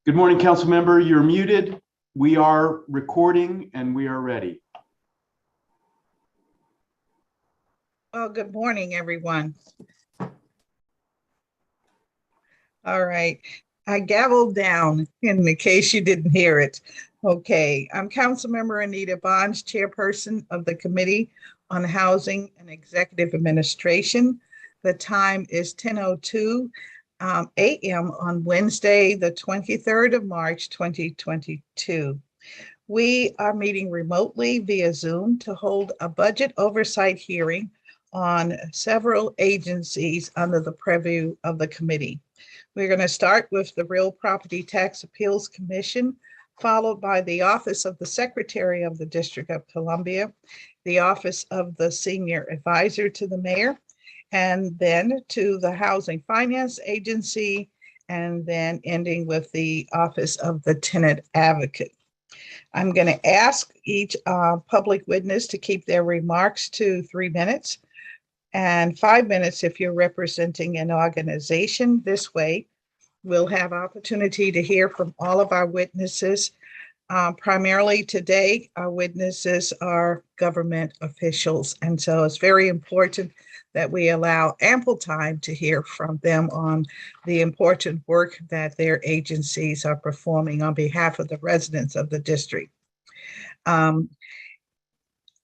Good morning, council member. You're muted. We are recording and we are ready. Well, good morning, everyone. All right. I gavelled down in the case you didn't hear it. Okay. I'm Councilmember Anita Bonds, Chairperson of the Committee on Housing and Executive Administration. The time is 10:02 a.m. on Wednesday, the 23rd of March, 2022. We are meeting remotely via Zoom to hold a budget oversight hearing on several agencies under the purview of the committee. We're going to start with the Real Property Tax Appeals Commission, followed by the Office of the Secretary of the District of Columbia, the Office of the Senior Advisor to the Mayor, and then to the Housing Finance Agency, and then ending with the Office of the Tenant Advocate. I'm going to ask each public witness to keep their remarks to 3 minutes and 5 minutes if you're representing an organization. This way, we'll have opportunity to hear from all of our witnesses. Primarily today, our witnesses are government officials, and so it's very important that we allow ample time to hear from them on the important work that their agencies are performing on behalf of the residents of the district. I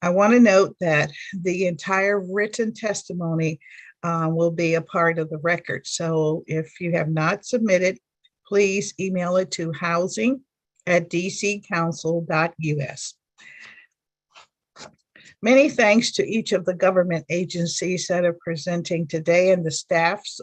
want to note that the entire written testimony will be a part of the record. So if you have not submitted, please email it to housing@dccouncil.us. Many thanks to each of the government agencies that are presenting today and the staffs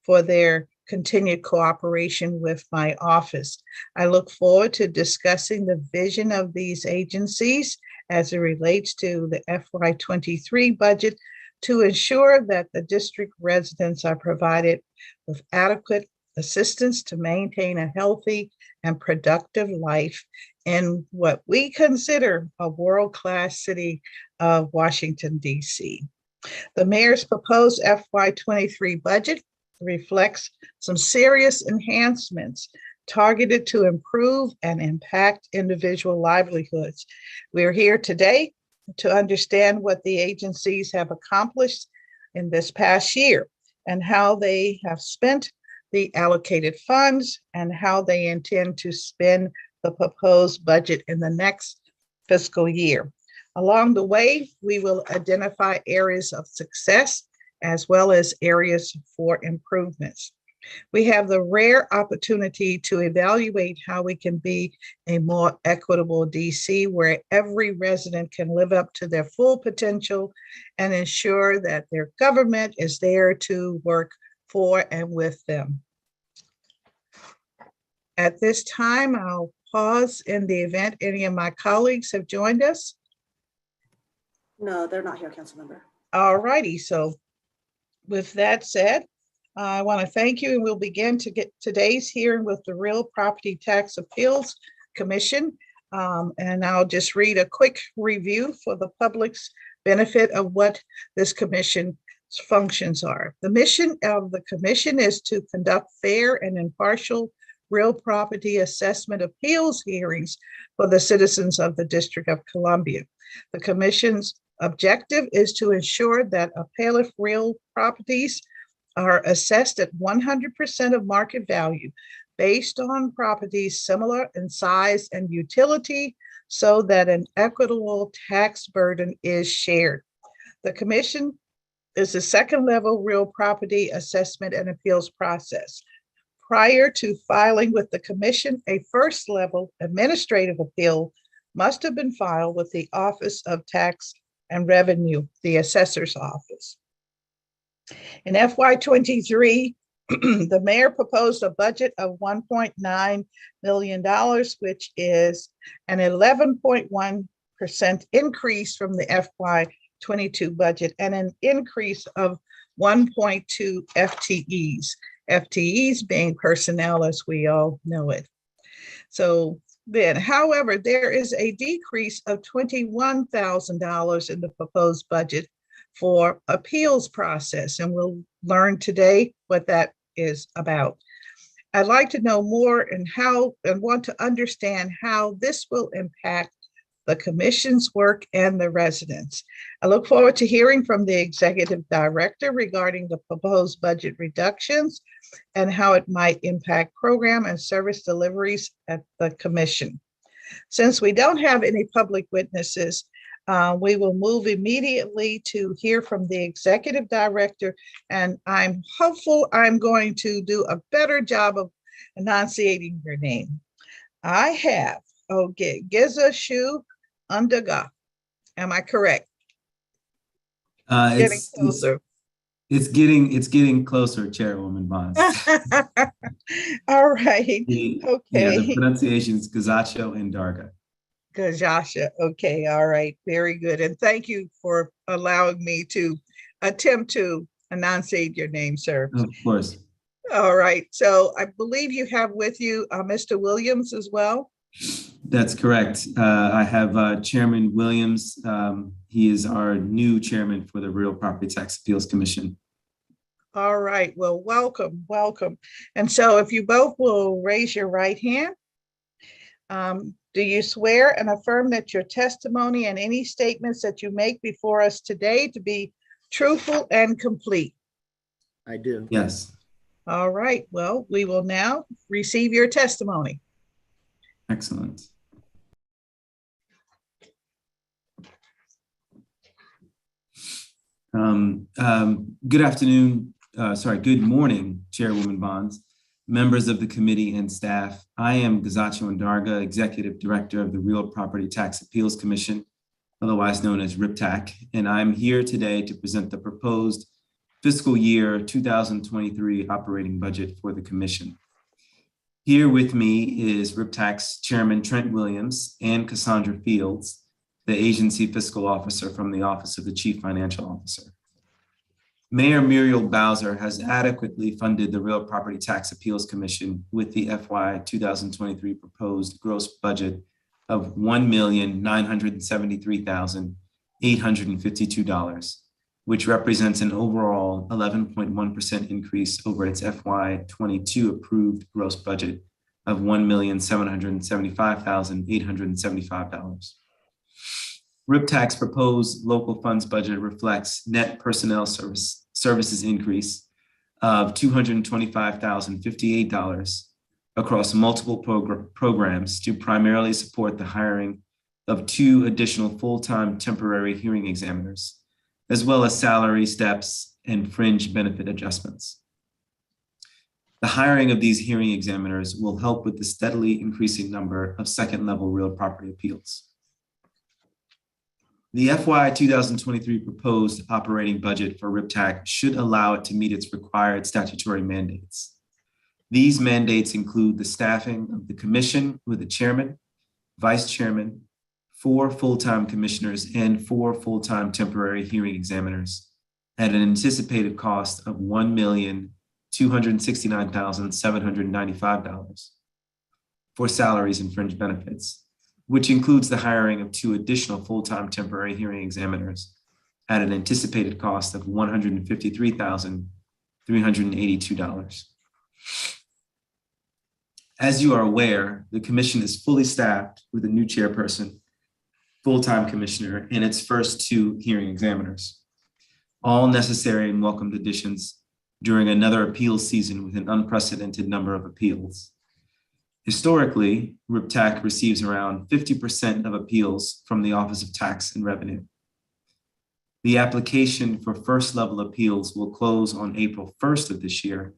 for their continued cooperation with my office. I look forward to discussing the vision of these agencies as it relates to the FY2023 budget to ensure that the district residents are provided with adequate assistance to maintain a healthy and productive life in what we consider a world-class city of Washington, D.C. The mayor's proposed FY23 budget reflects some serious enhancements targeted to improve and impact individual livelihoods. We're here today to understand what the agencies have accomplished in this past year and how they have spent the allocated funds and how they intend to spend the proposed budget in the next fiscal year. Along the way, we will identify areas of success as well as areas for improvements. We have the rare opportunity to evaluate how we can be a more equitable DC where every resident can live up to their full potential and ensure that their government is there to work for and with them. At this time, I'll pause in the event any of my colleagues have joined us. No, they're not here, Councilmember. All righty. So with that said, I want to thank you, and we'll begin to get today's hearing with the Real Property Tax Appeals Commission. And I'll just read a quick review for the public's benefit of what this commission's functions are. The mission of the commission is to conduct fair and impartial real property assessment appeals hearings for the citizens of the District of Columbia. The commission's objective is to ensure that appellate real properties are assessed at 100% of market value based on properties similar in size and utility so that an equitable tax burden is shared. The commission is a second level real property assessment and appeals process. Prior to filing with the commission, a first level administrative appeal must have been filed with the Office of Tax and Revenue, the assessor's office. In FY23, the mayor proposed a budget of $1.9 million, which is an 11.1% increase from the FY22 budget and an increase of 1.2 FTEs. FTEs being personnel as we all know it. So then, however, there is a decrease of $21,000 in the proposed budget for appeals process, and we'll learn today what that is about. I'd like to know more and want to understand how this will impact the commission's work and the residents. I look forward to hearing from the executive director regarding the proposed budget reductions and how it might impact program and service deliveries at the commission. Since we don't have any public witnesses, we will move immediately to hear from the executive director, and I'm hopeful I'm going to do a better job of enunciating your name. I have, Giza Undaga. Am I correct? Getting closer. It's getting closer, Chairwoman Bonds. All right. Okay. Yeah, the pronunciation is Gazacho and Darga. Gajasha. Okay. All right. Very good. And thank you for allowing me to attempt to enunciate your name, sir. Of course. All right. So I believe you have with you Mr. Williams as well. That's correct. I have Chairman Williams. He is our new chairman for the Real Property Tax Appeals Commission. All right. Well, welcome. And so if you both will raise your right hand. Do you swear and affirm that your testimony and any statements that you make before us today to be truthful and complete? I do. Yes. All right. Well, we will now receive your testimony. Excellent. Good morning, Chairwoman Bonds, members of the committee and staff. I am Gazacho Ndarga, Executive Director of the Real Property Tax Appeals Commission, otherwise known as Riptac, and I'm here today to present the proposed fiscal year 2023 operating budget for the commission. Here with me is Riptac's Chairman Trent Williams and Cassandra Fields, the agency fiscal officer from the Office of the Chief Financial Officer. Mayor Muriel Bowser has adequately funded the Real Property Tax Appeals Commission with the FY 2023 proposed gross budget of $1,973,852, which represents an overall 11.1% increase over its FY22 approved gross budget of $1,775,875. Riptac's proposed local funds budget reflects net personnel services increase of $225,058 across multiple programs to primarily support the hiring of 2 additional full-time temporary hearing examiners, as well as salary steps and fringe benefit adjustments. The hiring of these hearing examiners will help with the steadily increasing number of second-level real property appeals. The FY 2023 proposed operating budget for Riptac should allow it to meet its required statutory mandates. These mandates include the staffing of the commission with a chairman, vice chairman, 4 full-time commissioners, and 4 full-time temporary hearing examiners at an anticipated cost of $1,269,795 for salaries and fringe benefits, which includes the hiring of 2 additional full-time temporary hearing examiners at an anticipated cost of $153,382. As you are aware, the commission is fully staffed with a new chairperson, full-time commissioner, and its first 2 hearing examiners, all necessary and welcomed additions during another appeal season with an unprecedented number of appeals. Historically, Riptac receives around 50% of appeals from the Office of Tax and Revenue. The application for first level appeals will close on April 1st of this year,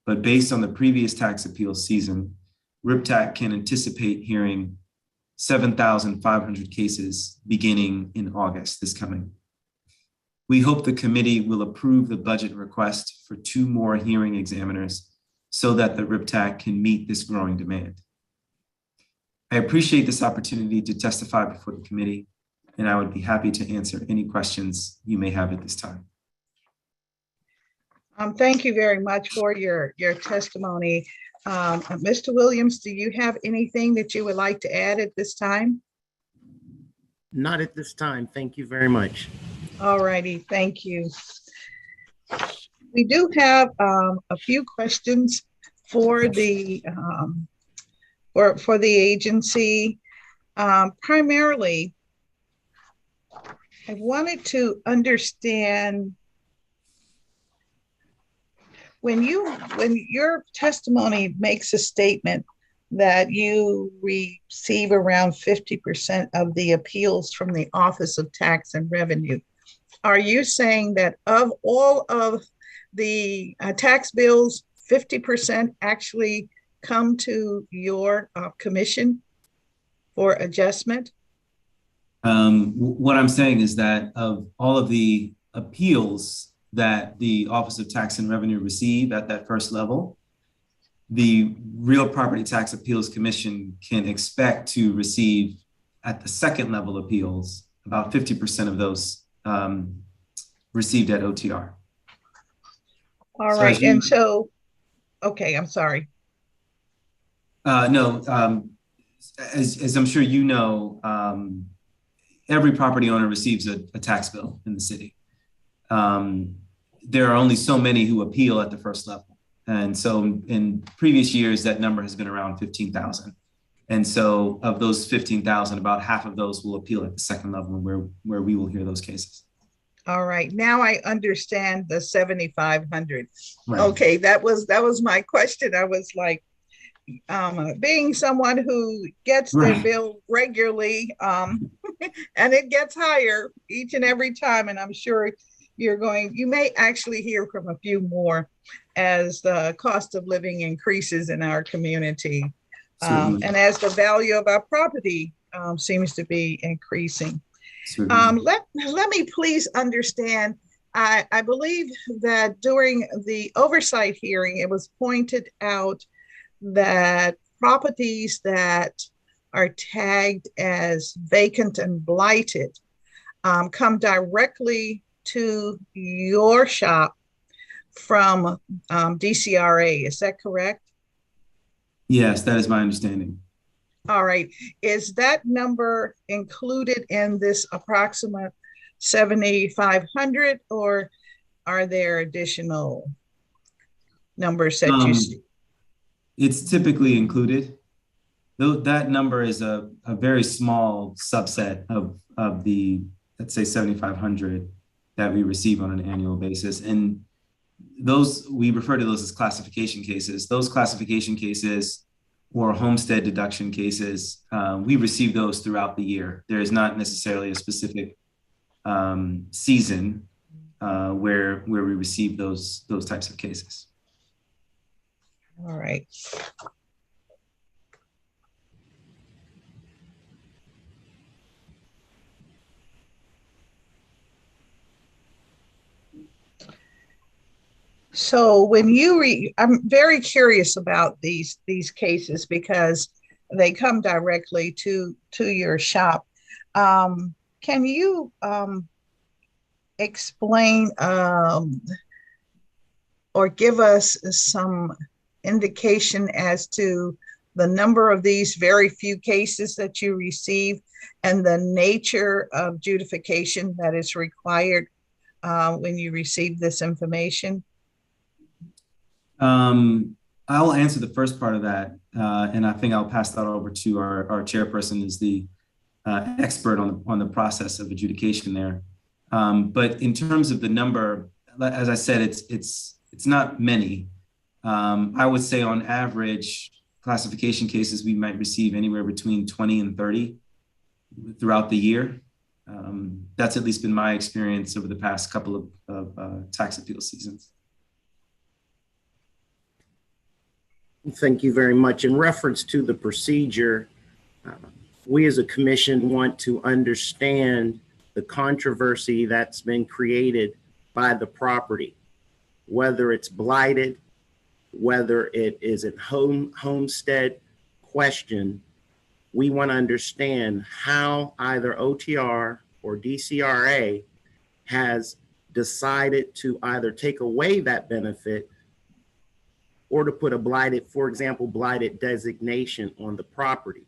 but based on the previous tax appeal season, Riptac can anticipate hearing 7,500 cases beginning in August this coming. We hope the committee will approve the budget request for 2 more hearing examiners so that the Riptac can meet this growing demand. I appreciate this opportunity to testify before the committee, and I would be happy to answer any questions you may have at this time. Thank you very much for your testimony. Mr. Williams, do you have anything that you would like to add at this time? Not at this time. Thank you very much. All righty. Thank you. We do have a few questions for the for the agency. Primarily, I wanted to understand when your testimony makes a statement that you receive around 50% of the appeals from the Office of Tax and Revenue. Are you saying that of all of the tax bills, 50% actually come to your commission for adjustment? What I'm saying is that of all of the appeals that the Office of Tax and Revenue receive at that first level, the Real Property Tax Appeals Commission can expect to receive at the second level appeals about 50% of those received at OTR. All right, and so, okay, I'm sorry. No, as I'm sure you know, every property owner receives a tax bill in the city. There are only so many who appeal at the first level. And so in previous years, that number has been around 15,000. And so of those 15,000, about half of those will appeal at the second level where we will hear those cases. All right, now I understand the 7,500. Right. Okay, that was my question. I was like, being someone who gets their Right. bill regularly, and it gets higher each and every time, and I'm sure you may actually hear from a few more as the cost of living increases in our community, and as the value of our property seems to be increasing. Let me please understand, I believe that during the oversight hearing, it was pointed out that properties that are tagged as vacant and blighted come directly to your shop from DCRA. Is that correct? Yes, that is my understanding. All right. Is that number included in this approximate 7,500, or are there additional numbers that you see? It's typically included. Though that number is a very small subset of the, let's say, 7,500 that we receive on an annual basis. And those, we refer to those as classification cases. Those classification cases or homestead deduction cases, we receive those throughout the year. There is not necessarily a specific season where we receive those types of cases. All right. So when you I'm very curious about these cases because they come directly to your shop. Can you explain or give us some indication as to the number of these very few cases that you receive and the nature of adjudication that is required when you receive this information? I'll answer the first part of that, and I think I'll pass that over to our chairperson, is the expert on the process of adjudication there. But in terms of the number, as I said, it's not many. I would say on average, classification cases, we might receive anywhere between 20 and 30 throughout the year. That's at least been my experience over the past couple of tax appeal seasons. Thank you very much. In reference to the procedure, we as a commission want to understand the controversy that's been created by the property, whether it's blighted, whether it is a homestead question. We want to understand how either OTR or DCRA has decided to either take away that benefit or to put a blighted, for example, blighted designation on the property.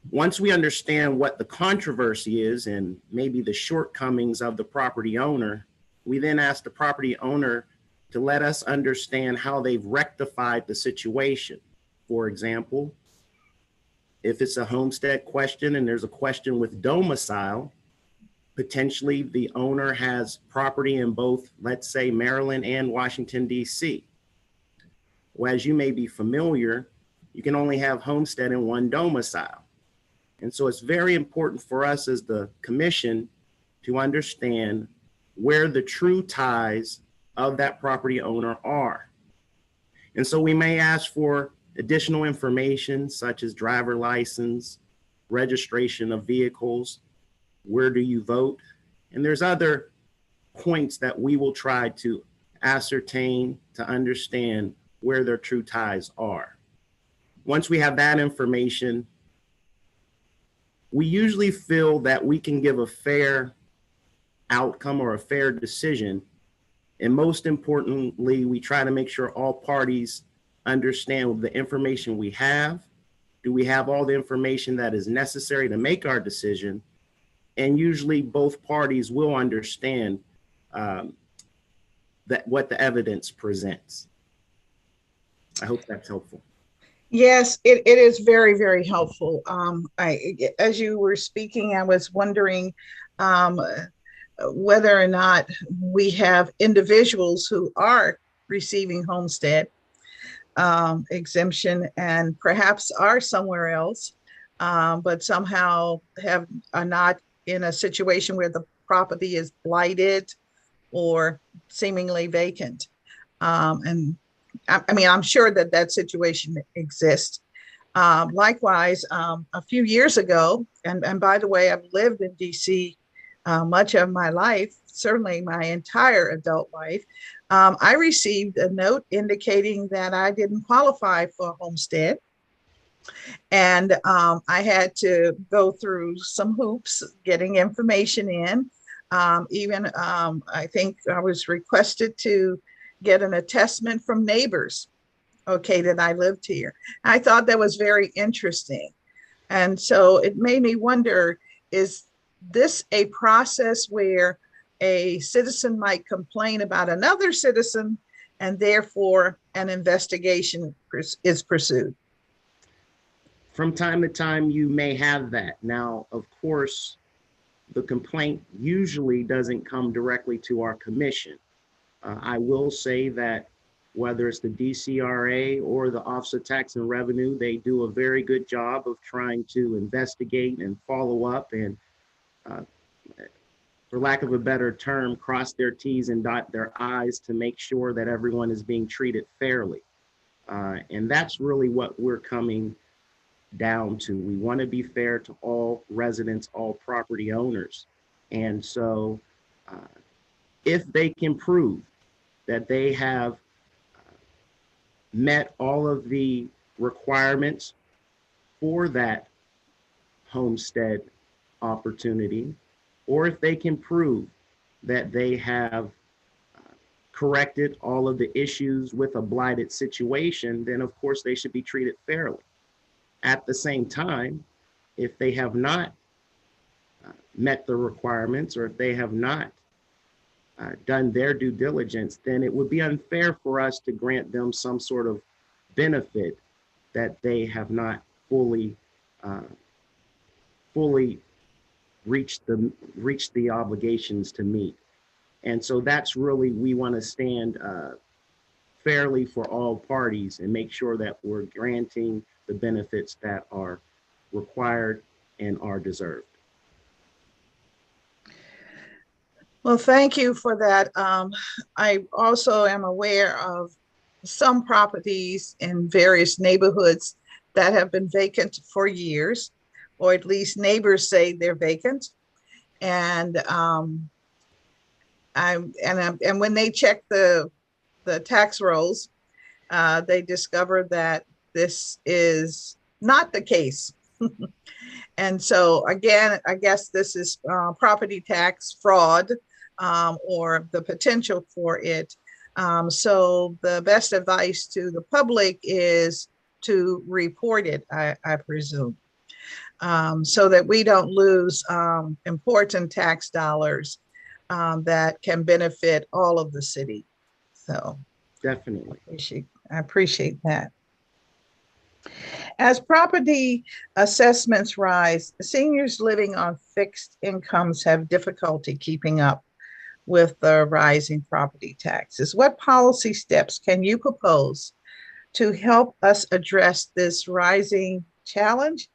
Once we understand what the controversy is and maybe the shortcomings of the property owner, we then ask the property owner to let us understand how they've rectified the situation. For example, if it's a homestead question and there's a question with domicile, potentially the owner has property in both, let's say, Maryland and Washington, D.C. Well, as you may be familiar, you can only have homestead in one domicile. And so it's very important for us as the commission to understand where the true ties of that property owner are. And so we may ask for additional information such as driver license, registration of vehicles, where do you vote? And there's other points that we will try to ascertain to understand where their true ties are. Once we have that information, we usually feel that we can give a fair outcome or a fair decision. And most importantly, we try to make sure all parties understand the information we have. Do we have all the information that is necessary to make our decision? And usually both parties will understand that what the evidence presents. I hope that's helpful. Yes, it is very, very helpful. As you were speaking, I was wondering whether or not we have individuals who are receiving homestead exemption and perhaps are somewhere else, but somehow are not in a situation where the property is blighted or seemingly vacant. And I mean, I'm sure that that situation exists. Likewise, a few years ago, and by the way, I've lived in DC much of my life, certainly my entire adult life, I received a note indicating that I didn't qualify for homestead. And I had to go through some hoops getting information in. I think I was requested to get an attestment from neighbors, okay, that I lived here. I thought that was very interesting. And so it made me wonder, is this a process where a citizen might complain about another citizen and therefore an investigation is pursued? From time to time, you may have that. Now, of course, the complaint usually doesn't come directly to our commission. I will say that whether it's the DCRA or the Office of Tax and Revenue, they do a very good job of trying to investigate and follow up and, for lack of a better term, cross their T's and dot their I's to make sure that everyone is being treated fairly. And that's really what we're coming down to. We want to be fair to all residents, all property owners. And so if they can prove that they have met all of the requirements for that homestead opportunity, or if they can prove that they have corrected all of the issues with a blighted situation, then of course they should be treated fairly. At the same time, if they have not met the requirements, or if they have not done their due diligence, then it would be unfair for us to grant them some sort of benefit that they have not fully reached the obligations to meet. And so that's really, we want to stand fairly for all parties and make sure that we're granting the benefits that are required and are deserved. Well, thank you for that. I also am aware of some properties in various neighborhoods that have been vacant for years, or at least neighbors say they're vacant. And when they check the tax rolls, they discover that this is not the case. And so again, I guess this is property tax fraud, or the potential for it. So the best advice to the public is to report it, I presume, so that we don't lose important tax dollars that can benefit all of the city. So Definitely. I appreciate that. As property assessments rise, seniors living on fixed incomes have difficulty keeping up with the rising property taxes. What policy steps can you propose to help us address this rising challenge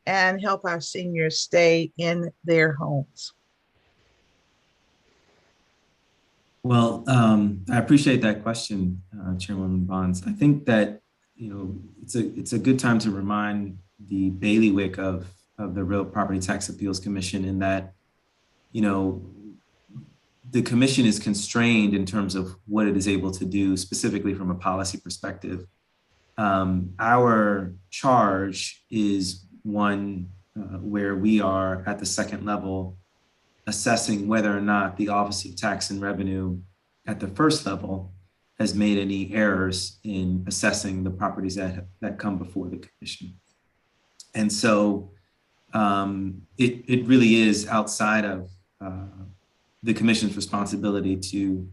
and help our seniors stay in their homes? Well, I appreciate that question, Chairwoman Bonds. I think that, it's a good time to remind the bailiwick of the Real Property Tax Appeals Commission in that, the commission is constrained in terms of what it is able to do, specifically from a policy perspective. Our charge is one where we are at the second level assessing whether or not the Office of Tax and Revenue at the first level has made any errors in assessing the properties that come before the commission. And so it really is outside of the commission's responsibility to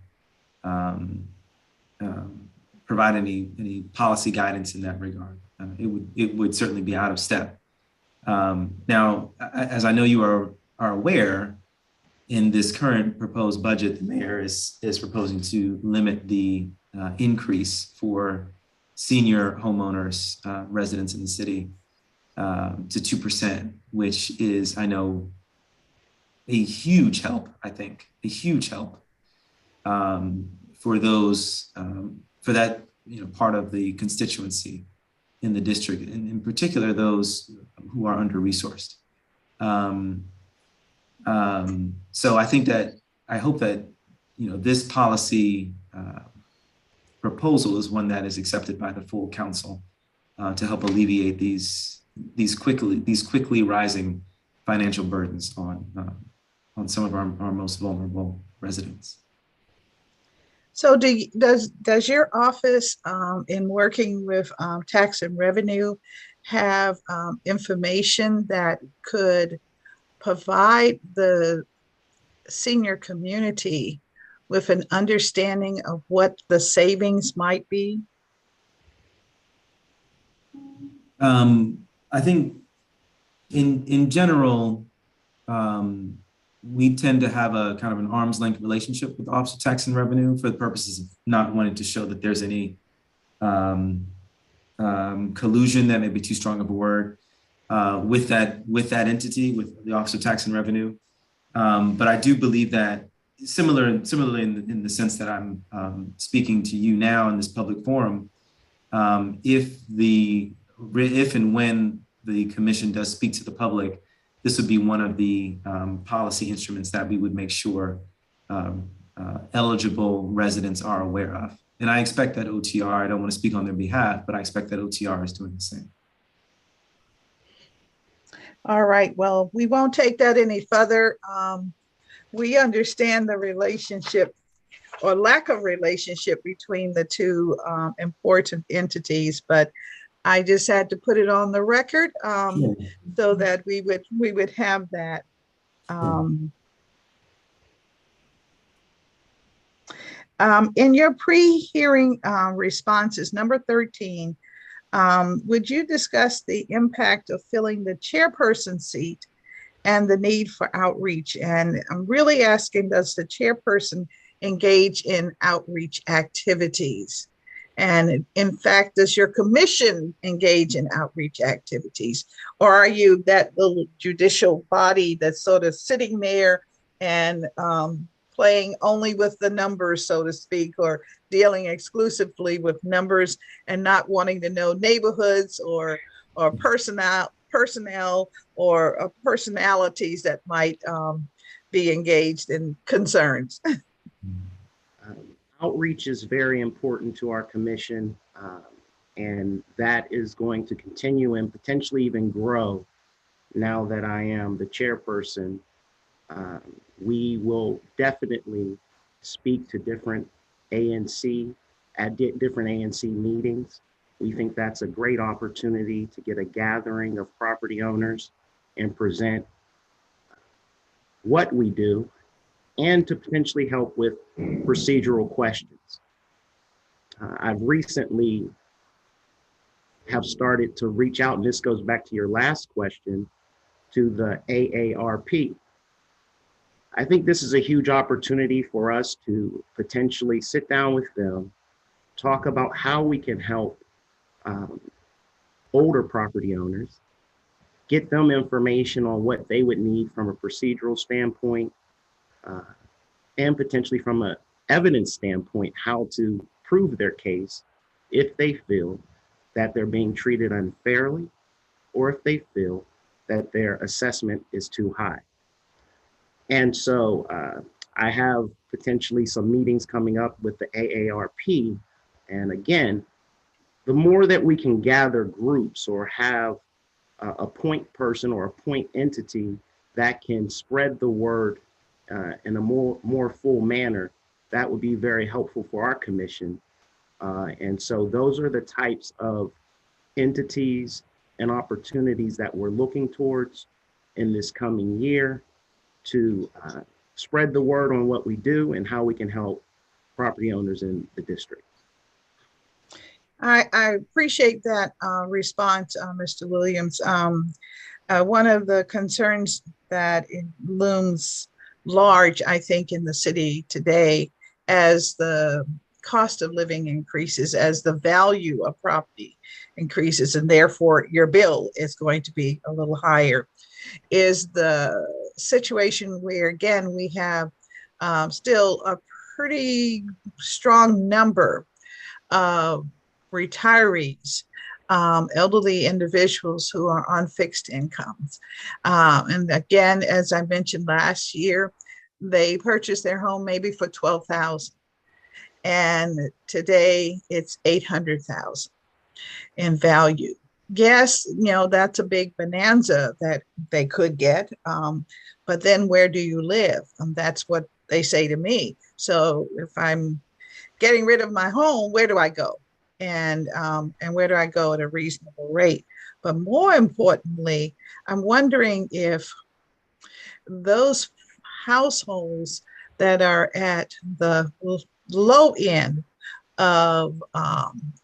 provide any policy guidance in that regard. It would certainly be out of step. Now, as I know you are aware, in this current proposed budget, the mayor is proposing to limit the increase for senior homeowners, residents in the city, to 2%, which is, I know, a huge help, I think, a huge help for those, for that part of the constituency in the district, and in particular, those who are under-resourced. So I hope that, this policy proposal is one that is accepted by the full council to help alleviate these quickly rising financial burdens on some of our most vulnerable residents. So does your office in working with Tax and Revenue have information that could provide the senior community with an understanding of what the savings might be? I think in general, we tend to have a kind of an arm's length relationship with the Office of Tax and Revenue for the purposes of not wanting to show that there's any collusion, that may be too strong of a word, with that entity, with the Office of Tax and Revenue. But I do believe that similarly in the sense that I'm speaking to you now in this public forum, if and when the commission does speak to the public, this would be one of the policy instruments that we would make sure eligible residents are aware of. And I expect that OTR, I don't want to speak on their behalf, but I expect that OTR is doing the same. All right, well, we won't take that any further. We understand the relationship or lack of relationship between the two important entities, but I just had to put it on the record so that we would have that. In your pre-hearing responses, number 13, would you discuss the impact of filling the chairperson seat and the need for outreach? And I'm really asking, does the chairperson engage in outreach activities? And in fact, does your commission engage in outreach activities? Or are you that little judicial body that's sort of sitting there and playing only with the numbers, so to speak, or dealing exclusively with numbers and not wanting to know neighborhoods or personnel or personalities that might be engaged in concerns? Outreach is very important to our commission, and that is going to continue and potentially even grow now that I am the chairperson. We will definitely speak to different ANC at different ANC meetings. We think that's a great opportunity to get a gathering of property owners and present what we do, and to potentially help with procedural questions. I've recently have started to reach out, and this goes back to your last question, to the AARP. I think this is a huge opportunity for us to potentially sit down with them, talk about how we can help older property owners, get them information on what they would need from a procedural standpoint, and potentially from an evidence standpoint, how to prove their case if they feel that they're being treated unfairly, or if they feel that their assessment is too high. And so I have potentially some meetings coming up with the AARP. And again, the more that we can gather groups or have a point person or a point entity that can spread the word in a more full manner, that would be very helpful for our commission. And so those are the types of entities and opportunities that we're looking towards in this coming year to spread the word on what we do and how we can help property owners in the district. I appreciate that response, Mr. Williams. One of the concerns that looms large, I think, in the city today, as the cost of living increases, as the value of property increases, and therefore your bill is going to be a little higher, is the situation where, again, we have still a pretty strong number of retirees, elderly individuals who are on fixed incomes. And again, as I mentioned last year, they purchased their home maybe for $12,000. And today it's $800,000 in value. Yes, that's a big bonanza that they could get, but then where do you live? That's what they say to me. So if I'm getting rid of my home, where do I go? And where do I go at a reasonable rate? But more importantly, I'm wondering if those households that are at the low end of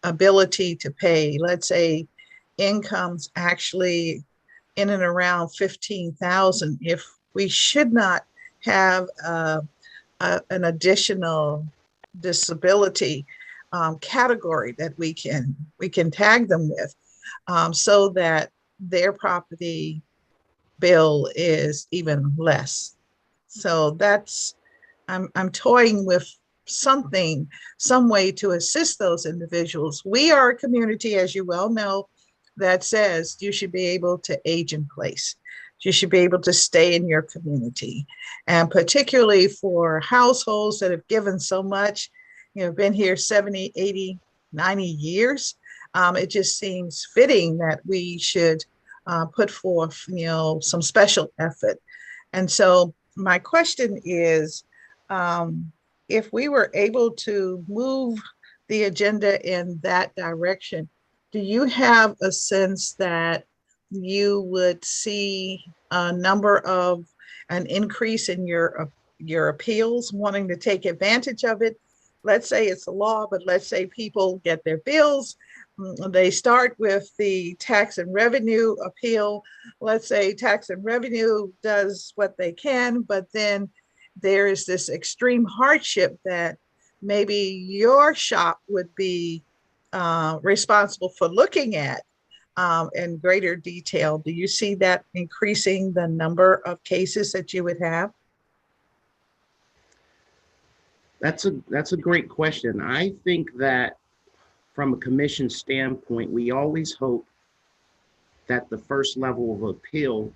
ability to pay, let's say incomes actually in and around 15,000, if we should not have an additional disability category that we can tag them with, so that their property bill is even less. So that's, I'm toying with some way to assist those individuals. We are a community, as you well know, that says you should be able to age in place. You should be able to stay in your community. And particularly for households that have given so much, been here 70, 80, 90 years, it just seems fitting that we should put forth, some special effort. And so my question is, if we were able to move the agenda in that direction, do you have a sense that you would see a number of an increase in your appeals wanting to take advantage of it? Let's say it's a law, but let's say people get their bills. They start with the tax and revenue appeal. Let's say tax and revenue does what they can, but then there is this extreme hardship that maybe your shop would be responsible for looking at in greater detail. Do you see that increasing the number of cases that you would have? That's a great question. I think that from a commission standpoint, we always hope that the first level of appeal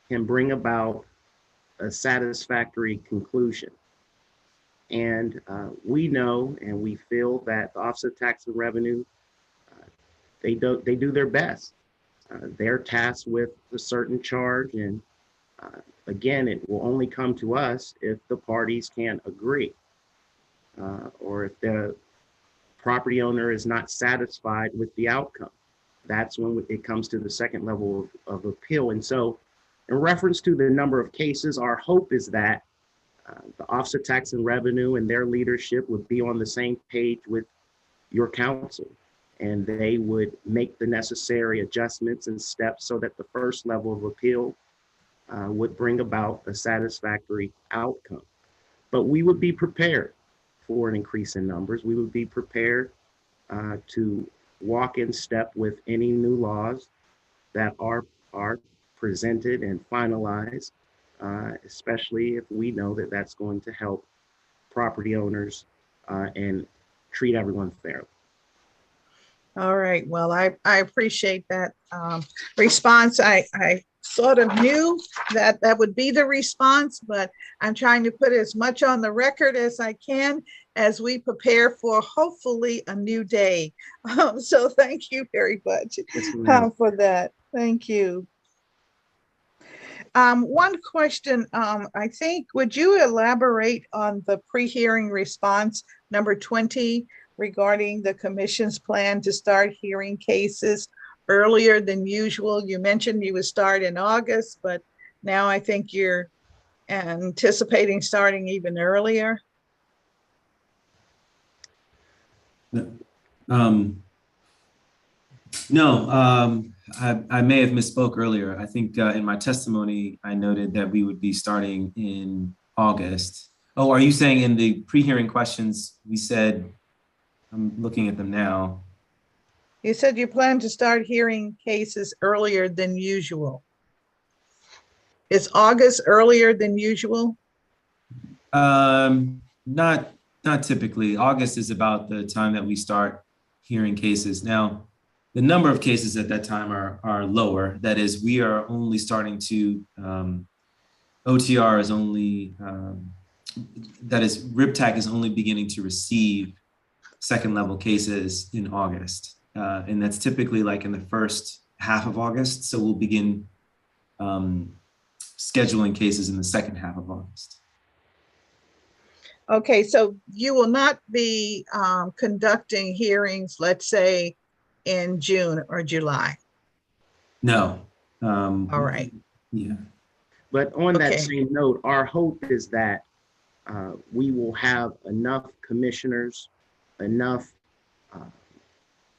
can bring about a satisfactory conclusion. And we know and we feel that the Office of Tax and Revenue, they do their best. They're tasked with a certain charge, and again, it will only come to us if the parties can't agree, or if the property owner is not satisfied with the outcome. That's when it comes to the second level of appeal. And so in reference to the number of cases, our hope is that the Office of Tax and Revenue and their leadership would be on the same page with your council, and they would make the necessary adjustments and steps so that the first level of appeal would bring about a satisfactory outcome. But we would be prepared for an increase in numbers. We would be prepared to walk in step with any new laws that are presented and finalized, especially if we know that that's going to help property owners and treat everyone fairly. All right, well, I appreciate that response. I sort of knew that that would be the response, but I'm trying to put as much on the record as I can as we prepare for hopefully a new day. So thank you very much for that. Thank you. One question, I think, would you elaborate on the pre-hearing response number 20 regarding the commission's plan to start hearing cases earlier than usual? You mentioned you would start in August, but now I think you're anticipating starting even earlier. No, I may have misspoke earlier. I think in my testimony, I noted that we would be starting in August. Oh, are you saying in the pre-hearing questions, we said, I'm looking at them now. You said you plan to start hearing cases earlier than usual. Is August earlier than usual? Not typically. August is about the time that we start hearing cases. Now, the number of cases at that time are lower. That is, we are only starting to, OTR is only, that is, Riptac is only beginning to receive second level cases in August. And that's typically like in the first half of August. So we'll begin scheduling cases in the second half of August. Okay, so you will not be conducting hearings, let's say, in June or July? No. All right. Yeah. But on that same note, our hope is that we will have enough commissioners, enough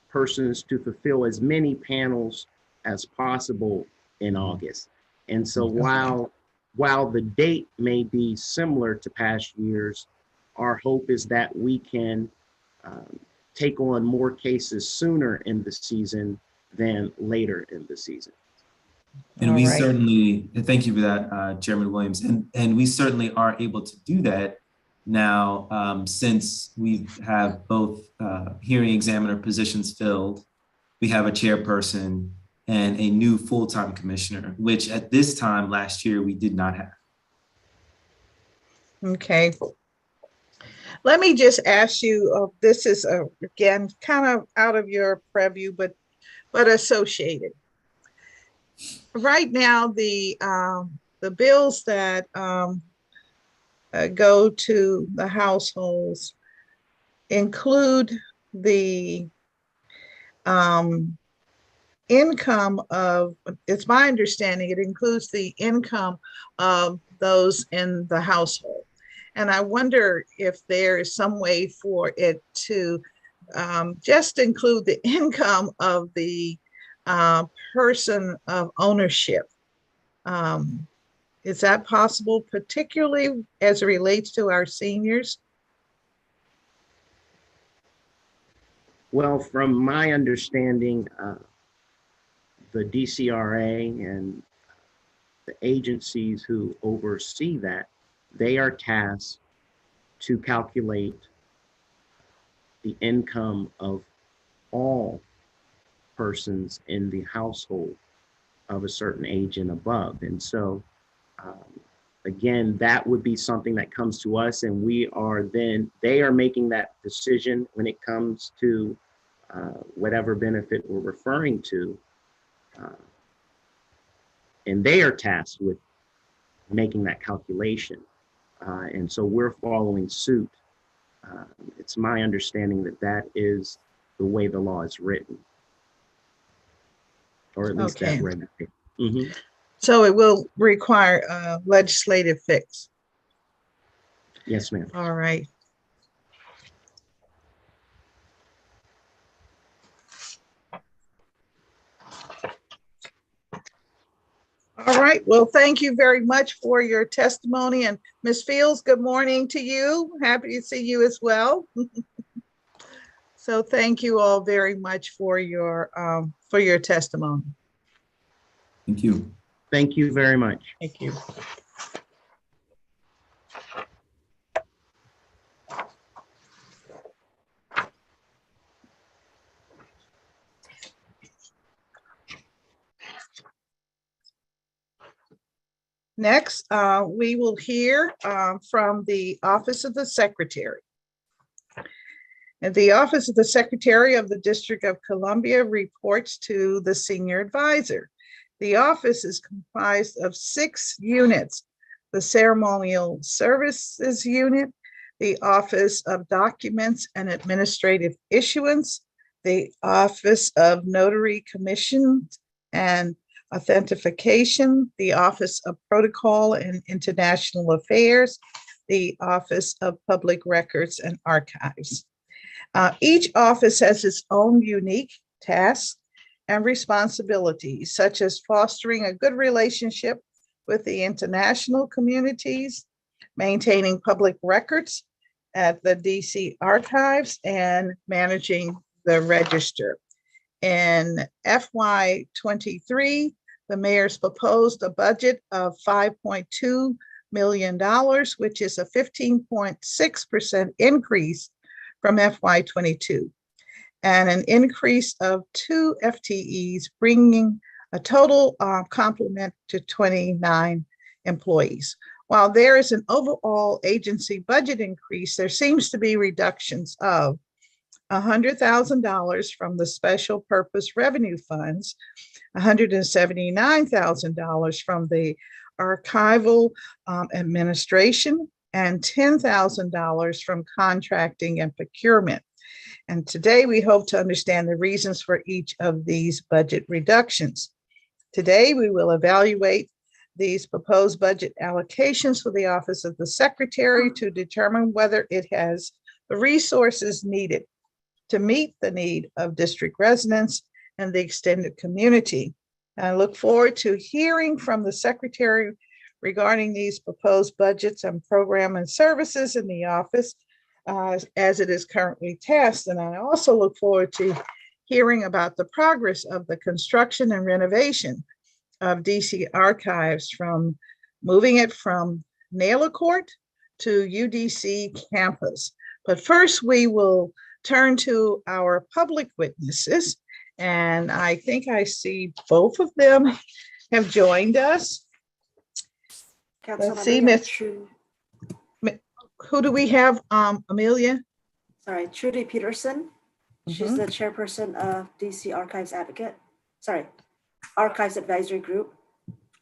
persons to fulfill as many panels as possible in August. And so while the date may be similar to past years, our hope is that we can take on more cases sooner in the season than later in the season. And we certainly, thank you for that, Chairman Williams. And we certainly are able to do that now, since we have both hearing examiner positions filled, we have a chairperson and a new full-time commissioner, which at this time last year we did not have. Okay. Let me just ask you, this is again kind of out of your purview, but associated. Right now, the bills that go to the households include the income of, it's my understanding, it includes the income of those in the household. And I wonder if there is some way for it to just include the income of the person of ownership. Is that possible, particularly as it relates to our seniors? Well, from my understanding, the DCRA and the agencies who oversee that, they are tasked to calculate the income of all persons in the household of a certain age and above. And so, again, that would be something that comes to us, and we are then, they are making that decision when it comes to whatever benefit we're referring to. And they are tasked with making that calculation. And so we're following suit. It's my understanding that that is the way the law is written. Or at least that read. Mm-hmm. So it will require a legislative fix. Yes, ma'am. All right. All right. Well, thank you very much for your testimony. And Ms. Fields, good morning to you. Happy to see you as well. So thank you all very much for your testimony. Thank you. Thank you very much. Thank you. Next, we will hear from the Office of the Secretary. And the Office of the Secretary of the District of Columbia reports to the Senior Advisor. The office is comprised of 6 units: the Ceremonial Services Unit, the Office of Documents and Administrative Issuance, the Office of Notary Commissions and Authentication, the Office of Protocol and International Affairs, the Office of Public Records and Archives. Each office has its own unique tasks and responsibilities, such as fostering a good relationship with the international communities, maintaining public records at the DC Archives, and managing the register. In FY2023, the mayor's proposed a budget of $5.2 million, which is a 15.6% increase from FY22, and an increase of 2 FTEs, bringing a total complement to 29 employees. While there is an overall agency budget increase, there seems to be reductions of $100,000 from the special purpose revenue funds, $179,000 from the archival administration, and $10,000 from contracting and procurement. And today we hope to understand the reasons for each of these budget reductions. Today we will evaluate these proposed budget allocations for the Office of the Secretary to determine whether it has the resources needed to meet the need of district residents and the extended community. And I look forward to hearing from the Secretary regarding these proposed budgets and program and services in the office as it is currently tasked. And I also look forward to hearing about the progress of the construction and renovation of DC Archives, from moving it from Naylor Court to UDC campus. But first, we will turn to our public witnesses. And I think I see both of them have joined us. Let's see, Miss. Who do we have, Amelia? Sorry, Trudy Peterson. She's the chairperson of DC Archives Archives Advisory Group.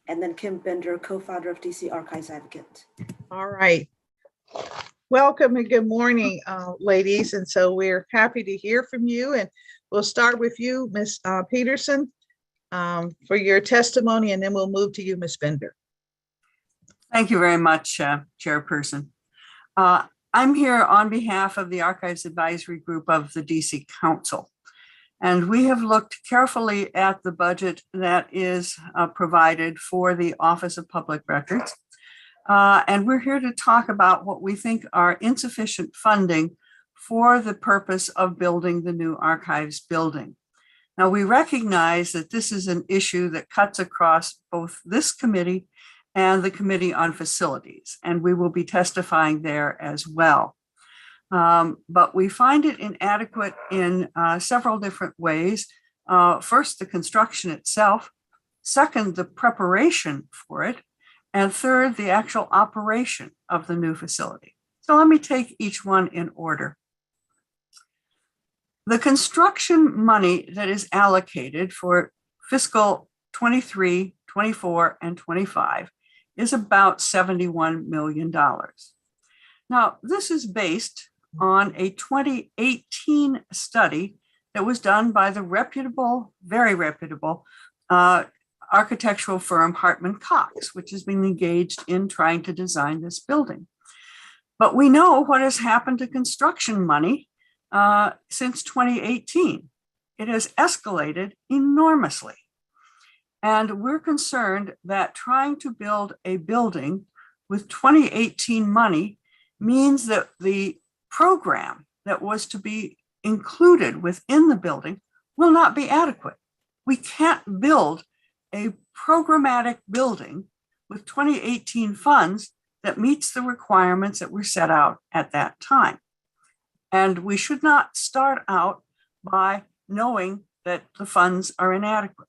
And then Kim Bender, co-founder of DC Archives Advocate. All right. Welcome and good morning, ladies. And so we're happy to hear from you. And we'll start with you, Ms. Peterson, for your testimony, and then we'll move to you, Ms. Bender. Thank you very much, Chairperson. I'm here on behalf of the Archives Advisory Group of the DC Council. And we have looked carefully at the budget that is provided for the Office of Public Records. And we're here to talk about what we think are insufficient funding for the purpose of building the new archives building. Now, we recognize that this is an issue that cuts across both this committee and the Committee on Facilities, and we will be testifying there as well. But we find it inadequate in several different ways. First, the construction itself. Second, the preparation for it. And third, the actual operation of the new facility. So let me take each one in order. The construction money that is allocated for fiscal 23, 24, and 25 is about $71 million. Now, this is based on a 2018 study that was done by the very reputable architectural firm Hartman Cox, which has been engaged in trying to design this building. But we know what has happened to construction money since 2018. It has escalated enormously. And we're concerned that trying to build a building with 2018 money means that the program that was to be included within the building will not be adequate. We can't build a programmatic building with 2018 funds that meets the requirements that were set out at that time. And we should not start out by knowing that the funds are inadequate.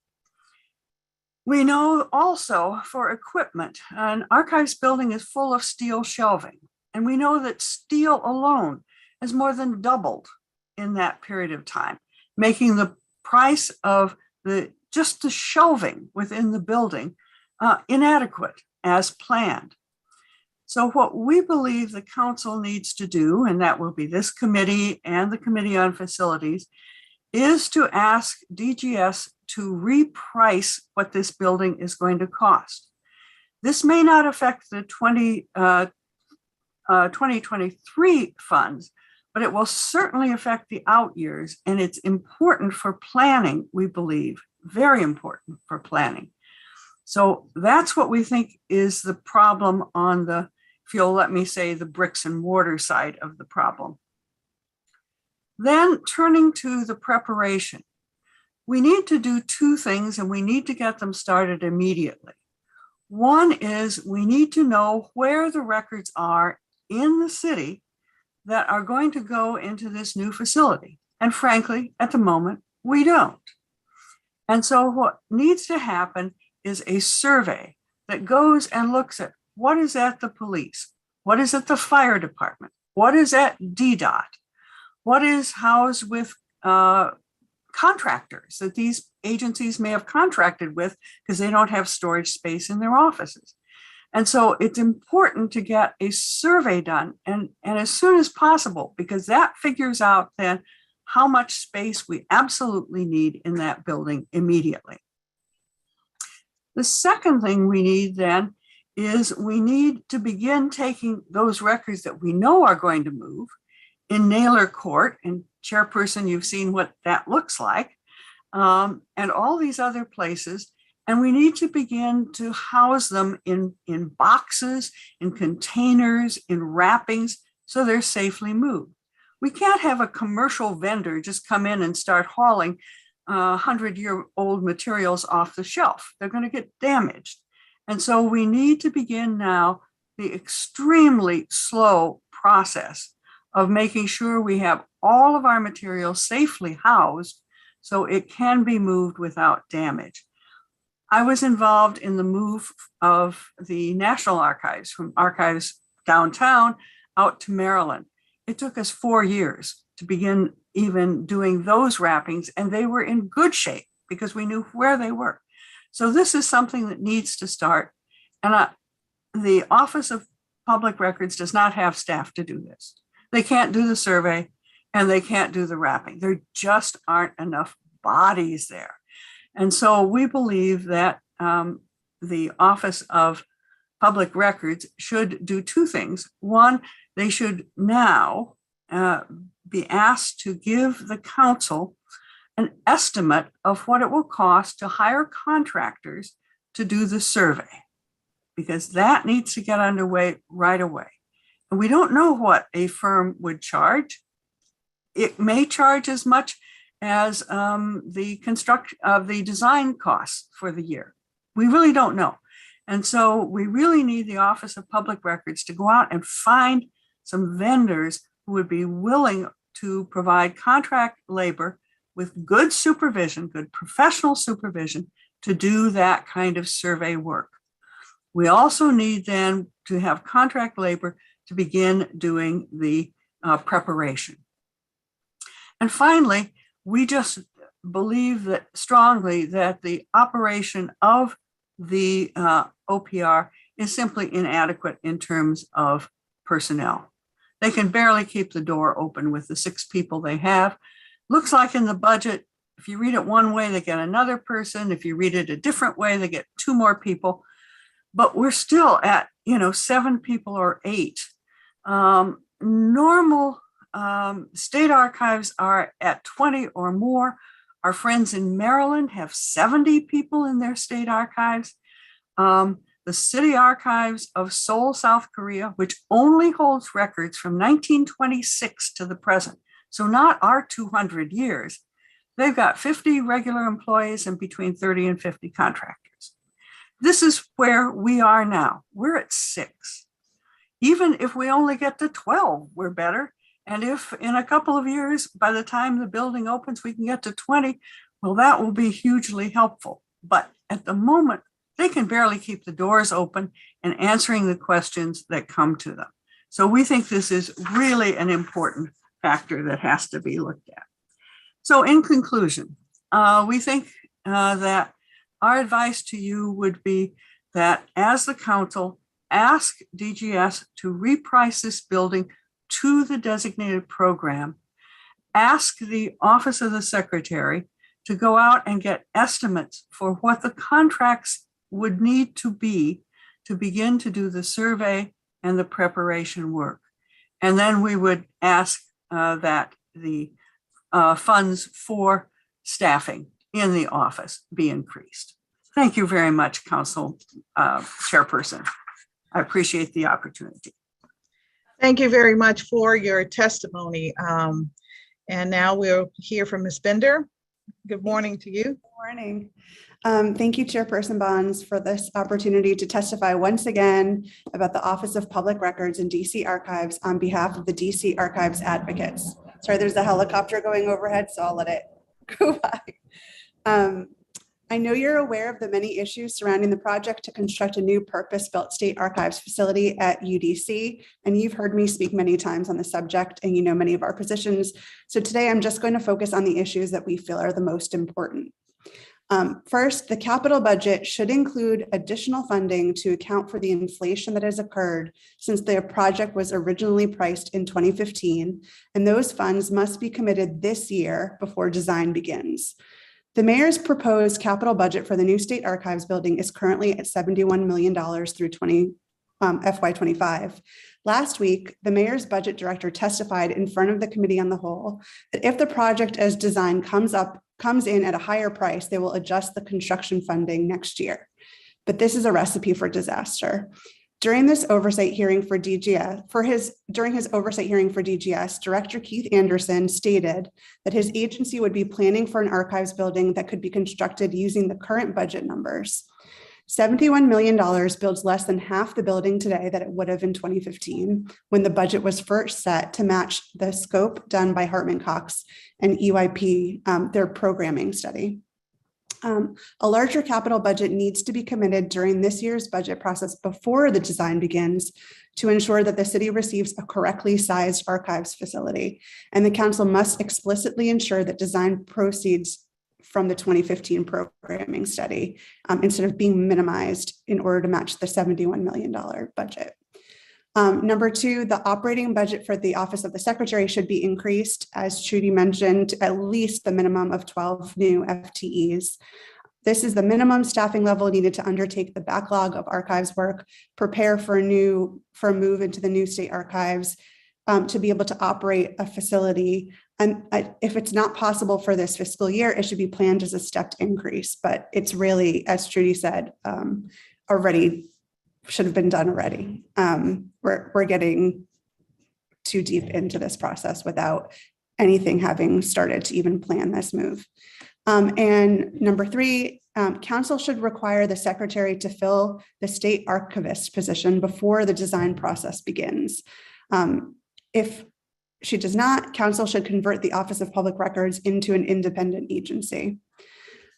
We know also for equipment, an archives building is full of steel shelving. And we know that steel alone has more than doubled in that period of time, making the price of just the shelving within the building inadequate as planned. So what we believe the council needs to do, and that will be this committee and the Committee on Facilities, is to ask DGS to reprice what this building is going to cost. This may not affect the 2023 funds, but it will certainly affect the out years. And it's important for planning, we believe, very important for planning. So that's what we think is the problem on the, if you'll let me say, the bricks and mortar side of the problem. Then turning to the preparation, we need to do two things and we need to get them started immediately. One is we need to know where the records are in the city that are going to go into this new facility. And frankly, at the moment, we don't. And so what needs to happen is a survey that goes and looks at what is at the police, what is at the fire department, what is at DDOT, what is housed with contractors that these agencies may have contracted with because they don't have storage space in their offices. And so it's important to get a survey done and as soon as possible, because that figures out then how much space we absolutely need in that building immediately. The second thing we need then is we need to begin taking those records that we know are going to move in Naylor Court, and Chairperson, you've seen what that looks like, and all these other places. And we need to begin to house them in boxes, in containers, in wrappings, so they're safely moved. We can't have a commercial vendor just come in and start hauling 100-year-old materials off the shelf. They're going to get damaged. And so we need to begin now the extremely slow process of making sure we have all of our materials safely housed so it can be moved without damage. I was involved in the move of the National Archives from archives downtown out to Maryland. It took us 4 years to begin even doing those wrappings, and they were in good shape because we knew where they were. So this is something that needs to start. And the Office of Public Records does not have staff to do this. They can't do the survey and they can't do the wrapping. There just aren't enough bodies there. And so we believe that the Office of Public Records should do two things. One, they should now be asked to give the council an estimate of what it will cost to hire contractors to do the survey, because that needs to get underway right away. And we don't know what a firm would charge. It may charge as much as the design costs for the year. We really don't know. And so we really need the Office of Public Records to go out and find some vendors who would be willing to provide contract labor with good supervision, good professional supervision to do that kind of survey work. We also need then to have contract labor to begin doing the preparation. And finally, we just believe that strongly that the operation of the OPR is simply inadequate in terms of personnel. They can barely keep the door open with the 6 people they have. Looks like in the budget, if you read it one way, they get another person. If you read it a different way, they get 2 more people. But we're still at, 7 people or 8. Normal state archives are at 20 or more. Our friends in Maryland have 70 people in their state archives. The City Archives of Seoul, South Korea, which only holds records from 1926 to the present, so not our 200 years. They've got 50 regular employees and between 30 and 50 contractors. This is where we are now. We're at 6. Even if we only get to 12, we're better. And if in a couple of years, by the time the building opens, we can get to 20, well, that will be hugely helpful. But at the moment, they can barely keep the doors open and answering the questions that come to them. So we think this is really an important factor that has to be looked at. So in conclusion, we think that our advice to you would be that as the council, ask DGS to reprice this building to the designated program, ask the Office of the Secretary to go out and get estimates for what the contracts would need to be to begin to do the survey and the preparation work. And then we would ask that the funds for staffing in the office be increased. Thank you very much, Council Chairperson. I appreciate the opportunity. Thank you very much for your testimony. And now we'll hear from Ms. Bender. Good morning to you. Good morning. Thank you, Chairperson Bonds, for this opportunity to testify once again about the Office of Public Records and DC Archives on behalf of the DC Archives advocates. Sorry, there's a helicopter going overhead, so I'll let it go by. I know you're aware of the many issues surrounding the project to construct a new purpose-built state archives facility at UDC, and you've heard me speak many times on the subject, and you know many of our positions. So today I'm just going to focus on the issues that we feel are the most important. First, the capital budget should include additional funding to account for the inflation that has occurred since the project was originally priced in 2015, and those funds must be committed this year before design begins. The mayor's proposed capital budget for the new state archives building is currently at $71 million through FY25. Last week, the mayor's budget director testified in front of the committee on the whole that if the project as designed comes in at a higher price, they will adjust the construction funding next year. But this is a recipe for disaster. During this oversight hearing for DGS, Director Keith Anderson stated that his agency would be planning for an archives building that could be constructed using the current budget numbers. $71 million builds less than half the building today that it would have in 2015, when the budget was first set to match the scope done by Hartman Cox and EYP, their programming study. A larger capital budget needs to be committed during this year's budget process before the design begins to ensure that the city receives a correctly sized archives facility. And the council must explicitly ensure that design proceeds from the 2015 programming study instead of being minimized in order to match the $71 million budget. Number two, the operating budget for the Office of the Secretary should be increased, as Trudy mentioned, at least the minimum of 12 new FTEs. This is the minimum staffing level needed to undertake the backlog of archives work, prepare for a move into the new state archives, to be able to operate a facility. And if it's not possible for this fiscal year, it should be planned as a stepped increase. But it's really, as Trudy said, already should have been done already. We're getting too deep into this process without anything having started to even plan this move. And number three, council should require the secretary to fill the state archivist position before the design process begins. If she does not, council should convert the Office of Public Records into an independent agency.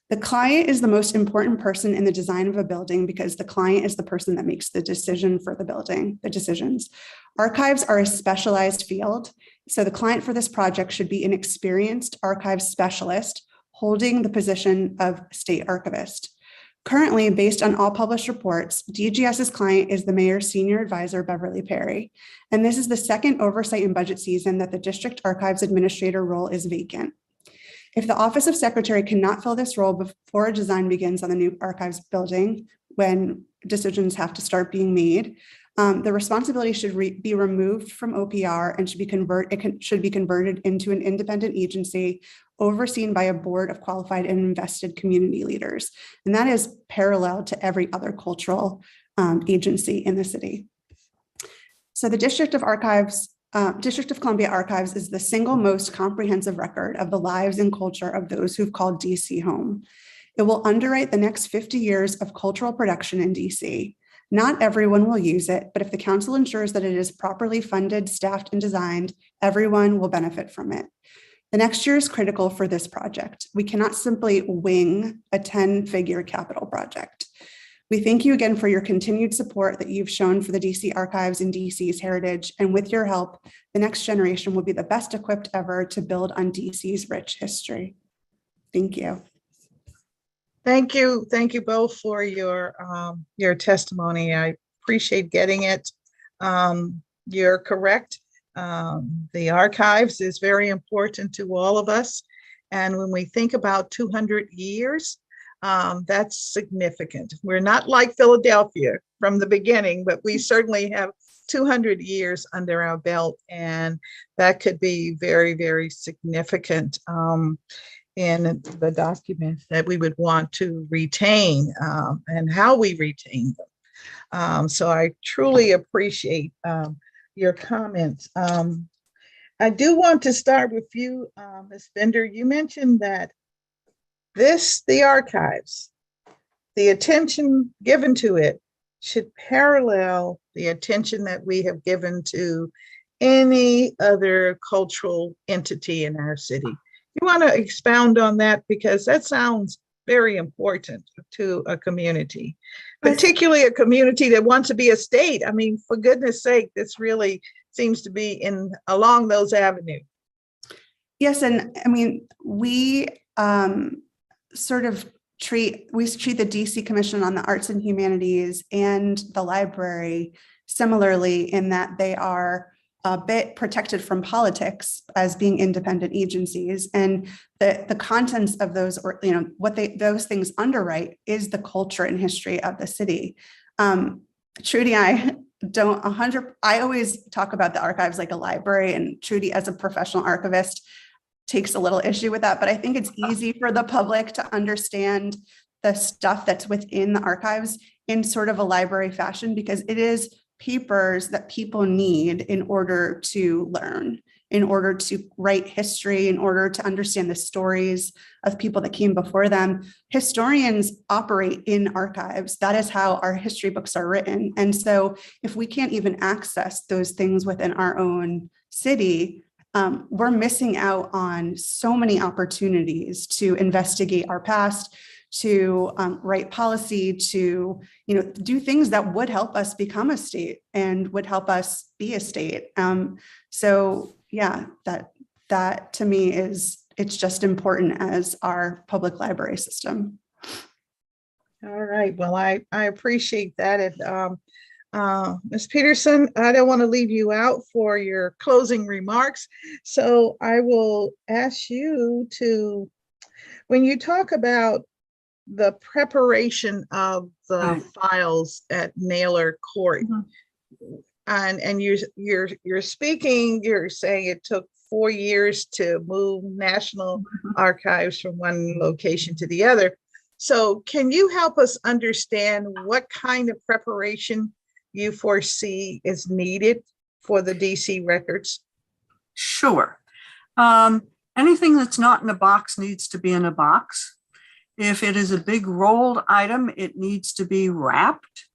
The client is the most important person in the design of a building because the client is the person that makes the decision for the building, the decisions. Archives are a specialized field, so the client for this project should be an experienced archives specialist holding the position of state archivist. Currently, based on all published reports, DGS's client is the mayor's senior advisor, Beverly Perry, and this is the second oversight and budget season that the district archives administrator role is vacant. If the Office of Secretary cannot fill this role before design begins on the new archives building, when decisions have to start being made, The responsibility should be removed from OPR and should be converted into an independent agency overseen by a board of qualified and invested community leaders. And that is parallel to every other cultural agency in the city. So the District of Columbia Archives is the single most comprehensive record of the lives and culture of those who've called DC home. It will underwrite the next 50 years of cultural production in DC. Not everyone will use it, but if the council ensures that it is properly funded, staffed, and designed, everyone will benefit from it. The next year is critical for this project. We cannot simply wing a 10-figure capital project. We thank you again for your continued support that you've shown for the DC Archives and DC's heritage, and with your help, the next generation will be the best equipped ever to build on DC's rich history. Thank you. Thank you both for your testimony. I appreciate getting it. You're correct. The archives is very important to all of us. And when we think about 200 years, that's significant. We're not like Philadelphia from the beginning, but we certainly have 200 years under our belt, and that could be very, very significant in the documents that we would want to retain and how we retain them. So I truly appreciate your comments. I do want to start with you, Ms. Bender. You mentioned that the archives, the attention given to it should parallel the attention that we have given to any other cultural entity in our city. You want to expound on that, because that sounds very important to a community, particularly a community that wants to be a state. I mean, for goodness sake, this really seems to be along those avenues. Yes, and I mean, we treat the DC Commission on the Arts and Humanities and the library similarly, in that they are a bit protected from politics as being independent agencies, and the contents of those, or those things underwrite is the culture and history of the city. Trudy, I always talk about the archives like a library, and Trudy, as a professional archivist, takes a little issue with that, but I think it's easy for the public to understand the stuff that's within the archives in sort of a library fashion, because it is papers that people need in order to learn, in order to write history, in order to understand the stories of people that came before them. Historians operate in archives. That is how our history books are written. And so if we can't even access those things within our own city, we're missing out on so many opportunities to investigate our past, to write policy, to do things that would help us become a state and would help us be a state. So yeah, that to me it's just important as our public library system. All right, well, I appreciate that. And Ms. Peterson, I don't want to leave you out for your closing remarks. So I will ask you to, when you talk about the preparation of the files at Naylor Court, and you're speaking, you're saying it took 4 years to move National Archives from one location to the other. So can you help us understand what kind of preparation you foresee is needed for the DC records? Sure. Anything that's not in a box needs to be in a box. If it is a big rolled item, it needs to be wrapped.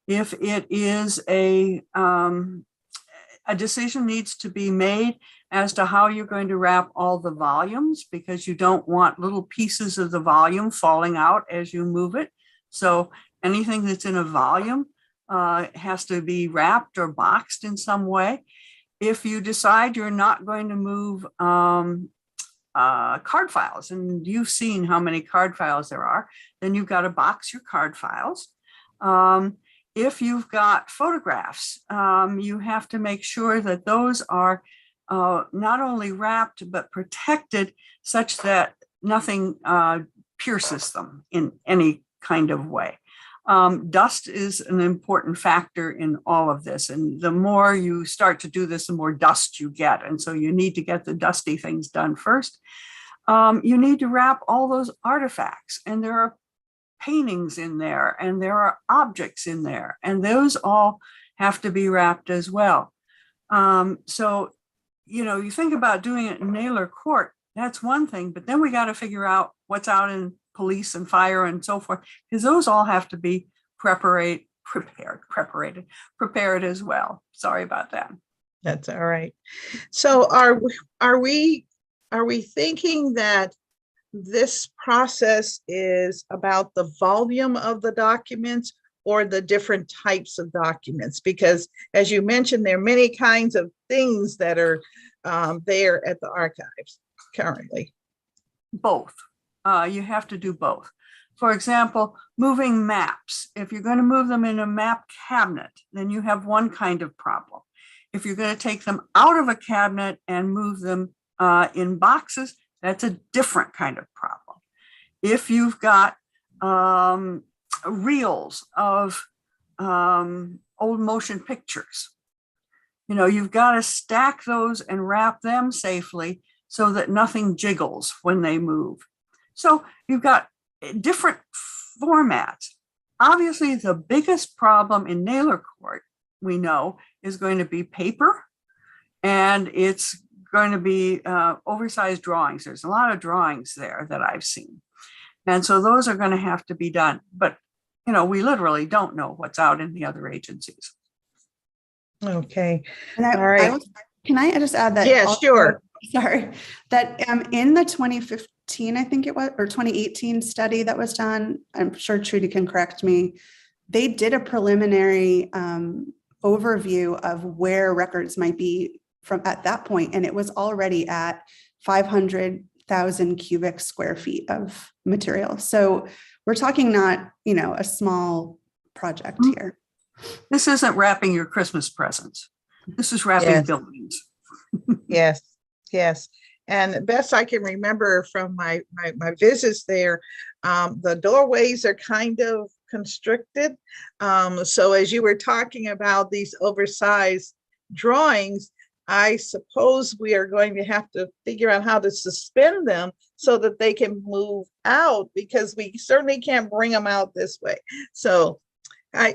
If it is a decision needs to be made as to how you're going to wrap all the volumes, because you don't want little pieces of the volume falling out as you move it. So anything that's in a volume has to be wrapped or boxed in some way. If you decide you're not going to move card files, and you've seen how many card files there are, then you've got to box your card files. If you've got photographs, you have to make sure that those are not only wrapped, but protected such that nothing pierces them in any kind of way. Dust is an important factor in all of this. And the more you start to do this, the more dust you get. And so you need to get the dusty things done first. You need to wrap all those artifacts, and there are paintings in there, and there are objects in there, and those all have to be wrapped as well. So, you know, you think about doing it in Naylor Court, that's one thing, but then we got to figure out what's out in police and fire and so forth, because those all have to be prepared as well. Sorry about that. That's all right. So are we thinking that this process is about the volume of the documents or the different types of documents? Because as you mentioned, there are many kinds of things that are there at the archives currently. Both. You have to do both. For example, moving maps. If you're going to move them in a map cabinet, then you have one kind of problem. If you're going to take them out of a cabinet and move them in boxes, that's a different kind of problem. If you've got reels of old motion pictures, you know, you've got to stack those and wrap them safely so that nothing jiggles when they move. So you've got different formats. Obviously, the biggest problem in Naylor Court, we know, is going to be paper, and it's going to be oversized drawings. There's a lot of drawings there that I've seen. And so those are going to have to be done. But, you know, we literally don't know what's out in the other agencies. Okay. And All right. can I just add that? Yeah, sure. Sorry, that in the 2015, I think it was, or 2018 study that was done, I'm sure Trudy can correct me, they did a preliminary overview of where records might be from at that point, and it was already at 500,000 cubic square feet of material. So we're talking not, you know, a small project here. This isn't wrapping your Christmas presents. This is wrapping Yes. buildings. Yes, yes. And best I can remember from my visits there, the doorways are kind of constricted. So as you were talking about these oversized drawings, I suppose we are going to have to figure out how to suspend them so that they can move out, because we certainly can't bring them out this way. So I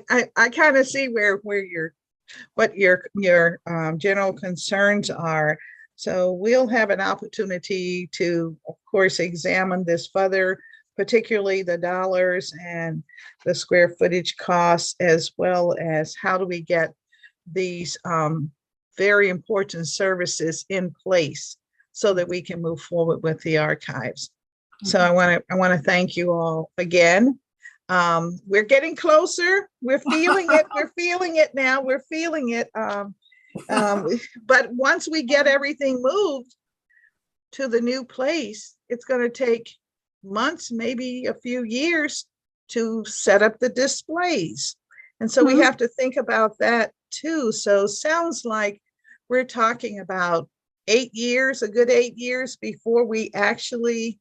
kind of see what your general concerns are. So we'll have an opportunity to, of course, examine this further, particularly the dollars and the square footage costs, as well as how do we get these very important services in place so that we can move forward with the archives. So I want to thank you all again. We're getting closer. We're feeling it. We're feeling it now. We're feeling it. But once we get everything moved to the new place, it's going to take months, maybe a few years to set up the displays. And so we have to think about that too. So sounds like we're talking about 8 years, a good 8 years before we actually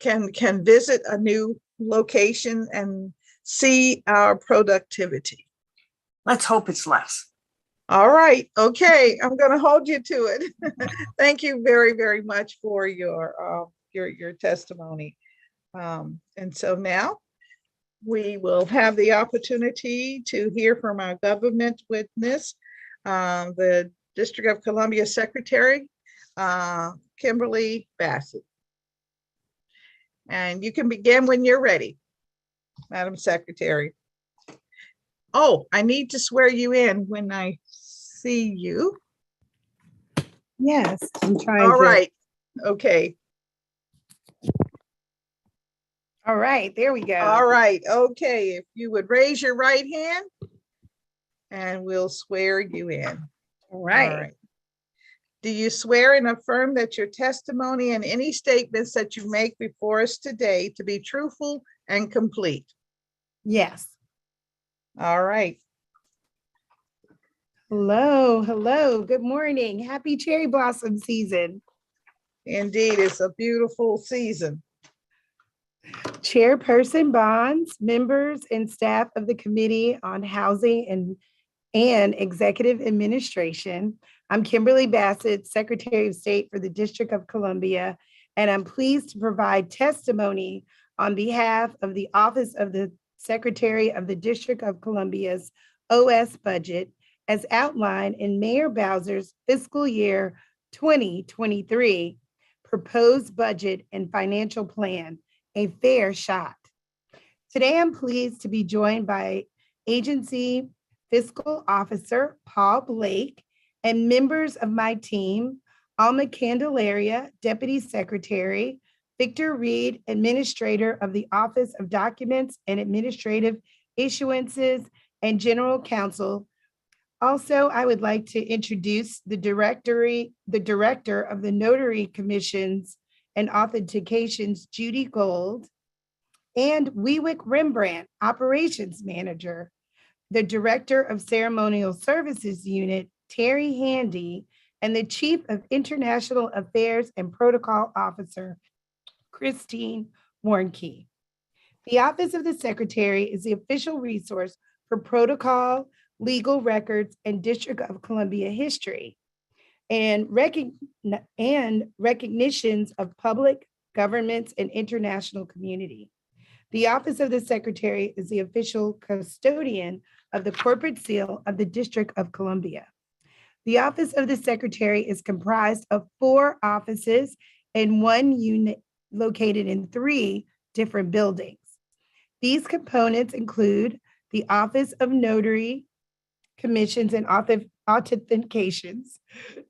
can visit a new location and see our productivity. Let's hope it's less. All right. Okay. I'm going to hold you to it. Thank you very, very much for your testimony. And so now we will have the opportunity to hear from our government witness, the District of Columbia Secretary, Kimberly Bassett. And you can begin when you're ready, Madam Secretary. Oh, I need to swear you in when I see you. Yes, I'm trying All to. right. Okay. All right, there we go. All right. Okay. If you would raise your right hand and we'll swear you in. All right. Do you swear and affirm that your testimony and any statements that you make before us today to be truthful and complete? Yes. All right. Hello, hello. Good morning. Happy cherry blossom season. Indeed, it's a beautiful season. Chairperson Bonds, members and staff of the Committee on Housing and Executive Administration. I'm Kimberly Bassett, Secretary of State for the District of Columbia, and I'm pleased to provide testimony on behalf of the Office of the Secretary of the District of Columbia's OS budget as outlined in Mayor Bowser's fiscal year 2023 proposed budget and financial plan, a fair shot. Today, I'm pleased to be joined by Agency Fiscal Officer Paul Blake and members of my team, Alma Candelaria, Deputy Secretary, Victor Reed, Administrator of the Office of Documents and Administrative Issuances, and General Counsel. Also, I would like to introduce the Director of the Notary Commissions and Authentications, Judy Gold, and Weewick Rembrandt, Operations Manager, the Director of Ceremonial Services Unit, Terry Handy, and the Chief of International Affairs and Protocol Officer, Christine Warnke. The Office of the Secretary is the official resource for protocol, legal records, and District of Columbia history, and recognitions of public, governments, and international community. The Office of the Secretary is the official custodian of the corporate seal of the District of Columbia. The Office of the Secretary is comprised of 4 offices and 1 unit located in 3 different buildings. These components include the Office of Notary Commissions and Authentications,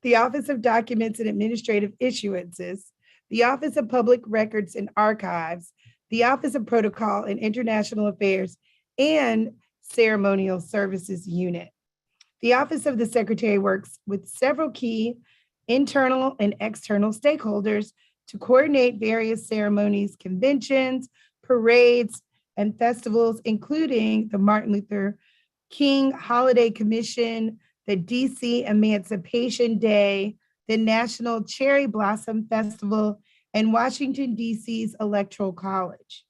the Office of Documents and Administrative Issuances, the Office of Public Records and Archives, the Office of Protocol and International Affairs, and Ceremonial Services Unit. The Office of the Secretary works with several key internal and external stakeholders to coordinate various ceremonies, conventions, parades, and festivals, including the Martin Luther King Holiday Commission, the DC Emancipation Day, the National Cherry Blossom Festival, and Washington, DC's Electoral College.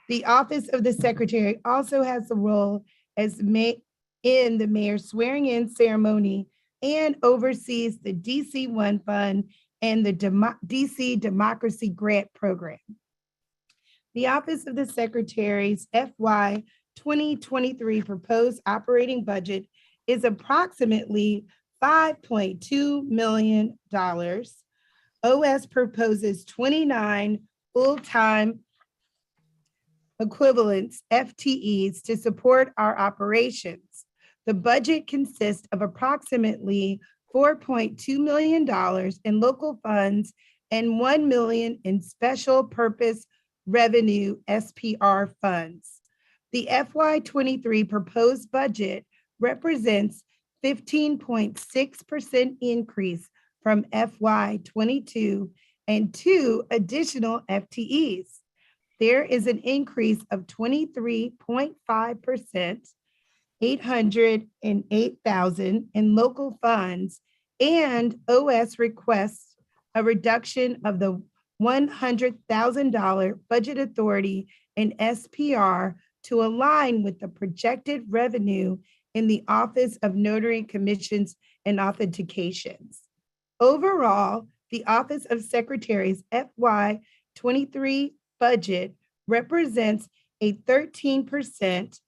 The Office of the Secretary also has the role as in the mayor's swearing-in ceremony and oversees the DC One Fund and the DC Democracy Grant Program. The Office of the Secretary's FY2023 proposed operating budget is approximately $5.2 million. OS proposes 29 full-time equivalents, FTEs, to support our operations. The budget consists of approximately $4.2 million in local funds and $1 million in special purpose revenue SPR funds. The FY23 proposed budget represents 15.6% increase from FY22 and 2 additional FTEs. There is an increase of 23.5%, $808,000 in local funds, and OS requests a reduction of the $100,000 budget authority in SPR to align with the projected revenue in the Office of Notary Commissions and Authentications. Overall, the Office of Secretary's FY23 budget represents a 13%,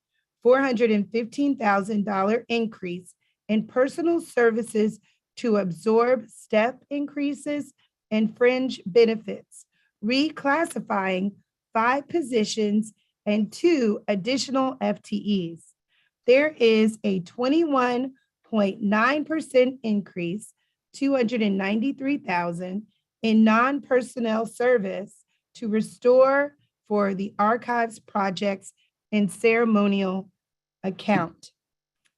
$415,000 increase in personal services to absorb step increases and fringe benefits, reclassifying 5 positions and 2 additional FTEs. There is a 21.9% increase, $293,000 in non-personnel service to restore for the archives projects and ceremonial account.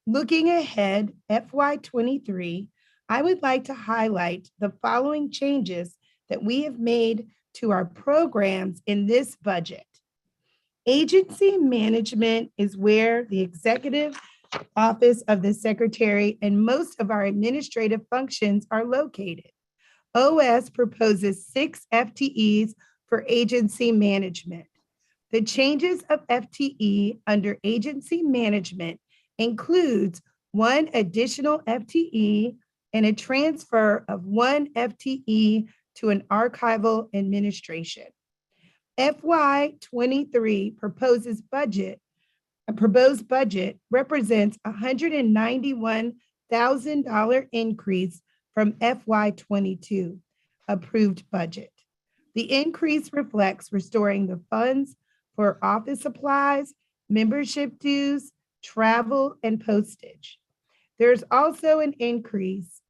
Looking ahead, FY23, I would like to highlight the following changes that we have made to our programs in this budget. Agency management is where the Executive Office of the Secretary and most of our administrative functions are located. OS proposes 6 FTEs for agency management. The changes of FTE under agency management includes one additional FTE and a transfer of one FTE to an archival administration. FY23 proposed budget represents a $191,000 increase from FY22 approved budget. The increase reflects restoring the funds for office supplies, membership dues, travel, and postage. There's also an increase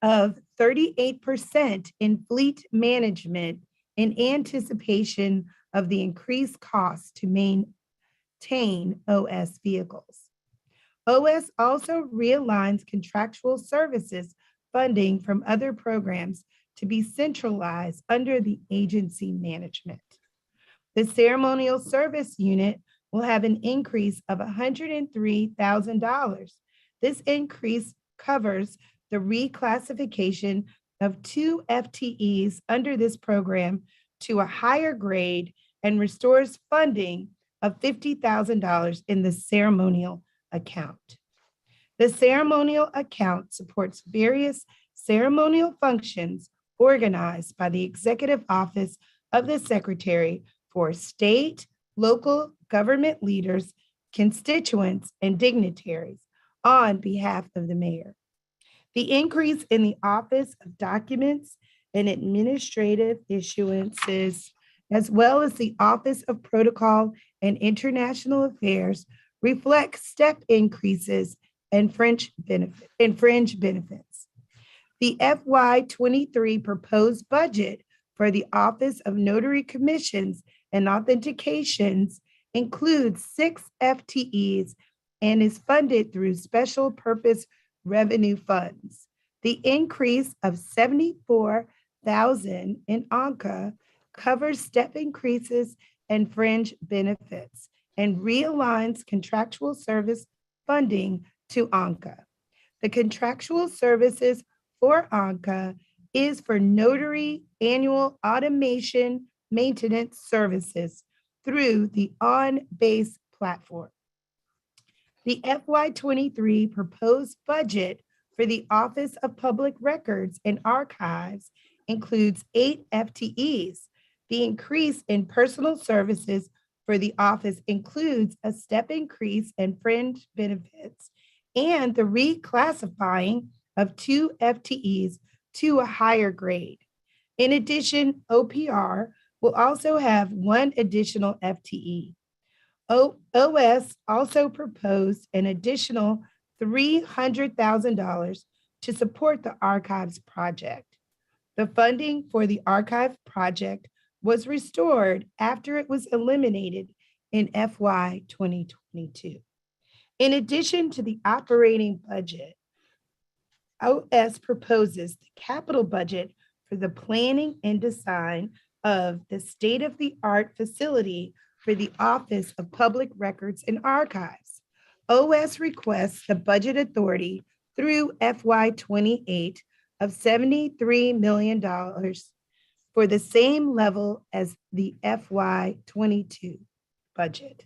of 38% in fleet management in anticipation of the increased costs to maintain OS vehicles. OS also realigns contractual services funding from other programs to be centralized under the agency management. The ceremonial service unit will have an increase of $103,000. This increase covers the reclassification of 2 FTEs under this program to a higher grade and restores funding of $50,000 in the ceremonial account. The ceremonial account supports various ceremonial functions organized by the Executive Office of the Secretary for state, local government leaders, constituents, and dignitaries on behalf of the mayor. The increase in the Office of Documents and Administrative Issuances, as well as the Office of Protocol and International Affairs, reflect step increases and fringe benefits. The FY23 proposed budget for the Office of Notary Commissions and Authentications includes 6 FTEs and is funded through special purpose revenue funds. The increase of $74,000 in ANCA covers step increases and fringe benefits and realigns contractual service funding to ANCA. The contractual services for ANCA is for notary annual automation maintenance services through the on-base platform. The FY23 proposed budget for the Office of Public Records and Archives includes 8 FTEs. The increase in personal services for the office includes a step increase in fringe benefits and the reclassifying of 2 FTEs to a higher grade. In addition, OPR will also have 1 additional FTE. OS also proposed an additional $300,000 to support the archives project. The funding for the archive project was restored after it was eliminated in FY 2022. In addition to the operating budget, OS proposes the capital budget for the planning and design of the state-of-the-art facility for the Office of Public Records and Archives. OS requests the budget authority through FY28 of $73 million for the same level as the FY22 budget.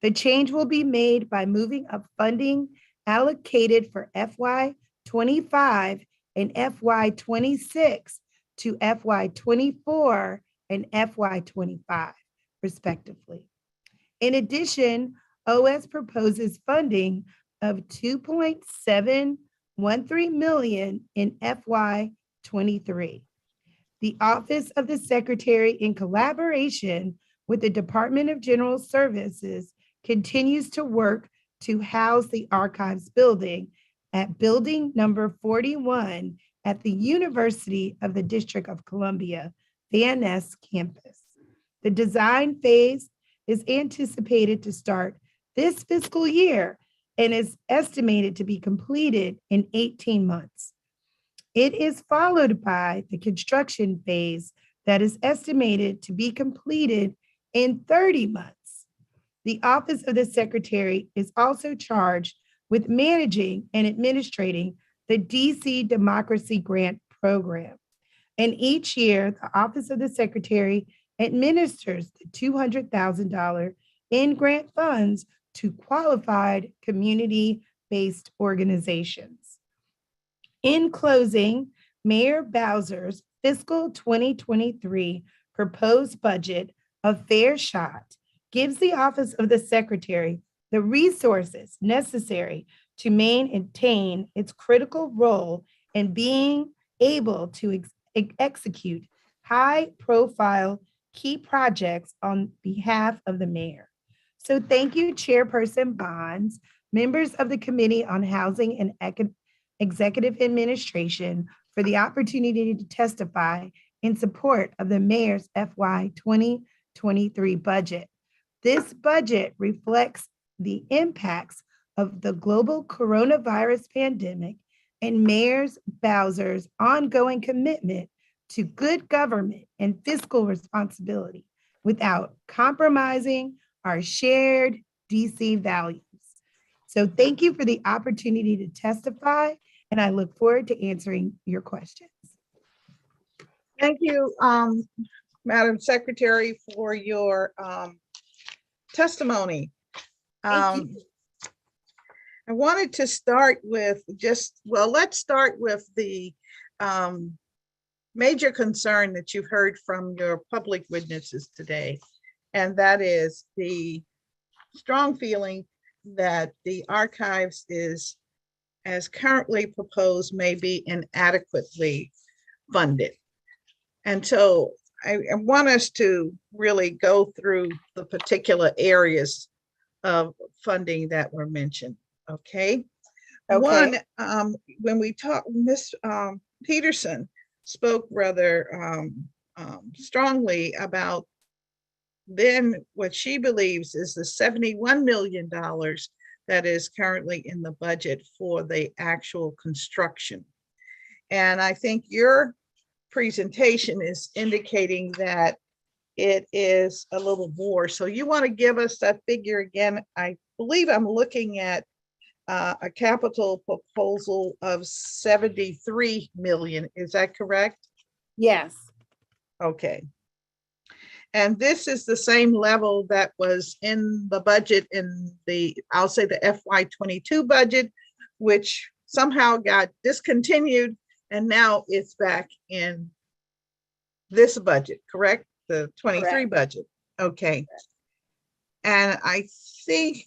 The change will be made by moving up funding allocated for FY25 and FY26 to FY24 and FY25, respectively. In addition, OS proposes funding of $2.713 million in FY23. The Office of the Secretary, in collaboration with the Department of General Services, continues to work to house the archives building at building number 41 at the University of the District of Columbia, Van Ness campus. The design phase is anticipated to start this fiscal year and is estimated to be completed in 18 months. It is followed by the construction phase that is estimated to be completed in 30 months. The Office of the Secretary is also charged with managing and administrating the DC Democracy Grant Program. And each year, the Office of the Secretary administers the $200,000 in grant funds to qualified community-based organizations. In closing, Mayor Bowser's fiscal 2023 proposed budget, A Fair Shot, gives the Office of the Secretary the resources necessary to maintain its critical role in being able to execute high-profile key projects on behalf of the mayor. So thank you, Chairperson Bonds, members of the Committee on Housing and Executive Administration, for the opportunity to testify in support of the mayor's FY 2023 budget. This budget reflects the impacts of the global coronavirus pandemic and Mayor Bowser's ongoing commitment to good government and fiscal responsibility without compromising our shared DC values. So thank you for the opportunity to testify, and I look forward to answering your questions. Thank you, Madam Secretary, for your testimony. Thank you. I wanted to start with let's start with the major concern that you've heard from your public witnesses today, and that is the strong feeling that the archives is, as currently proposed, may be inadequately funded. And so I want us to really go through the particular areas of funding that were mentioned. Okay. One, when we talked, Ms. Peterson spoke rather strongly about then what she believes is the $71 million that is currently in the budget for the actual construction. And I think your presentation is indicating that it is a little more. So you want to give us that figure again? I believe I'm looking at a capital proposal of 73 million. Is that correct? Yes. Okay. And this is the same level that was in the budget in the, I'll say the FY22 budget, which somehow got discontinued, and now it's back in this budget, correct? The 23 budget. Okay. And I see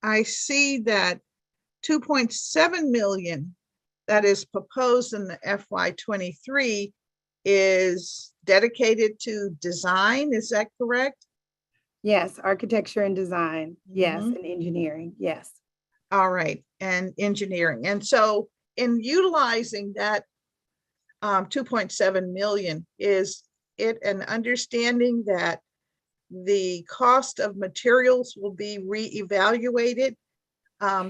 that 2.7 million that is proposed in the FY23 is dedicated to design. Is that correct? Yes, architecture and design. Yes, and engineering. Yes. All right, and engineering. And so in utilizing that 2.7 million, is it an understanding that the cost of materials will be reevaluated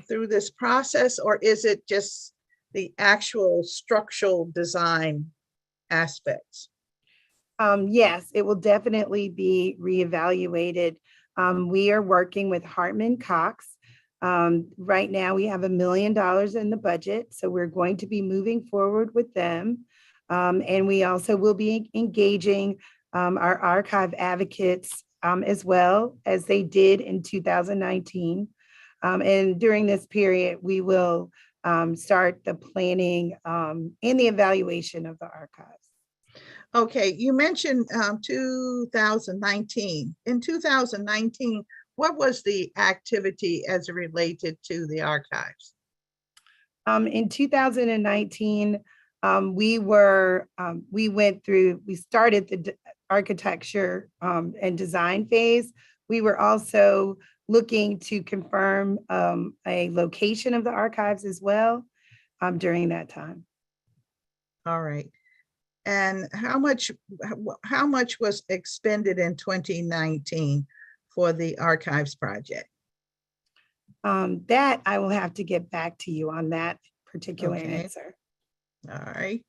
through this process, or is it just the actual structural design aspects? Yes, it will definitely be reevaluated. We are working with Hartman Cox. Right now we have $1 million in the budget, so we're going to be moving forward with them. And we also will be engaging our archive advocates as well as they did in 2019. And during this period, we will start the planning and the evaluation of the archives. Okay, you mentioned 2019. In 2019, what was the activity as related to the archives? In 2019, we started the architecture and design phase. We were also looking to confirm a location of the archives as well during that time. All right. And how much was expended in 2019 for the archives project? That I will have to get back to you on that particular answer. All right.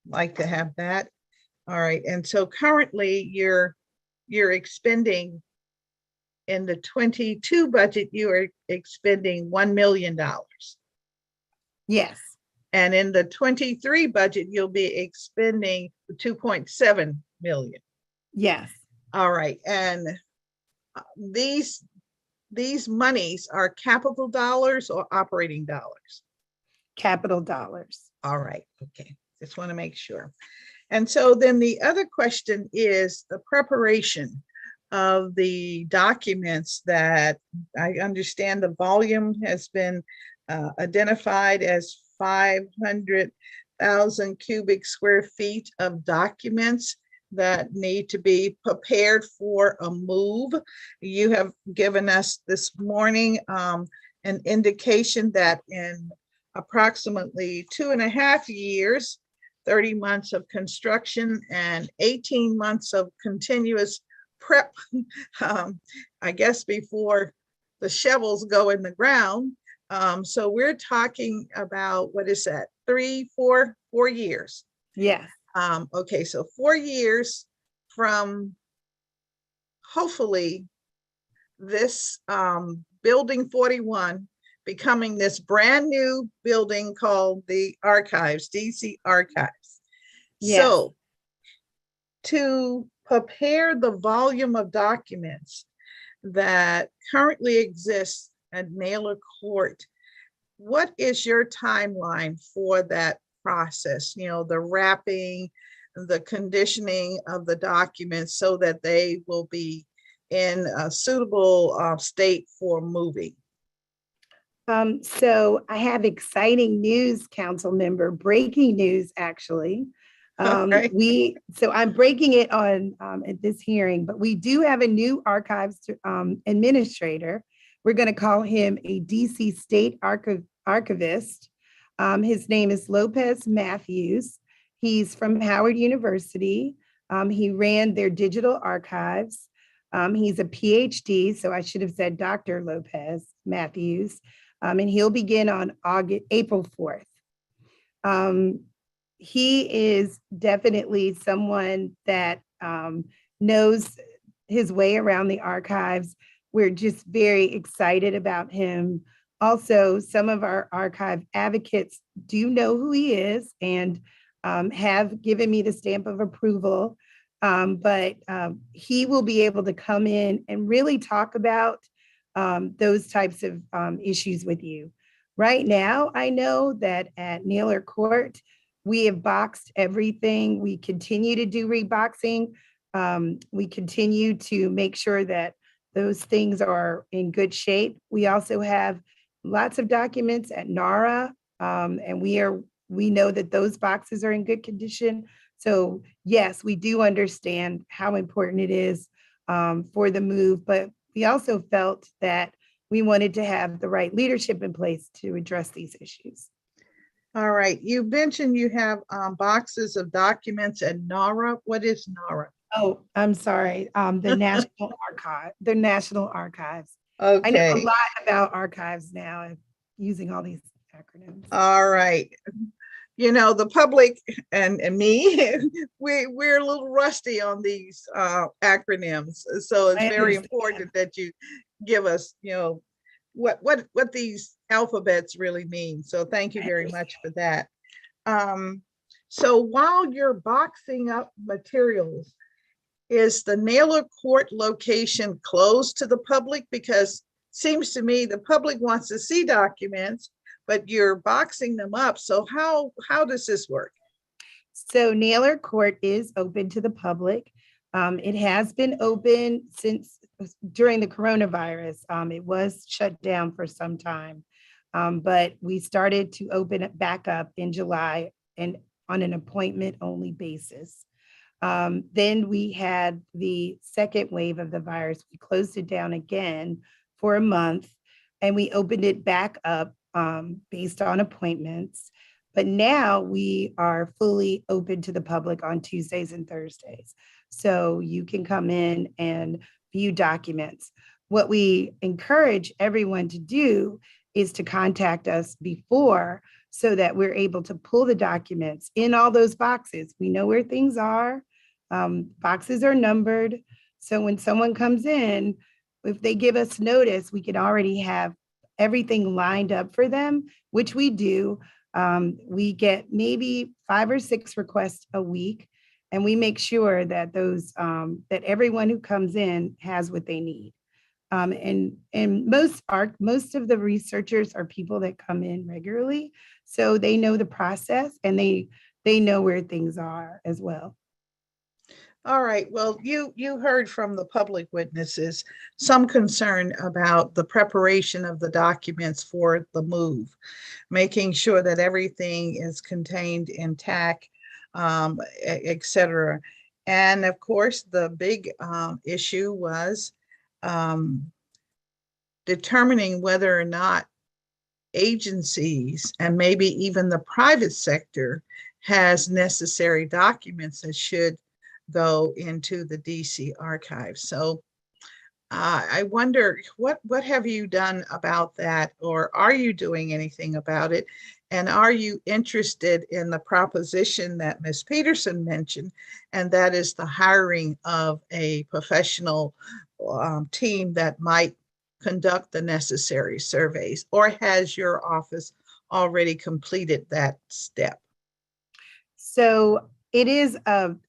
Like to have that. All right. And so currently you're expending in the 22 budget, you are expending $1 million. Yes. And in the 23 budget, you'll be expending 2.7 million. Yes, All right, and these monies are capital dollars or operating dollars? capital dollars. All right, okay, just want to make sure. And so then the other question is the preparation of the documents that I understand the volume has been identified as 500,000 cubic square feet of documents that need to be prepared for a move. You have given us this morning an indication that in approximately 2.5 years, 30 months of construction and 18 months of continuous prep, I guess before the shovels go in the ground. So we're talking about, what is that, 4 years? Yes, Okay, so 4 years from hopefully this building 41 becoming this brand new building called the Archives, DC Archives. Yes. So to prepare the volume of documents that currently exists at Naylor Court, what is your timeline for that process? You know, the wrapping, the conditioning of the documents so that they will be in a suitable state for moving. So I have exciting news, council member, breaking news, actually. Okay. So I'm breaking it on at this hearing, but we do have a new archives administrator. We're going to call him a DC State Archivist. His name is Lopez Matthews. He's from Howard University. He ran their digital archives. He's a PhD, so I should have said Dr. Lopez Matthews, and he'll begin on April 4th. He is definitely someone that knows his way around the archives. We're just very excited about him. Also, some of our archive advocates do know who he is and have given me the stamp of approval. But he will be able to come in and really talk about those types of issues with you. Right now, I know that at Naylor Court, we have boxed everything. We continue to do reboxing. We continue to make sure that those things are in good shape. We also have lots of documents at NARA, and we know that those boxes are in good condition. So yes, we do understand how important it is for the move, but we also felt that we wanted to have the right leadership in place to address these issues. All right, you mentioned you have boxes of documents at NARA. What is NARA? Oh, I'm sorry, the National Archives. Okay. I know a lot about archives now, using all these acronyms. All right. You know, the public and me, we're a little rusty on these acronyms. So it's very important that you give us, you know, what these alphabets really mean. So thank you very much for that. So while you're boxing up materials, is the Naylor Court location closed to the public? Because seems to me the public wants to see documents, but you're boxing them up. So how does this work? So Naylor Court is open to the public. It has been open since during the coronavirus. It was shut down for some time, but we started to open it back up in July and on an appointment only basis. Then we had the second wave of the virus. We closed it down again for a month and we opened it back up based on appointments. But now we are fully open to the public on Tuesdays and Thursdays. So you can come in and view documents. What we encourage everyone to do is to contact us before so that we're able to pull the documents in all those boxes. We know where things are. Boxes are numbered. So when someone comes in, if they give us notice, we can already have everything lined up for them, which we do. We get maybe 5 or 6 requests a week. And we make sure that that everyone who comes in has what they need. And most of the researchers are people that come in regularly, so they know the process and they know where things are as well. All right, well, you heard from the public witnesses some concern about the preparation of the documents for the move, making sure that everything is contained intact, et cetera. And of course, the big issue was determining whether or not agencies and maybe even the private sector has necessary documents that should go into the DC archive. So I wonder, what have you done about that, or are you doing anything about it? And are you interested in the proposition that Ms. Peterson mentioned, and that is the hiring of a professional team that might conduct the necessary surveys, or has your office already completed that step? So it is,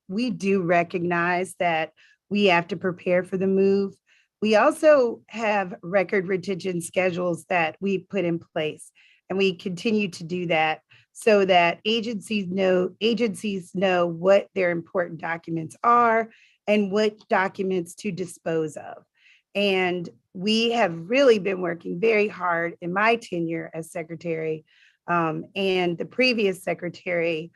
we do recognize that we have to prepare for the move. We also have record retention schedules that we put in place, and we continue to do that so that agencies know what their important documents are and what documents to dispose of. And we have really been working very hard in my tenure as secretary and the previous secretary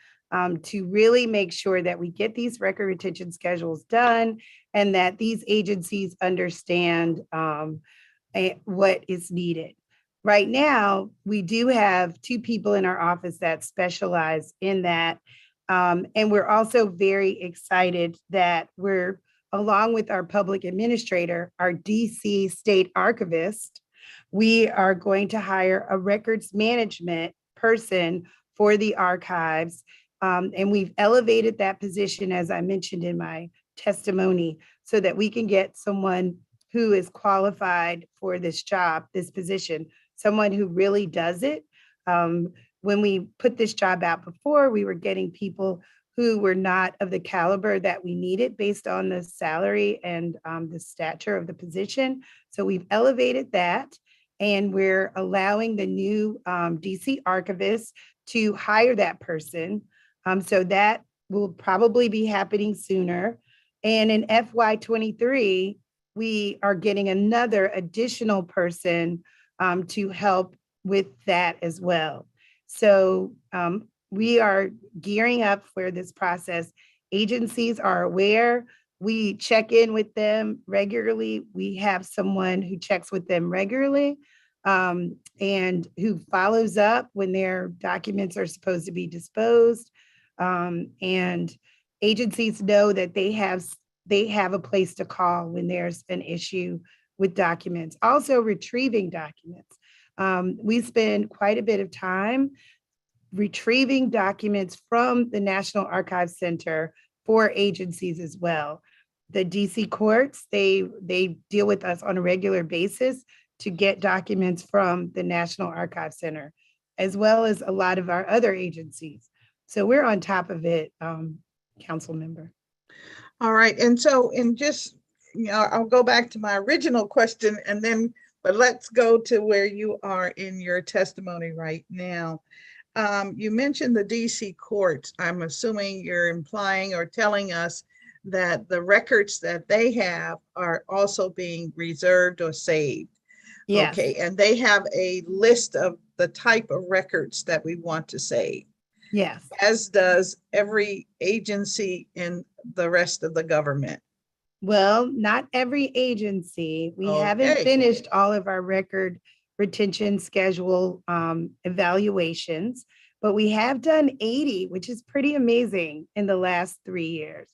to really make sure that we get these record retention schedules done and that these agencies understand what is needed. Right now, we do have 2 people in our office that specialize in that. And we're also very excited that we're, along with our public administrator, our DC state archivist, we are going to hire a records management person for the archives. And we've elevated that position, as I mentioned in my testimony, so that we can get someone who is qualified for this job, this position, someone who really does it. When we put this job out before, we were getting people who were not of the caliber that we needed based on the salary and the stature of the position. So we've elevated that, and we're allowing the new DC archivist to hire that person. So that will probably be happening sooner. And in FY2023, we are getting another additional person to help with that as well. So we are gearing up for this process. Agencies are aware. We check in with them regularly. We have someone who checks with them regularly and who follows up when their documents are supposed to be disposed. And agencies know that they have a place to call when there's an issue with documents. Also, retrieving documents. We spend quite a bit of time retrieving documents from the National Archives Center for agencies as well. The DC courts, they deal with us on a regular basis to get documents from the National Archives Center, as well as a lot of our other agencies. So we're on top of it, council member. All right, and so, and just, I'll go back to my original question but let's go to where you are in your testimony right now. You mentioned the DC courts. I'm assuming you're implying or telling us that the records that they have are also being reserved or saved. Yes. Okay, and they have a list of the type of records that we want to save. Yes. As does every agency in the rest of the government. Well, not every agency. We haven't finished all of our record retention schedule evaluations, but we have done 80, which is pretty amazing in the last 4 years.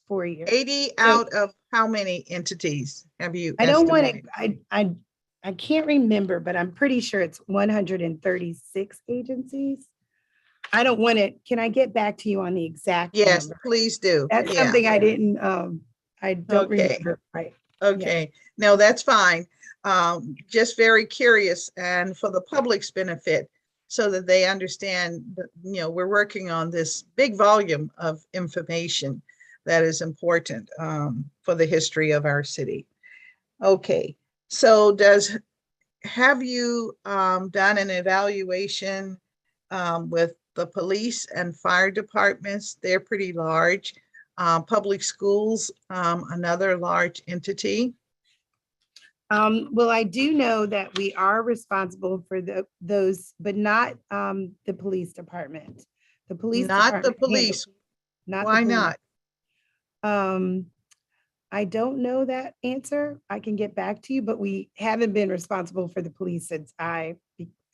80 out of how many entities have you I don't want estimated? to, I can't remember, but I'm pretty sure it's 136 agencies. I don't want to, can I get back to you on the exact Yes, number? please do. That's something I didn't, I don't remember. Right. Okay, no, that's fine. Just very curious, and for the public's benefit, so that they understand that, we're working on this big volume of information that is important for the history of our city. Okay, so have you done an evaluation with the police and fire departments? They're pretty large. Public schools, another large entity. Well, I do know that we are responsible for those, but not the police department. The police Not the department police. not the Why police. not? I don't know that answer. I can get back to you, but we haven't been responsible for the police since I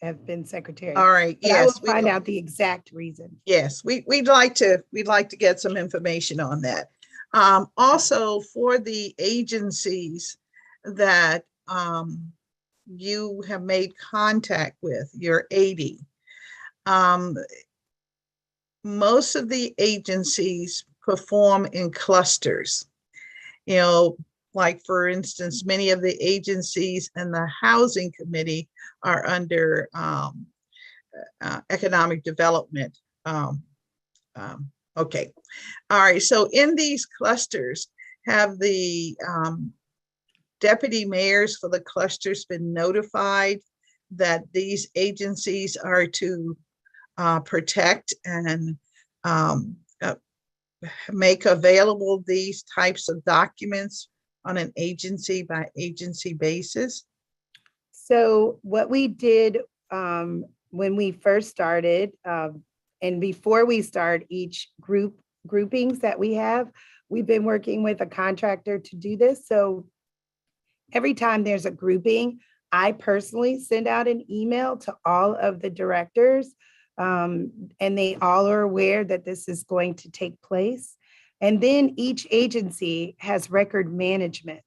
have been secretary. All right, But I will yes. find out the exact reason. Yes, we'd like to get some information on that. Also for the agencies that you have made contact with, your 80. Most of the agencies perform in clusters. You know, like for instance, many of the agencies and the housing committee are under economic development. Okay, all right, so in these clusters, have the deputy mayors for the clusters been notified that these agencies are to protect and make available these types of documents on an agency by agency basis? So what we did when we first started, and before we start each groupings that we have, we've been working with a contractor to do this. So every time there's a grouping, I personally send out an email to all of the directors, and they all are aware that this is going to take place. And then each agency has record retention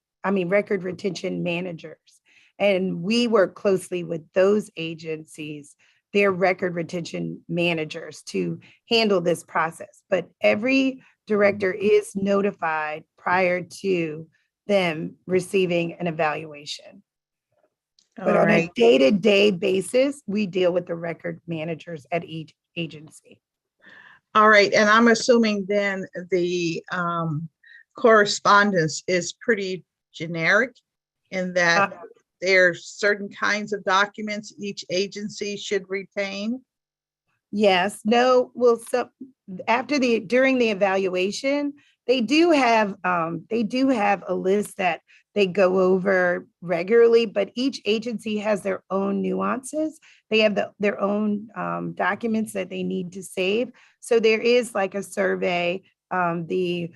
managers. And we work closely with those agencies, their record retention managers, to handle this process. But every director is notified prior to them receiving an evaluation. But on a day-to-day basis, we deal with the record managers at each agency. All right, and I'm assuming then the correspondence is pretty generic in that there are certain kinds of documents each agency should retain? Yes, no, well, so during the evaluation, they do have a list that they go over regularly, but each agency has their own nuances. They have their own documents that they need to save. So there is like a survey. They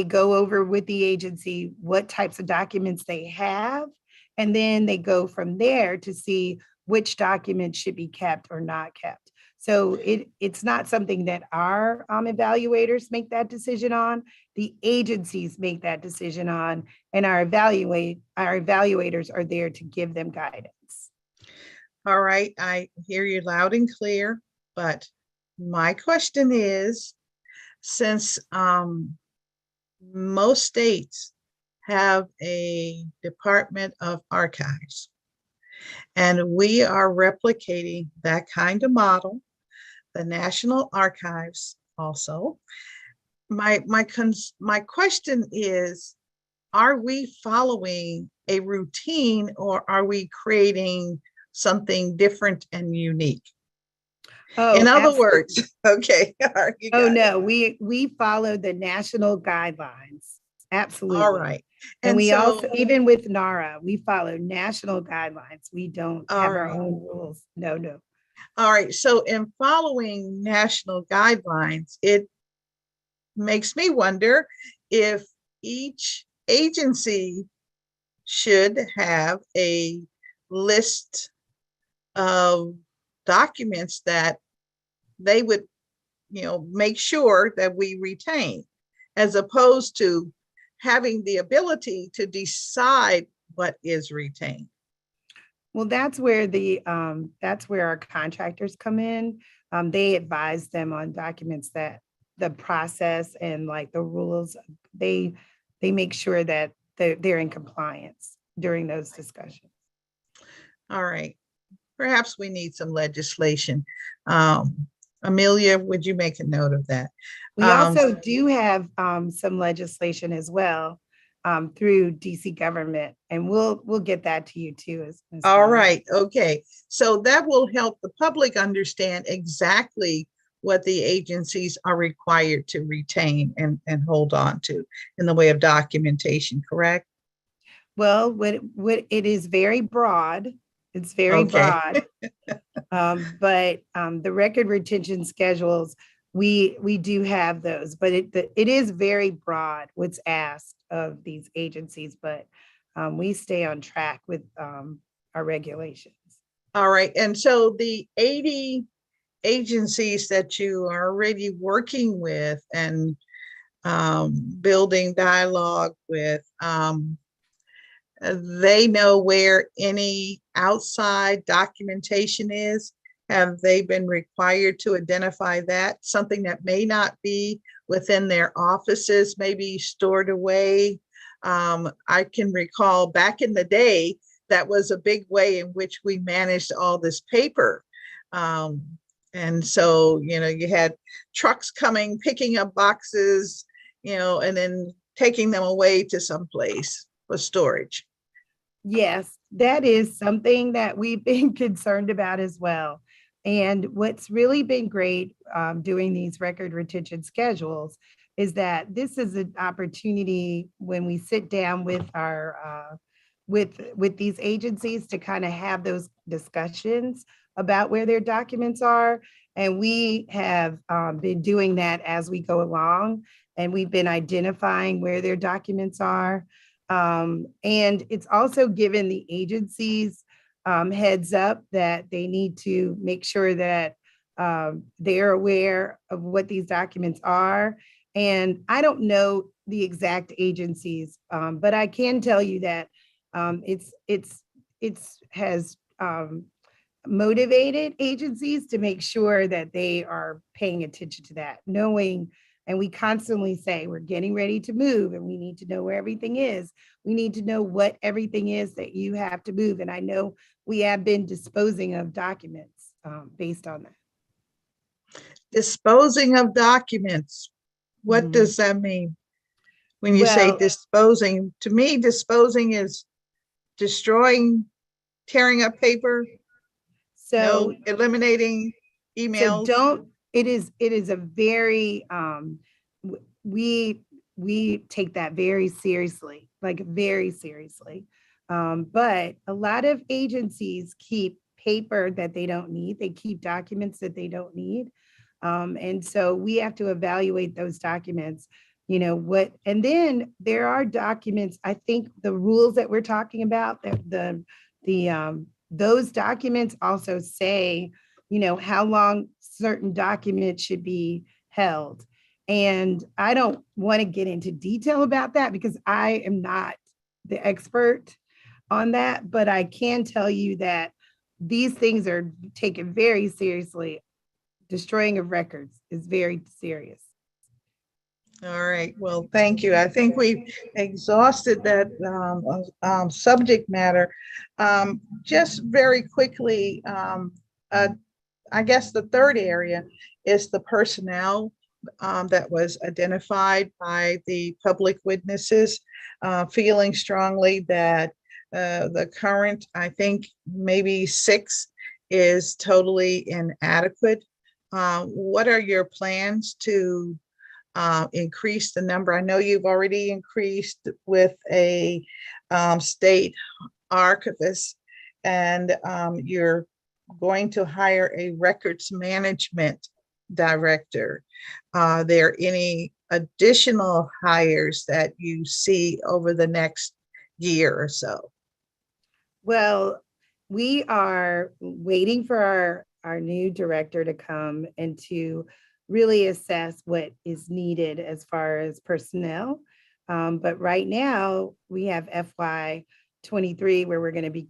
go over with the agency what types of documents they have, and then they go from there to see which documents should be kept or not kept. So it's not something that our evaluators make that decision on. The agencies make that decision on, and our evaluators are there to give them guidance. All right, I hear you loud and clear, but my question is, since most states have a Department of Archives, and we are replicating that kind of model, the National Archives also. My question is, are we following a routine, or are we creating something different and unique? Oh, in other absolutely. words, okay. Oh, no, we follow the national guidelines. Absolutely. All right. And we so, also, even with NARA, we follow national guidelines. We don't have our own rules. No. All right. So in following national guidelines, it makes me wonder if each agency should have a list of documents that they would, make sure that we retain, as opposed to having the ability to decide what is retained. Well, that's where our contractors come in. They advise them on documents that the process and like the rules, they make sure that they're in compliance during those discussions. All right. Perhaps we need some legislation Amelia, would you make a note of that? We also do have some legislation as well through DC government, and we'll get that to you too. As All well. right, okay. So that will help the public understand exactly what the agencies are required to retain and hold on to in the way of documentation, correct? Well, what it is very broad. It's very Okay. broad. But the record retention schedules, we do have those, but it is very broad what's asked of these agencies, but we stay on track with our regulations. All right, and so the 80 agencies that you are already working with and building dialogue with, they know where any outside documentation is. Have they been required to identify that? Something that may not be within their offices, maybe stored away. I can recall back in the day, that was a big way in which we managed all this paper. And so, you had trucks coming, picking up boxes, and then taking them away to some place for storage. Yes, that is something that we've been concerned about as well. And what's really been great doing these record retention schedules is that this is an opportunity when we sit down with our with these agencies to kind of have those discussions about where their documents are. And we have been doing that as we go along, and we've been identifying where their documents are. And it's also given the agencies heads up that they need to make sure that they're aware of what these documents are. And I don't know the exact agencies, but I can tell you that it has motivated agencies to make sure that they are paying attention to that, knowing. And we constantly say, we're getting ready to move and we need to know where everything is. We need to know what everything is that you have to move. And I know we have been disposing of documents based on that. Disposing of documents. What does that mean? When you say disposing, to me, disposing is destroying, tearing up paper, so eliminating emails. So it is a very, we take that very seriously, like very seriously. But a lot of agencies keep paper that they don't need. They keep documents that they don't need. And so we have to evaluate those documents, and then there are documents, I think the rules that we're talking about, those documents also say, how long certain documents should be held. And I don't want to get into detail about that because I am not the expert on that, but I can tell you that these things are taken very seriously. Destroying of records is very serious. All right, well, thank you. I think we've exhausted that subject matter. Just very quickly, I guess the third area is the personnel that was identified by the public witnesses, feeling strongly that the current, I think maybe 6 is totally inadequate. What are your plans to increase the number? I know you've already increased with a state archivist, and you're going to hire a records management director. Are there any additional hires that you see over the next year or so? Well, we are waiting for our new director to come and to really assess what is needed as far as personnel. But right now we have FY2023 where we're going to be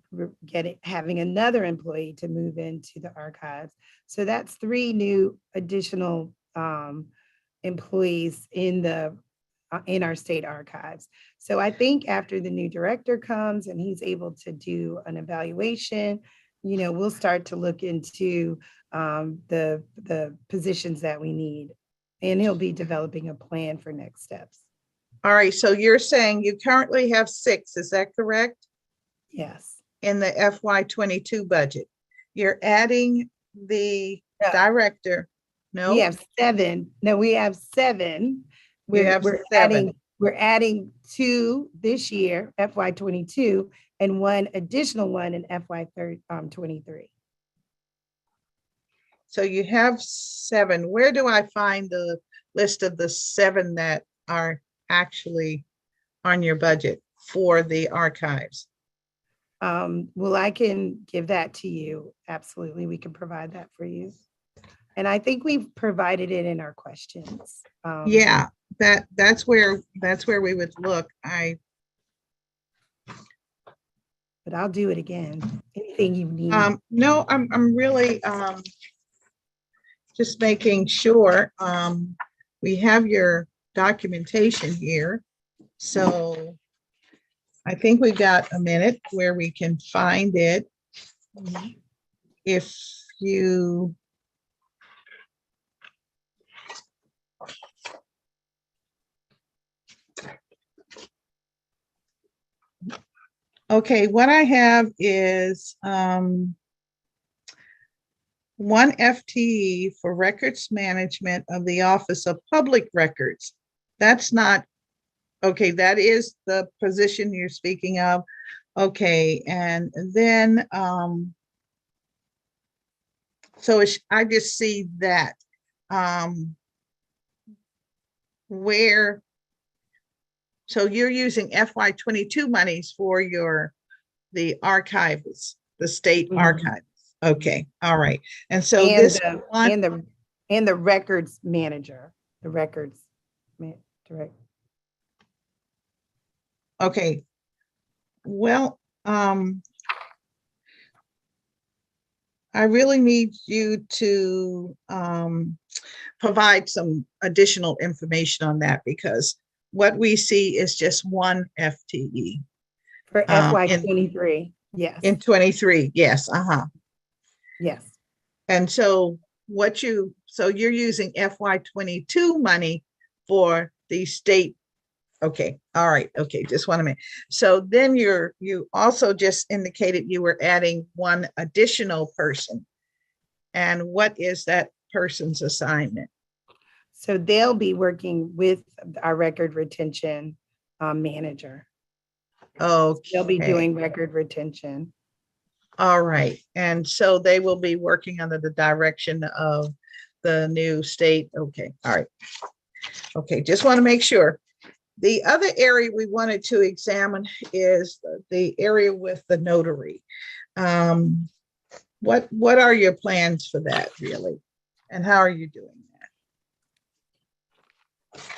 having another employee to move into the archives. So that's 3 new additional employees in our state archives. So I think after the new director comes and he's able to do an evaluation, we'll start to look into the positions that we need. And he'll be developing a plan for next steps. All right, so you're saying you currently have 6, is that correct? Yes. In the FY22 budget. You're adding the No. director. No, We have 7. No, we have 7. You have we're 7. adding 2 this year, FY22, and 1 additional one in FY23. so you have 7. Where do I find the list of the 7 that are actually on your budget for the archives? Well, I can give that to you. Absolutely, we can provide that for you. And I think we've provided it in our questions. Yeah, that's where we would look. But I'll do it again. Anything you need. No, I'm really just making sure we have your documentation here. So I think we got a minute where we can find it. If you okay, what I have is 1 FTE for records management of the Office of Public Records. That's not, okay, that is the position you're speaking of. Okay, and then, so I just see that. Where, so you're using FY22 monies for the archives, the state archives. Okay, all right. And so and this the, and the records manager, the records direct. Okay. Well, I really need you to provide some additional information on that, because what we see is just 1 FTE. For FY23, yes. In 23, yes, Yes. And so so you're using FY22 money for the state. Okay, all right, okay, just 1 minute. So then you also just indicated you were adding 1 additional person. And what is that person's assignment? So they'll be working with our record retention manager. Okay. They'll be doing record retention. All right, and so they will be working under the direction of the new state. Okay, all right. Okay, just want to make sure. The other area we wanted to examine is the area with the notary. What are your plans for that, really? And how are you doing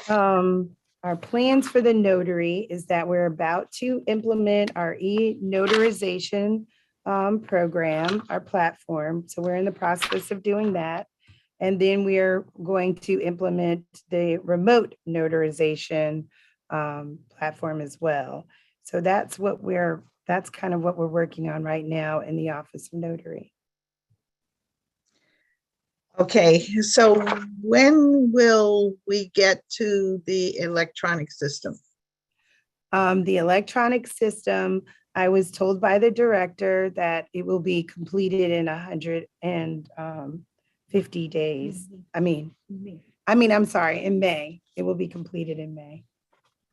that? Our plans for the notary is that we're about to implement our e-notarization program, our platform. So we're in the process of doing that. And then we are going to implement the remote notarization platform as well. So that's kind of what we're working on right now in the Office of Notary. Okay, so when will we get to the electronic system? The electronic system, I was told by the director that it will be completed in 150 days. I'm sorry, in May. It will be completed in May.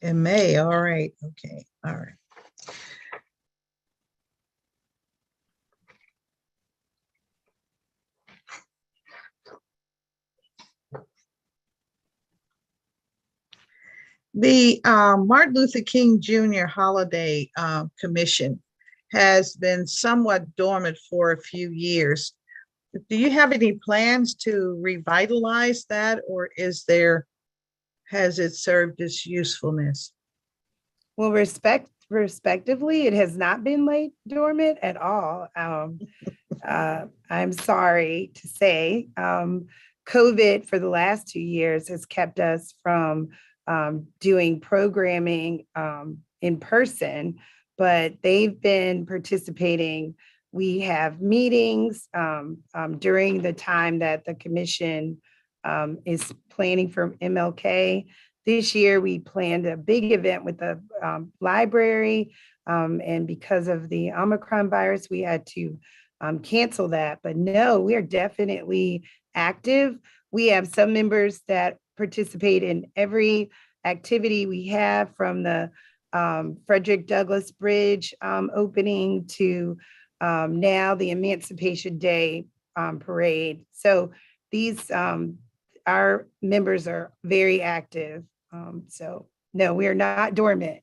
In May, all right, okay, all right. The Martin Luther King Jr. Holiday Commission has been somewhat dormant for a few years. Do you have any plans to revitalize that, or has it served its usefulness? Well, respectively, it has not been laid dormant at all. I'm sorry to say, COVID for the last 2 years has kept us from doing programming in person, but they've been participating We have meetings during the time that the commission is planning for MLK. This year, we planned a big event with the library, and because of the Omicron virus, we had to cancel that. But no, we are definitely active. We have some members that participate in every activity we have, from the Frederick Douglass Bridge opening to now the Emancipation Day parade. So these, our members are very active. So no, we are not dormant,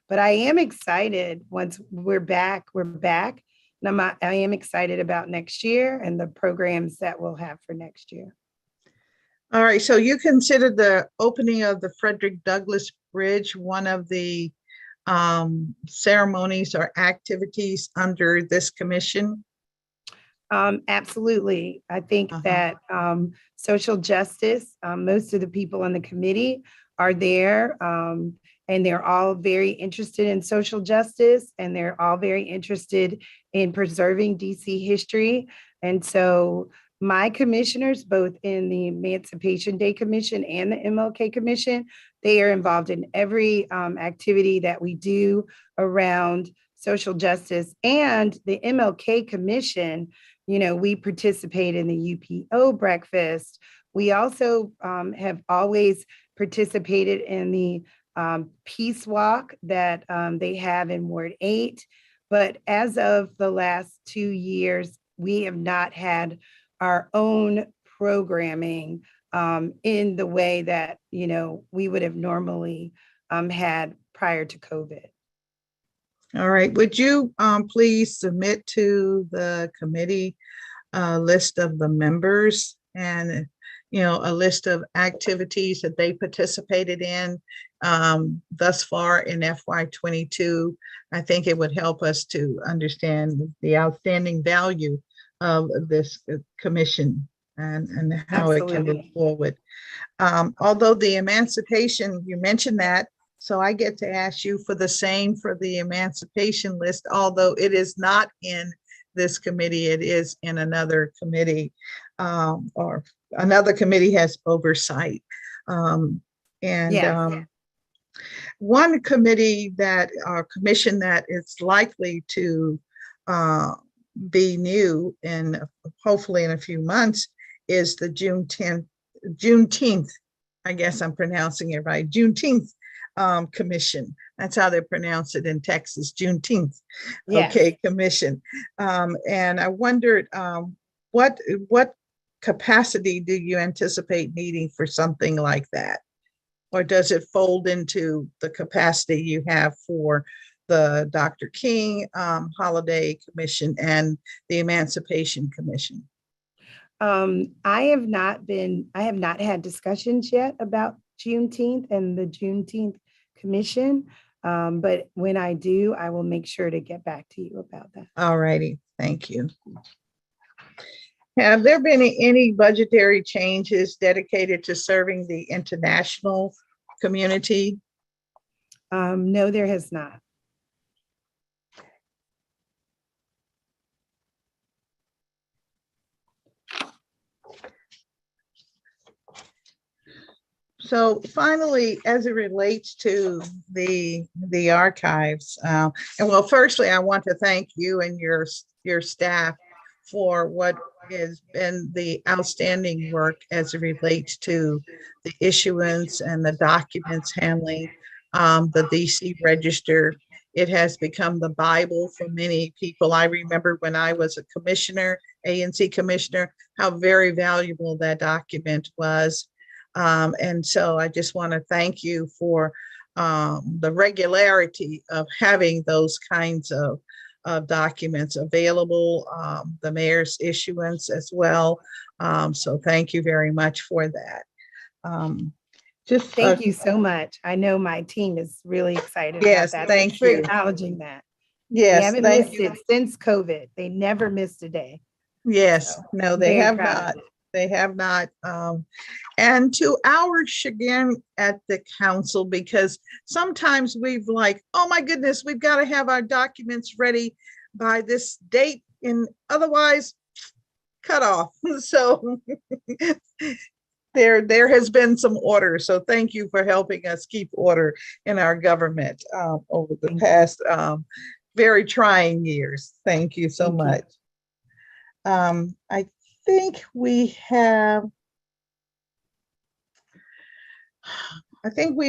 but I am excited once we're back. And I am excited about next year and the programs that we'll have for next year. All right, so you consider the opening of the Frederick Douglass Bridge one of the ceremonies or activities under this commission? Absolutely. I think that social justice, most of the people on the committee are there, and they're all very interested in social justice, and they're all very interested in preserving DC history. And so my commissioners, both in the Emancipation Day Commission and the MLK Commission, they are involved in every activity that we do around social justice. And the MLK Commission, you know, we participate in the UPO breakfast. We also have always participated in the peace walk that they have in Ward 8. But as of the last 2 years, we have not had our own programming in the way that, you know, we would have normally had prior to COVID. All right, would you please submit to the committee a list of the members and, you know, a list of activities that they participated in thus far in FY22? I think it would help us to understand the outstanding value of this commission and how it can move forward. Although the emancipation, you mentioned that, so I get to ask you for the same for the emancipation list, although it is not in this committee, it is in another committee, or another committee has oversight. One committee that, or commission that is likely to be new and hopefully in a few months is the Juneteenth, I guess I'm pronouncing it right, Juneteenth Commission. That's how they pronounce it in Texas, Juneteenth. Yes. Okay, commission. And I wondered what capacity do you anticipate needing for something like that? Or does it fold into the capacity you have for the Dr. King Holiday Commission and the Emancipation Commission? I have not had discussions yet about Juneteenth and the Juneteenth Commission. But when I do, I will make sure to get back to you about that. All righty, thank you. Have there been any budgetary changes dedicated to serving the international community? No, there has not. So finally, as it relates to the archives, and well, firstly, I want to thank you and your staff for what has been the outstanding work as it relates to the issuance and the documents handling the DC Register. It has become the Bible for many people. I remember when I was a commissioner, ANC commissioner, how very valuable that document was. And so I just want to thank you for the regularity of having those kinds of documents available, the mayor's issuance as well. So thank you very much for that. Thank you so much. I know my team is really excited about that. Thank you for acknowledging that. Yes, they haven't missed it since COVID. They never missed a day. Yes, so no, they have not. They have not. And to our chagrin at the council, because sometimes we've like, oh my goodness, we've got to have our documents ready by this date otherwise cut off. So there has been some order. So thank you for helping us keep order in our government over the past very trying years. Thank you so much. I think we've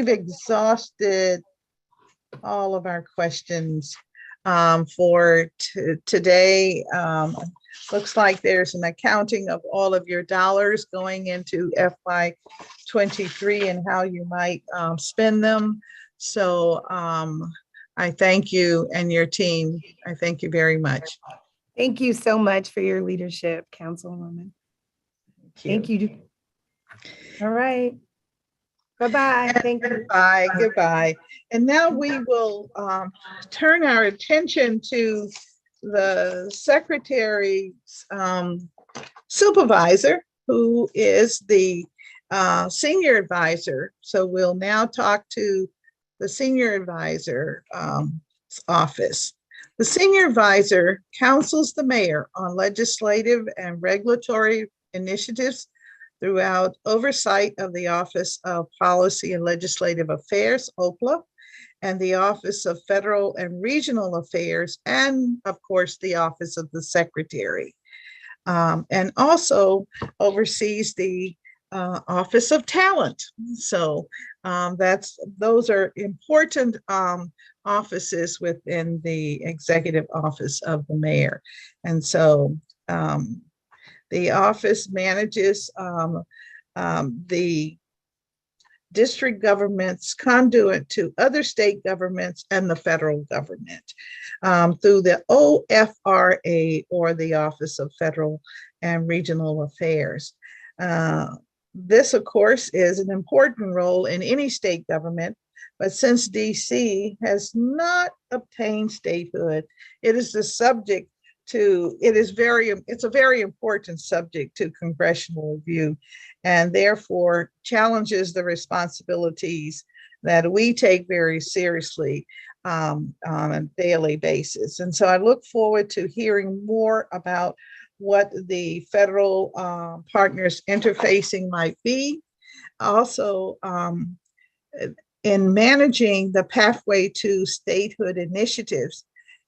exhausted all of our questions for today. Looks like there's an accounting of all of your dollars going into FY23 and how you might spend them. So I thank you and your team. I thank you very much. Thank you so much for your leadership, Councilwoman. Thank you. All right. Bye-bye. Thank you. Bye. Goodbye. And now we will turn our attention to the Secretary's supervisor, who is the senior advisor. So we'll now talk to the senior advisor office. The senior advisor counsels the mayor on legislative and regulatory initiatives throughout oversight of the Office of Policy and Legislative Affairs, OPLA, and the Office of Federal and Regional Affairs, and of course, the Office of the Secretary. And also oversees the Office of Talent. So those are important offices within the executive office of the mayor. And so the office manages the district government's conduit to other state governments and the federal government through the OFRA, or the Office of Federal and Regional Affairs. This, of course, is an important role in any state government, but since DC has not obtained statehood, it is the subject to, it's a very important subject to congressional review, and therefore challenges the responsibilities that we take very seriously on a daily basis. And so I look forward to hearing more about what the federal partners interfacing might be. Also, in managing the pathway to statehood initiatives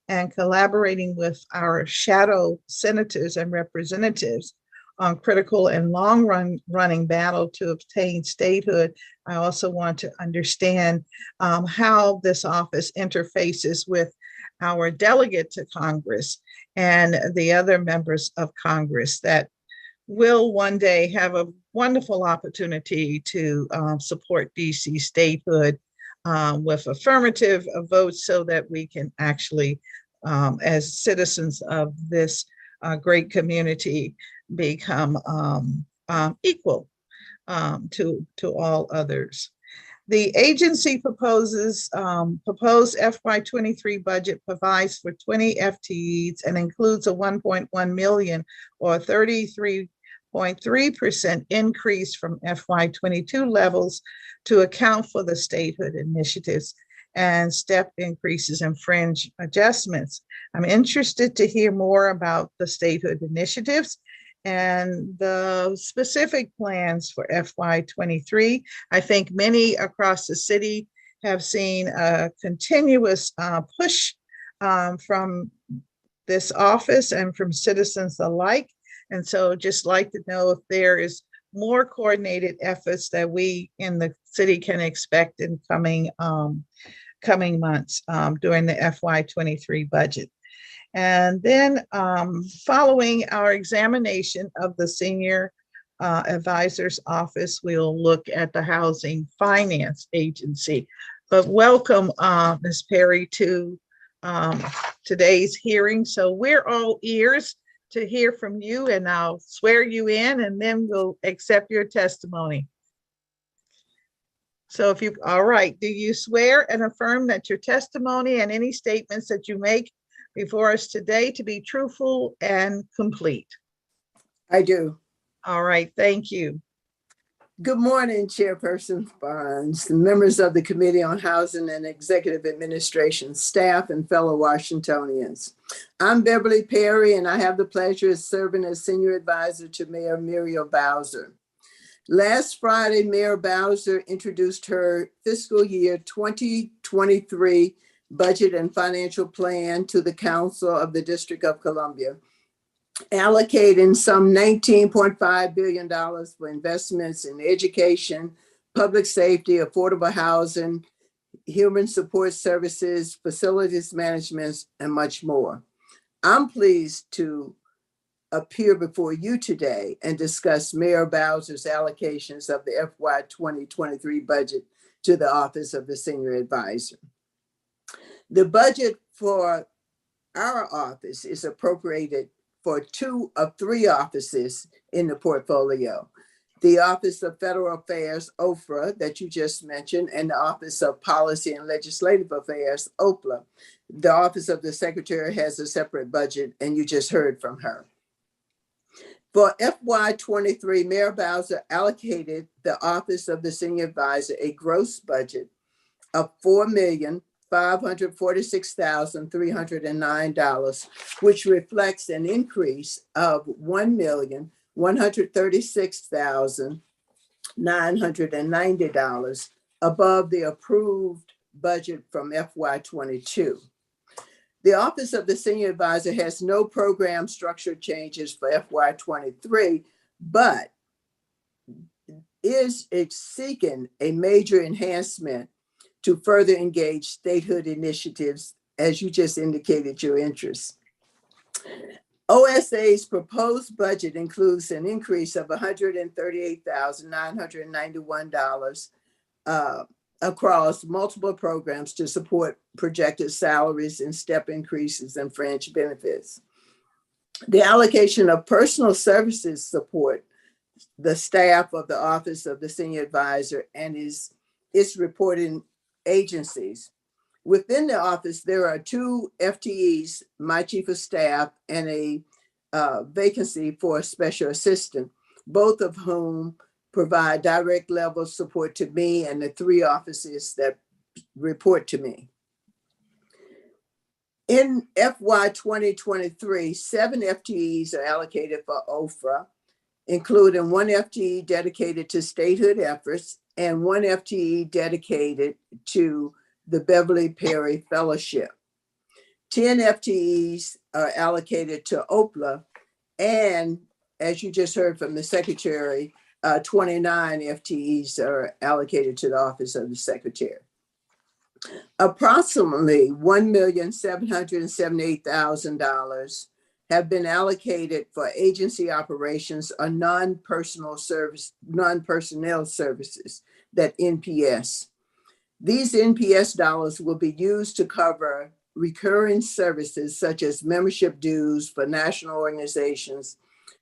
and collaborating with our shadow senators and representatives on critical and long-running battle to obtain statehood. I also want to understand how this office interfaces with our delegate to Congress and the other members of Congress that will one day have a wonderful opportunity to support DC statehood with affirmative votes, so that we can actually, as citizens of this great community, become equal to all others. The agency proposed FY23 budget provides for 20 FTEs and includes a 1.1 million or 33.3% increase from FY22 levels to account for the statehood initiatives and step increases and fringe adjustments. I'm interested to hear more about the statehood initiatives and the specific plans for FY23. I think many across the city have seen a continuous push from this office and from citizens alike. And so just like to know if there is more coordinated efforts that we in the city can expect in coming months during the FY23 budget. And then following our examination of the senior advisor's office, we'll look at the Housing Finance Agency. But welcome, Ms. Perry, to today's hearing. So we're all ears to hear from you, and I'll swear you in, and then we'll accept your testimony. So if you, all right, do you swear and affirm that your testimony and any statements that you make before us today to be truthful and complete? I do. All right, thank you. Good morning, Chairperson Barnes, the members of the Committee on Housing and Executive Administration, staff, and fellow Washingtonians. I'm Beverly Perry, and I have the pleasure of serving as Senior Advisor to Mayor Muriel Bowser. Last Friday, Mayor Bowser introduced her fiscal year 2023 budget and financial plan to the Council of the District of Columbia, allocating some $19.5 billion for investments in education, public safety, affordable housing, human support services, facilities management, and much more. I'm pleased to appear before you today and discuss Mayor Bowser's allocations of the FY 2023 budget to the Office of the Senior Advisor. The budget for our office is appropriated for 2 of 3 offices in the portfolio: the Office of Federal Affairs, OFRA, that you just mentioned, and the Office of Policy and Legislative Affairs, OPLA. The Office of the Secretary has a separate budget, and you just heard from her. For FY23, Mayor Bowser allocated the Office of the Senior Advisor a gross budget of $4,546,309, which reflects an increase of $1,136,990 above the approved budget from FY22. The Office of the Senior Advisor has no program structure changes for FY23, but is seeking a major enhancement to further engage statehood initiatives, as you just indicated your interest. OSA's proposed budget includes an increase of $138,991 across multiple programs to support projected salaries and step increases and fringe benefits. The allocation of personal services support the staff of the Office of the Senior Advisor and its reporting agencies. Within the office, there are 2 FTEs, my chief of staff, and a vacancy for a special assistant, both of whom provide direct level support to me and the 3 offices that report to me. In FY 2023, 7 FTEs are allocated for OFRA, including 1 FTE dedicated to statehood efforts and 1 FTE dedicated to the Beverly Perry Fellowship. 10 FTEs are allocated to OPLA, and as you just heard from the Secretary, 29 FTEs are allocated to the Office of the Secretary. Approximately $1,778,000 have been allocated for agency operations or non-personnel services, that NPS. These NPS dollars will be used to cover recurring services such as membership dues for national organizations,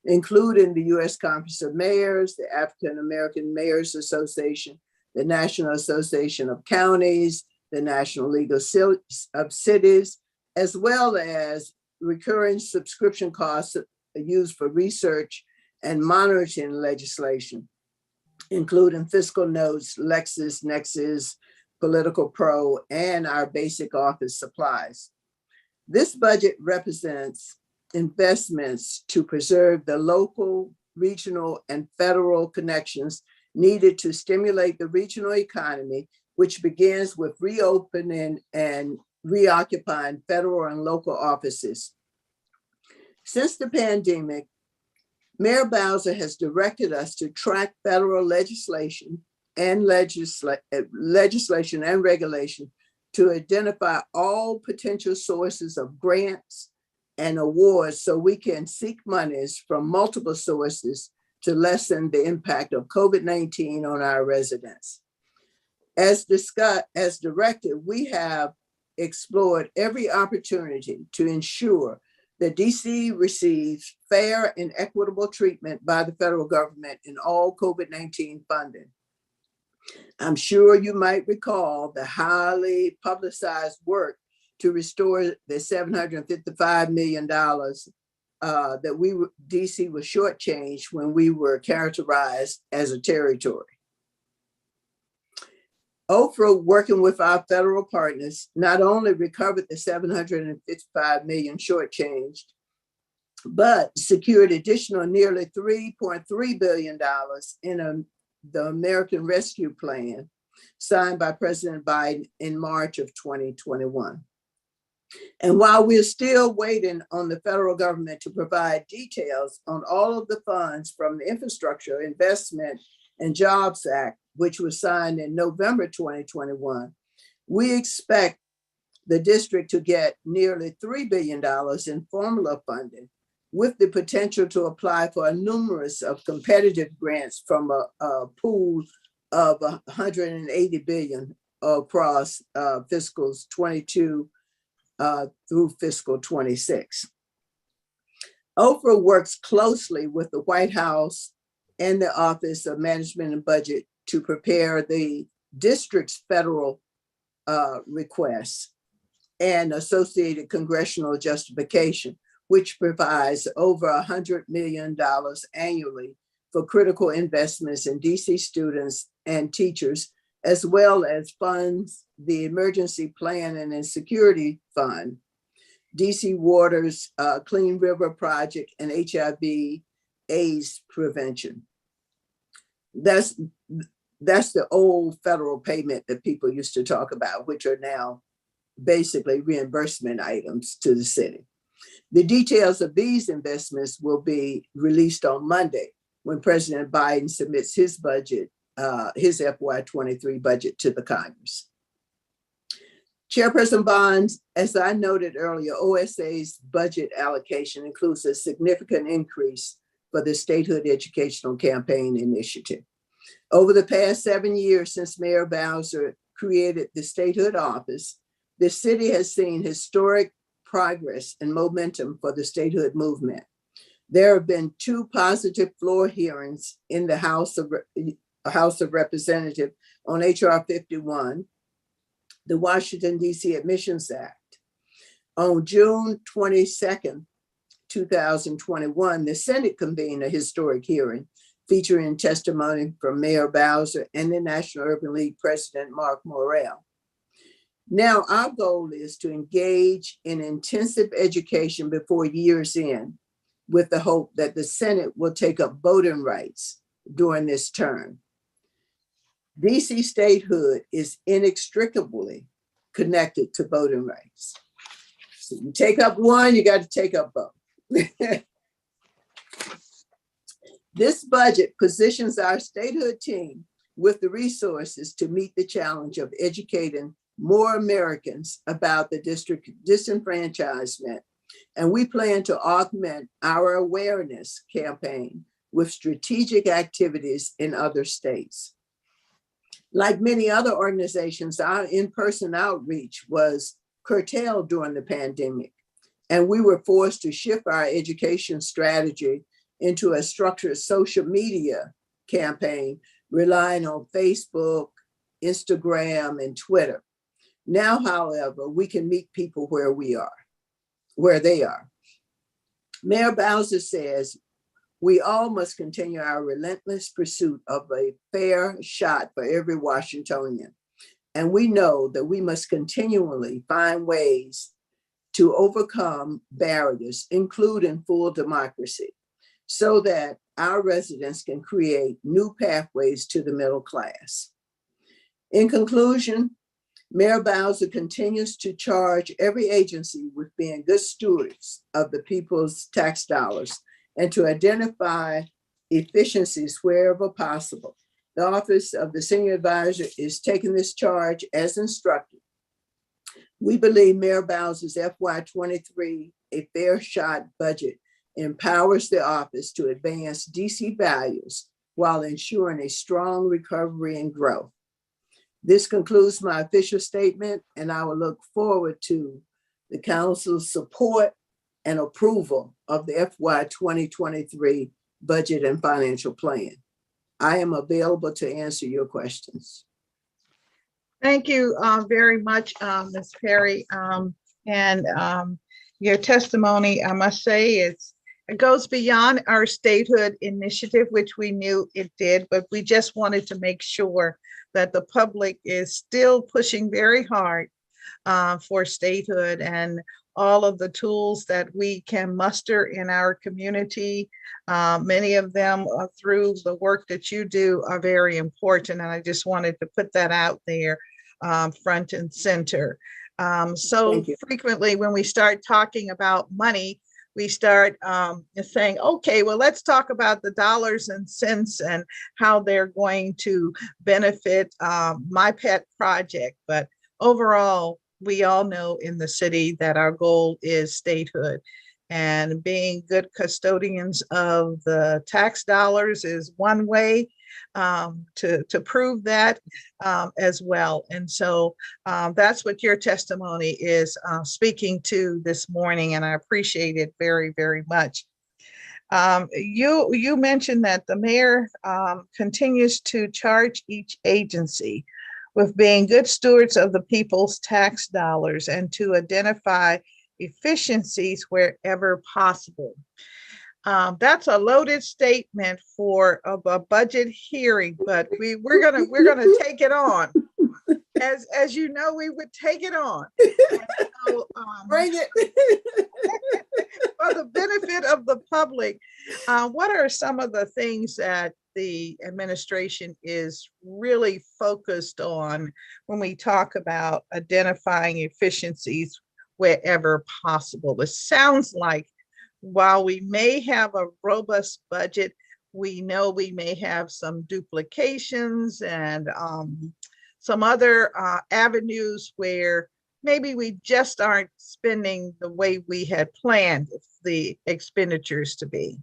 including the U.S. Conference of Mayors, the African American Mayors Association, the National Association of Counties, the National League of Cities, as well as recurring subscription costs used for research and monitoring legislation, including fiscal notes, LexisNexis, Political Pro, and our basic office supplies. This budget represents investments to preserve the local, regional, and federal connections needed to stimulate the regional economy, which begins with reopening and reoccupying federal and local offices. Since the pandemic, Mayor Bowser has directed us to track federal legislation and regulation to identify all potential sources of grants and awards so we can seek monies from multiple sources to lessen the impact of COVID-19 on our residents. As directed, we have explored every opportunity to ensure that DC receives fair and equitable treatment by the federal government in all COVID-19 funding. I'm sure you might recall the highly publicized work to restore the $755 million that DC was shortchanged when we were characterized as a territory. OFRA, working with our federal partners, not only recovered the $755 million shortchanged, but secured additional nearly $3.3 billion in the American Rescue Plan signed by President Biden in March of 2021. And while we're still waiting on the federal government to provide details on all of the funds from the Infrastructure Investment and Jobs Act, which was signed in November 2021, we expect the district to get nearly $3 billion in formula funding, with the potential to apply for a numerous of competitive grants from a pool of $180 billion across fiscals 22 through fiscal 26. OFRA works closely with the White House and the Office of Management and Budget to prepare the district's federal requests and associated congressional justification, which provides over $100 million annually for critical investments in DC students and teachers, as well as funds the Emergency Planning and Security Fund, DC Water's Clean River Project, and HIV/AIDS prevention. That's the old federal payment that people used to talk about, which are now basically reimbursement items to the city. The details of these investments will be released on Monday when President Biden submits his budget, his FY23 budget to the Congress. Chairperson Bonds, as I noted earlier, OSA's budget allocation includes a significant increase for the Statehood Educational Campaign Initiative. Over the past 7 years since Mayor Bowser created the Statehood Office, the city has seen historic progress and momentum for the statehood movement. There have been 2 positive floor hearings in the House of Representatives on HR 51, the Washington, D.C. Admissions Act. On June 22nd, 2021, the Senate convened a historic hearing featuring testimony from Mayor Bowser and the National Urban League President Mark Morrell. Now, our goal is to engage in intensive education before year's end, with the hope that the Senate will take up voting rights during this term. DC statehood is inextricably connected to voting rights. So you take up one, you got to take up both. This budget positions our statehood team with the resources to meet the challenge of educating more Americans about the district disenfranchisement, and we plan to augment our awareness campaign with strategic activities in other states. Like many other organizations, our in-person outreach was curtailed during the pandemic, and we were forced to shift our education strategy into a structured social media campaign, relying on Facebook, Instagram, and Twitter. Now, however, we can meet people where they are. Mayor Bowser says, we all must continue our relentless pursuit of a fair shot for every Washingtonian. And we know that we must continually find ways to overcome barriers, including full democracy, so that our residents can create new pathways to the middle class. In conclusion, Mayor Bowser continues to charge every agency with being good stewards of the people's tax dollars and to identify efficiencies wherever possible. The Office of the Senior Advisor is taking this charge as instructed. We believe Mayor Bowser's FY23, a fair shot budget, empowers the office to advance DC values while ensuring a strong recovery and growth. This concludes my official statement, and I will look forward to the council's support and approval of the FY 2023 budget and financial plan. I am available to answer your questions. Thank you very much, Ms. Perry. And your testimony, I must say, It goes beyond our statehood initiative, which we knew it did, but we just wanted to make sure that the public is still pushing very hard for statehood, and all of the tools that we can muster in our community. Many of them through the work that you do are very important. And I just wanted to put that out there front and center. So frequently when we start talking about money, we start saying, okay, well, let's talk about the dollars and cents and how they're going to benefit my pet project. But overall, we all know in the city that our goal is statehood, and being good custodians of the tax dollars is one way to prove that as well. And so that's what your testimony is speaking to this morning, and I appreciate it very, very much. You mentioned that the mayor continues to charge each agency with being good stewards of the people's tax dollars and to identify efficiencies wherever possible. That's a loaded statement for a budget hearing, but we're gonna take it on. As you know, we would take it on. So, Bring it. For the benefit of the public, what are some of the things that the administration is really focused on when we talk about identifying efficiencies wherever possible? It sounds like while we may have a robust budget, we know we may have some duplications and some other avenues where maybe we just aren't spending the way we had planned the expenditures to be.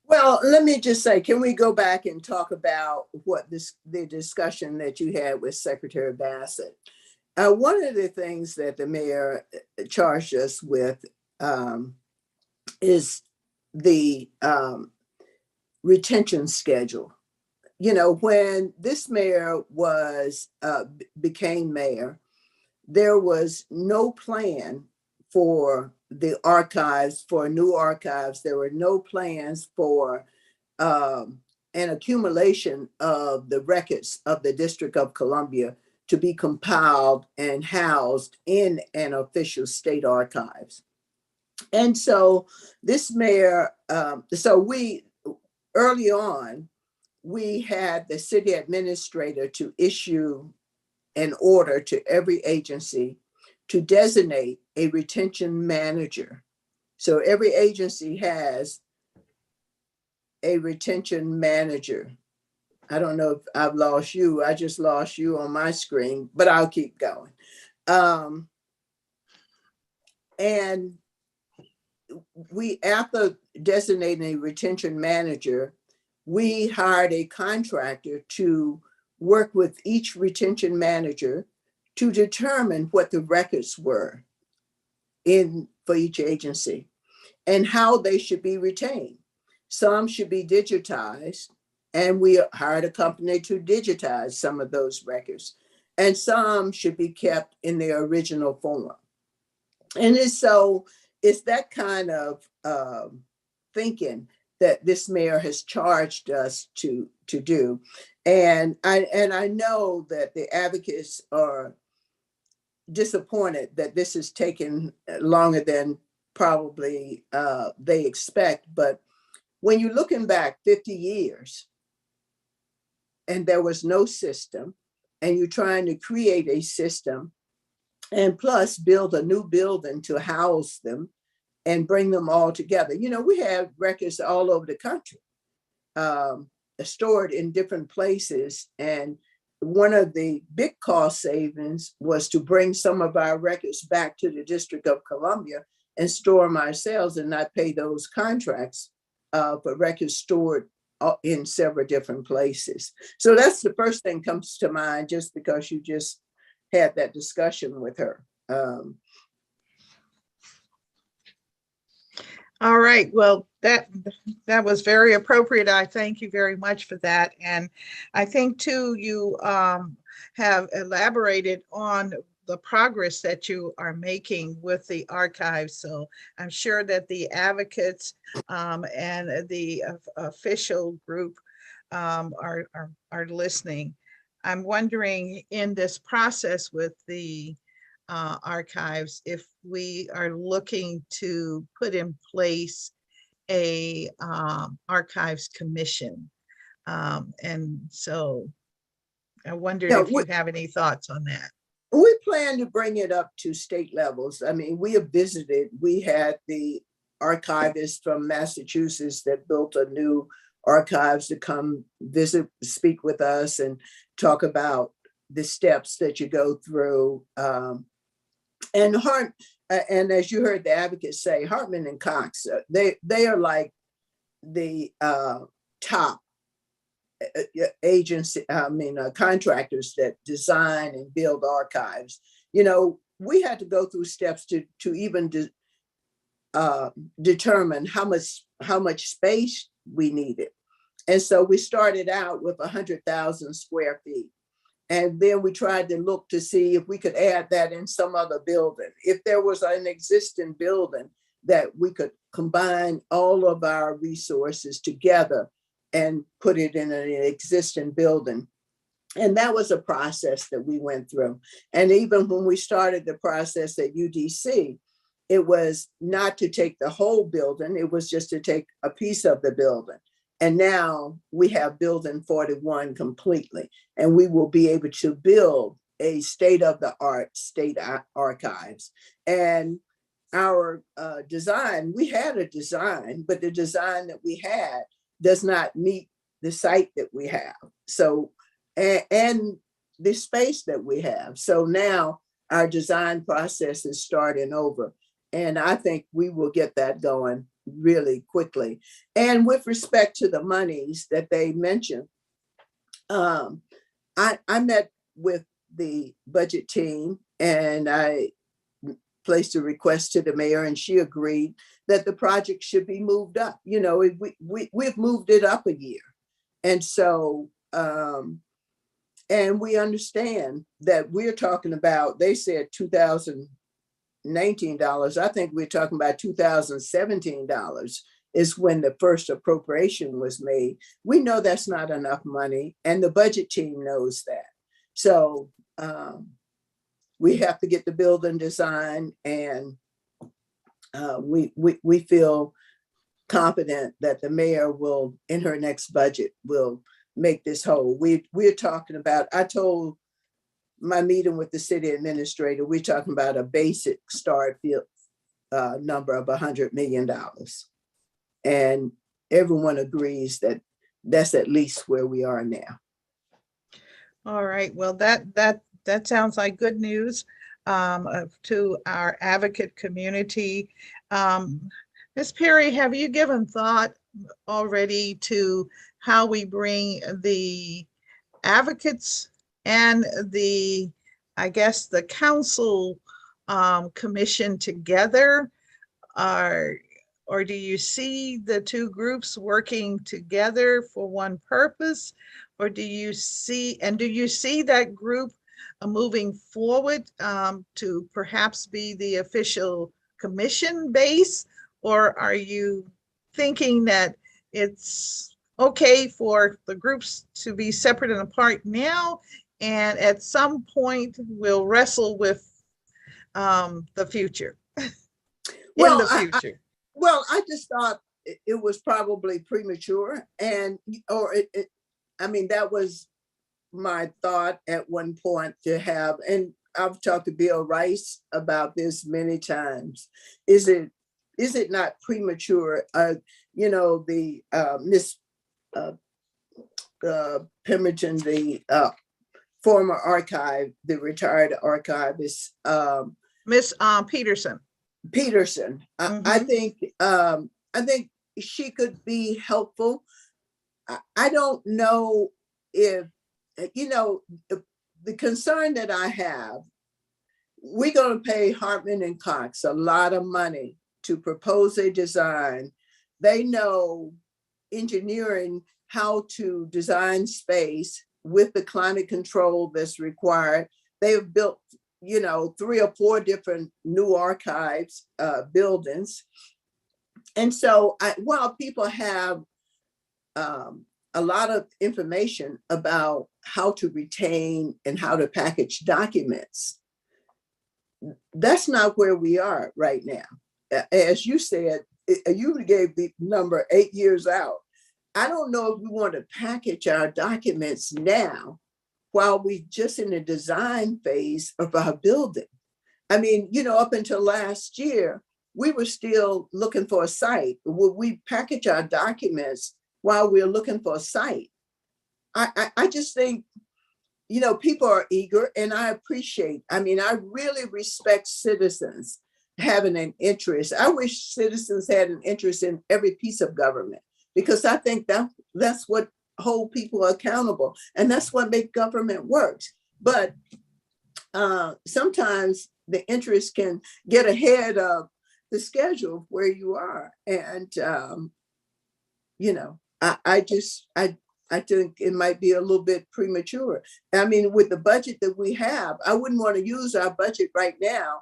Well, let me just say, can we go back and talk about the discussion that you had with Secretary Bassett? One of the things that the mayor charged us with is the retention schedule. You know, when this mayor became mayor, there was no plan for the archives, for new archives. There were no plans for an accumulation of the records of the District of Columbia to be compiled and housed in an official state archives. And so this mayor, early on, we had the city administrator to issue an order to every agency to designate a retention manager. So every agency has a retention manager. I don't know if I've lost you. I just lost you on my screen, but I'll keep going. And we, after designating a retention manager, we hired a contractor to work with each retention manager to determine what the records were for each agency and how they should be retained. Some should be digitized, and we hired a company to digitize some of those records, and some should be kept in their original form. And it's that kind of thinking that this mayor has charged us to do. And I know that the advocates are disappointed that this has taken longer than probably they expect. But when you're looking back 50 years and there was no system, and you're trying to create a system and plus build a new building to house them and bring them all together. You know, we have records all over the country, stored in different places. And one of the big cost savings was to bring some of our records back to the District of Columbia and store them ourselves and not pay those contracts for records stored in several different places. So that's the first thing comes to mind, just because you just had that discussion with her. All right, well, that was very appropriate. I thank you very much for that. And I think too, you have elaborated on the progress that you are making with the archives. So I'm sure that the advocates and the official group are listening. I'm wondering in this process with the archives, if we are looking to put in place a archives commission. And so I wondered Yeah, if you have any thoughts on that. we plan to bring it up to state levels. I mean, we have visited, we had the archivist from Massachusetts that built a new archives to come visit, speak with us and talk about the steps that you go through. And as you heard the advocates say, Hartman and Cox, they are like the top agency, contractors that design and build archives. You know, we had to go through steps to even determine how much space we needed. And so we started out with 100,000 square feet. And then we tried to look to see if we could add that in some other building. If there was an existing building that we could combine all of our resources together and put it in an existing building. And that was a process that we went through. And even when we started the process at UDC, it was not to take the whole building, it was just to take a piece of the building. And now we have building 41 completely, and we will be able to build a state-of-the-art state archives. And our design, we had a design, but the design that we had does not meet the site that we have. So, and the space that we have. So now our design process is starting over. And I think we will get that going really quickly. And with respect to the monies that they mentioned, I met with the budget team and I placed a request to the mayor and she agreed that the project should be moved up. You know, we've moved it up a year. And so, and we understand that we're talking about, they said $2019. I think we're talking about $2017 is when the first appropriation was made. We know that's not enough money and the budget team knows that. So we have to get the building design and we feel confident that the mayor will, in her next budget, will make this whole. We're talking about, I told my meeting with the city administrator, we're talking about a basic start number of $100 million. And everyone agrees that that's at least where we are now. All right, well, that sounds like good news to our advocate community. Ms. Perry, have you given thought already to how we bring the advocates and the, I guess, the council commission together? Or do you see the two groups working together for one purpose? Or do you see that group moving forward to perhaps be the official commission base? Or are you thinking that it's okay for the groups to be separate and apart now, and at some point we'll wrestle with the future? Well, in the future. I just thought it was probably premature, and I mean, that was my thought at one point to have, and I've talked to Bill Rice about this many times. Is it not premature? You know, the Miss Pemberton, the former archive, the retired archivist, Miss Peterson. I think she could be helpful. I don't know if, you know, the concern that I have, we're going to pay Hartman and Cox a lot of money to propose a design. They know engineering, how to design space with the climate control that's required. They have built you know, 3 or 4 different new archives buildings. And so while people have a lot of information about how to retain and how to package documents, that's not where we are right now. As you said, you gave the number 8 years out. I don't know if we want to package our documents now while we just in the design phase of our building. I mean, you know, up until last year, we were still looking for a site. Would we package our documents while we're looking for a site? I just think, you know, people are eager, and I appreciate, I mean, I really respect citizens having an interest. I wish citizens had an interest in every piece of government, because I think that's what hold people accountable, and that's what makes government works. But sometimes the interest can get ahead of the schedule of where you are. And, you know, I think it might be a little bit premature. I mean, with the budget that we have, I wouldn't want to use our budget right now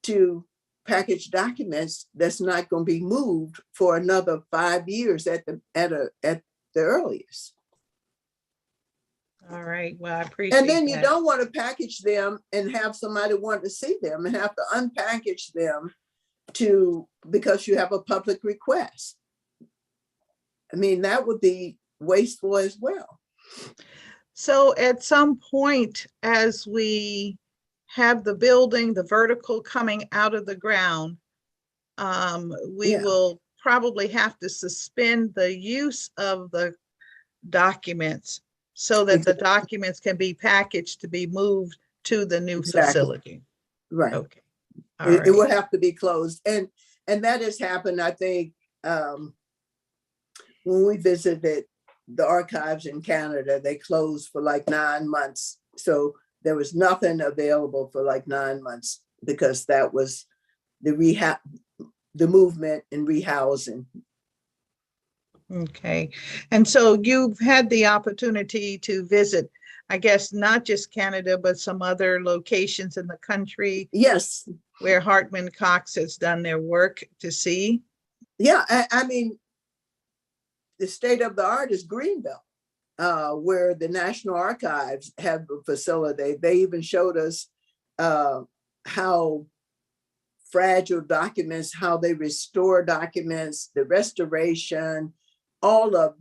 to package documents that's not going to be moved for another 5 years at the earliest. All right, well, I appreciate And then that. you don't want to package them and have somebody want to see them and have to unpackage them because you have a public request. I mean, that would be wasteful as well. So at some point, as we have the building, the vertical coming out of the ground, we will probably have to suspend the use of the documents so that the documents can be packaged to be moved to the new facility. Right. Okay. It will have to be closed. And that has happened, I think, when we visited the archives in Canada, they closed for like 9 months. So there was nothing available for like 9 months because that was the movement and rehousing. Okay. And so you've had the opportunity to visit, I guess, not just Canada, but some other locations in the country. Yes. Where Hartman Cox has done their work to see. Yeah. I mean, the state of the art is Greenville, where the National Archives have a facility. They even showed us how fragile documents, how they restore documents, the restoration, all of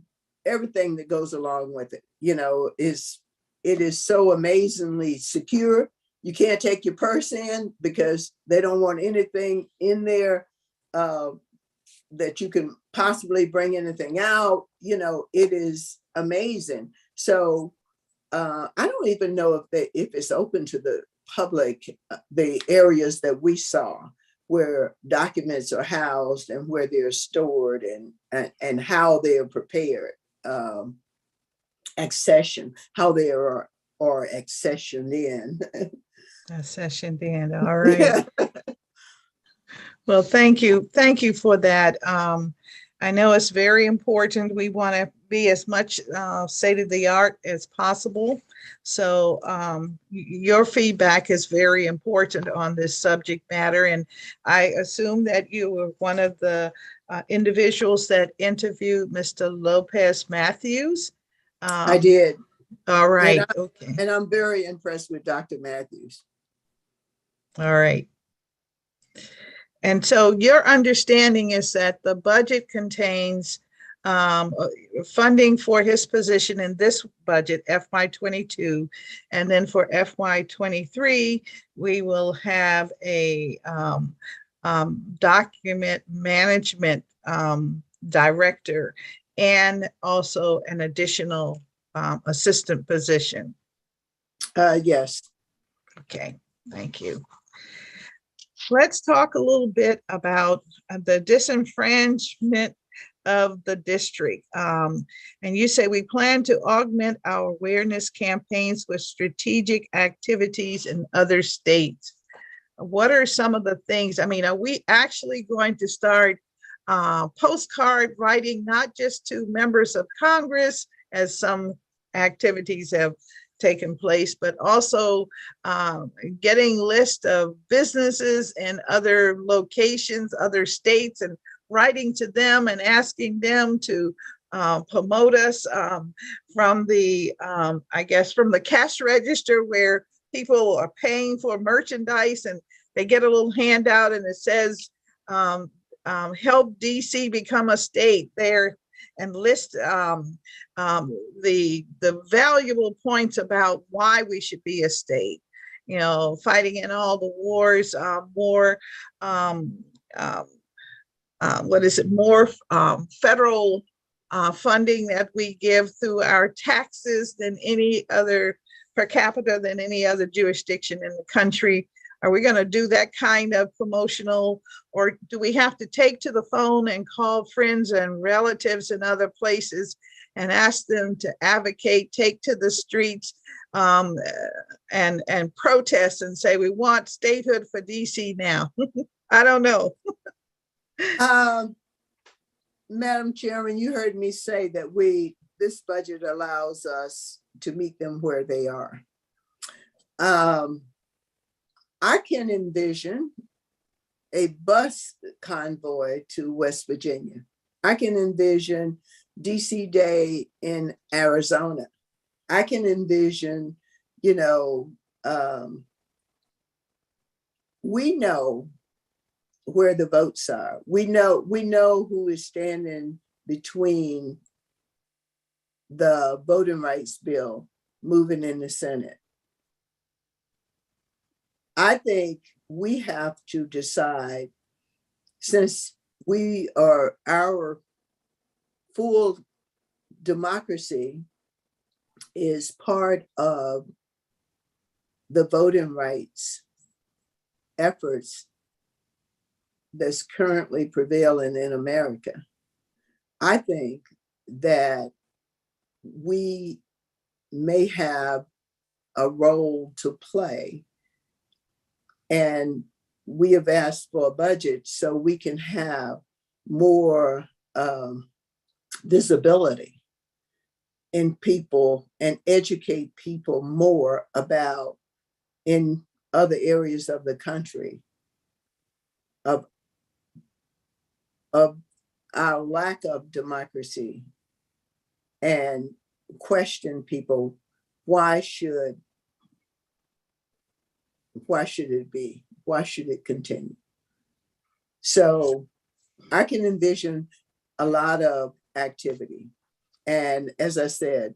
everything that goes along with it, you know, it is so amazingly secure. You can't take your purse in because they don't want anything in there that you can possibly bring anything out. You know, it is amazing. So I don't even know if it's open to the public, the areas that we saw where documents are housed and where they're stored and how they are prepared, accession, how they are accessioned in. Accessioned in, all right. Yeah. Well, thank you for that. I know it's very important. We want to be as much state of the art as possible. So your feedback is very important on this subject matter. And I assume that you were one of the individuals that interviewed Mr. Lopez Matthews. I did. All right. Okay. And I'm very impressed with Dr. Matthews. All right. And so your understanding is that the budget contains funding for his position in this budget, FY22, and then for FY23, we will have a document management director and also an additional assistant position. Yes. Okay, thank you. Let's talk a little bit about the disenfranchisement of the district. And you say we plan to augment our awareness campaigns with strategic activities in other states. What are some of the things? I mean, are we actually going to start postcard writing, not just to members of Congress, as some activities have taken place, but also getting list of businesses in other locations, other states, and writing to them and asking them to promote us from the, I guess, from the cash register where people are paying for merchandise and they get a little handout and it says, help DC become a state there, and list the valuable points about why we should be a state, you know, fighting in all the wars, more federal funding that we give through our taxes than any other per capita than any other jurisdiction in the country. Are we going to do that kind of promotional, or do we have to take to the phone and call friends and relatives in other places and ask them to advocate, take to the streets and protest and say, we want statehood for DC now? I don't know. Madam Chairman, you heard me say that this budget allows us to meet them where they are. I can envision a bus convoy to West Virginia. I can envision DC Day in Arizona. I can envision, we know where the votes are. We know who is standing between the voting rights bill moving in the Senate. I think we have to decide, since our full democracy is part of the voting rights efforts that's currently prevailing in America. I think that we may have a role to play, and we have asked for a budget so we can have more visibility in people and educate people more about, in other areas of the country, of our lack of democracy, and question people, why should it be? Why should it continue? So I can envision a lot of activity. And as I said,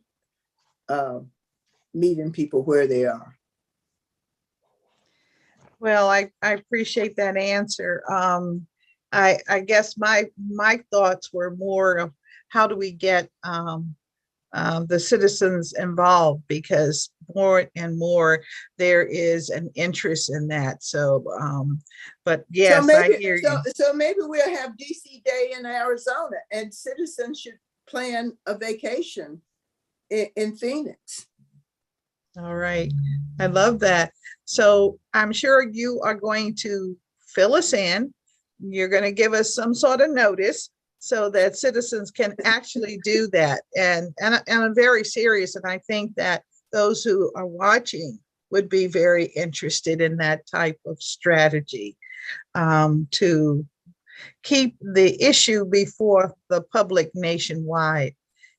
meeting people where they are. Well, I appreciate that answer. I guess my thoughts were more of how do we get the citizens involved, because more and more there is an interest in that. So, but yes, I hear you. So maybe we'll have DC Day in Arizona, and citizens should plan a vacation in Phoenix. All right, I love that. So I'm sure you are going to fill us in. You're going to give us some sort of notice so that citizens can actually do that. And I'm very serious. And I think that those who are watching would be very interested in that type of strategy to keep the issue before the public nationwide.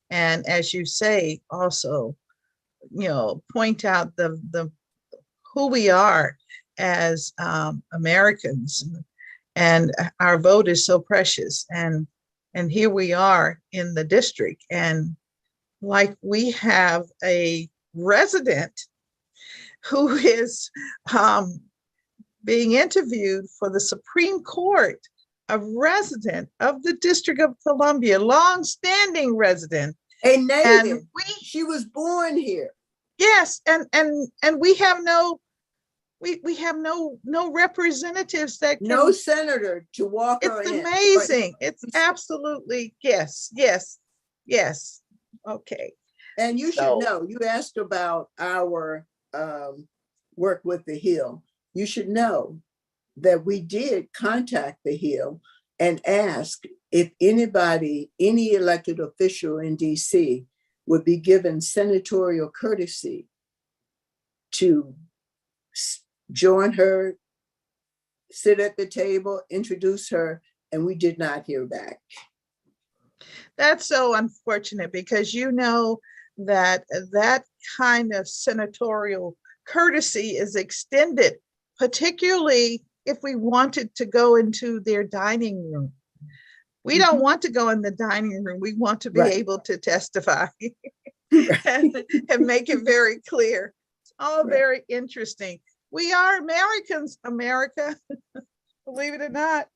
And as you say, also, point out the who we are as Americans, and our vote is so precious. And here we are in the district, and like we have a resident who is being interviewed for the Supreme Court, a resident of the District of Columbia, long-standing resident. A native. And she was born here. Yes, and we have no representatives that can, no senator to walk her in. It's amazing. It's absolutely, yes. Okay. And you should know, you asked about our work with the Hill. You should know that we did contact the Hill and ask if anybody, any elected official in DC would be given senatorial courtesy to join her, sit at the table, introduce her, and we did not hear back. That's so unfortunate because you know that that kind of senatorial courtesy is extended, particularly if we wanted to go into their dining room. We don't want to go in the dining room. We want to be able to testify and make it very clear. It's all very interesting. We are Americans, America, believe it or not.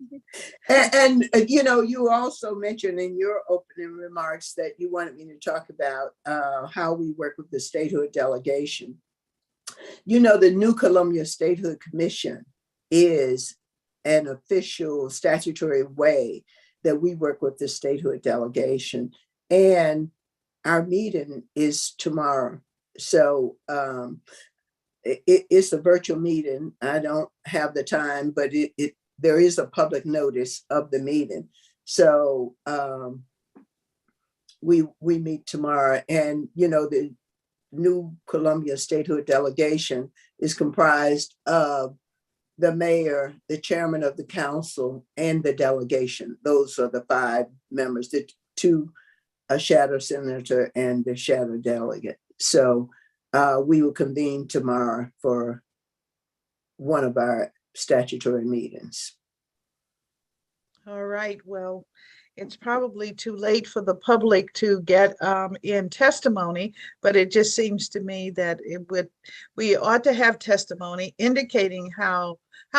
And you know, you also mentioned in your opening remarks that you wanted me to talk about how we work with the statehood delegation. You know, the New Columbia Statehood Commission is an official statutory way that we work with the statehood delegation, and our meeting is tomorrow. So it's a virtual meeting. I don't have the time, but there is a public notice of the meeting. So we meet tomorrow, and you know, the New Columbia Statehood delegation is comprised of the mayor, the chairman of the council, and the delegation. Those are the 5 members, the 2 a shadow senator and the shadow delegate. So we will convene tomorrow for one of our statutory meetings. All right, well, it's probably too late for the public to get in testimony, but it just seems to me that we ought to have testimony indicating how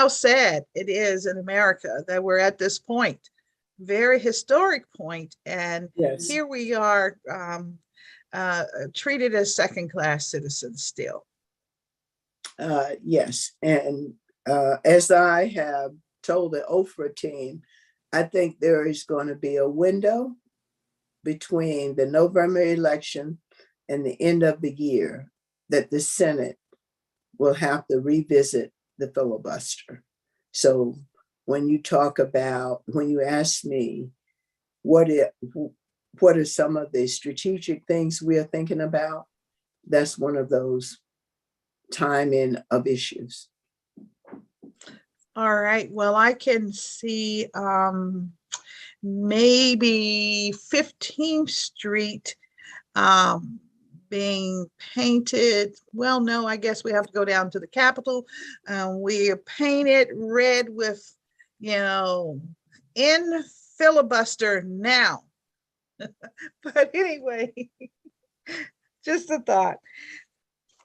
sad it is in America that we're at this point, very historic point, and here we are treated as second-class citizens still. Yes, and as I have told the OFRA team, I think there is going to be a window between the November election and the end of the year that the Senate will have to revisit the filibuster. So when you ask me, what are some of the strategic things we are thinking about, that's one of those timing of issues. All right, well, I can see maybe 15th Street being painted. Well, no, I guess we have to go down to the Capitol. We paint it red with, you know, in filibuster now. But anyway, just a thought.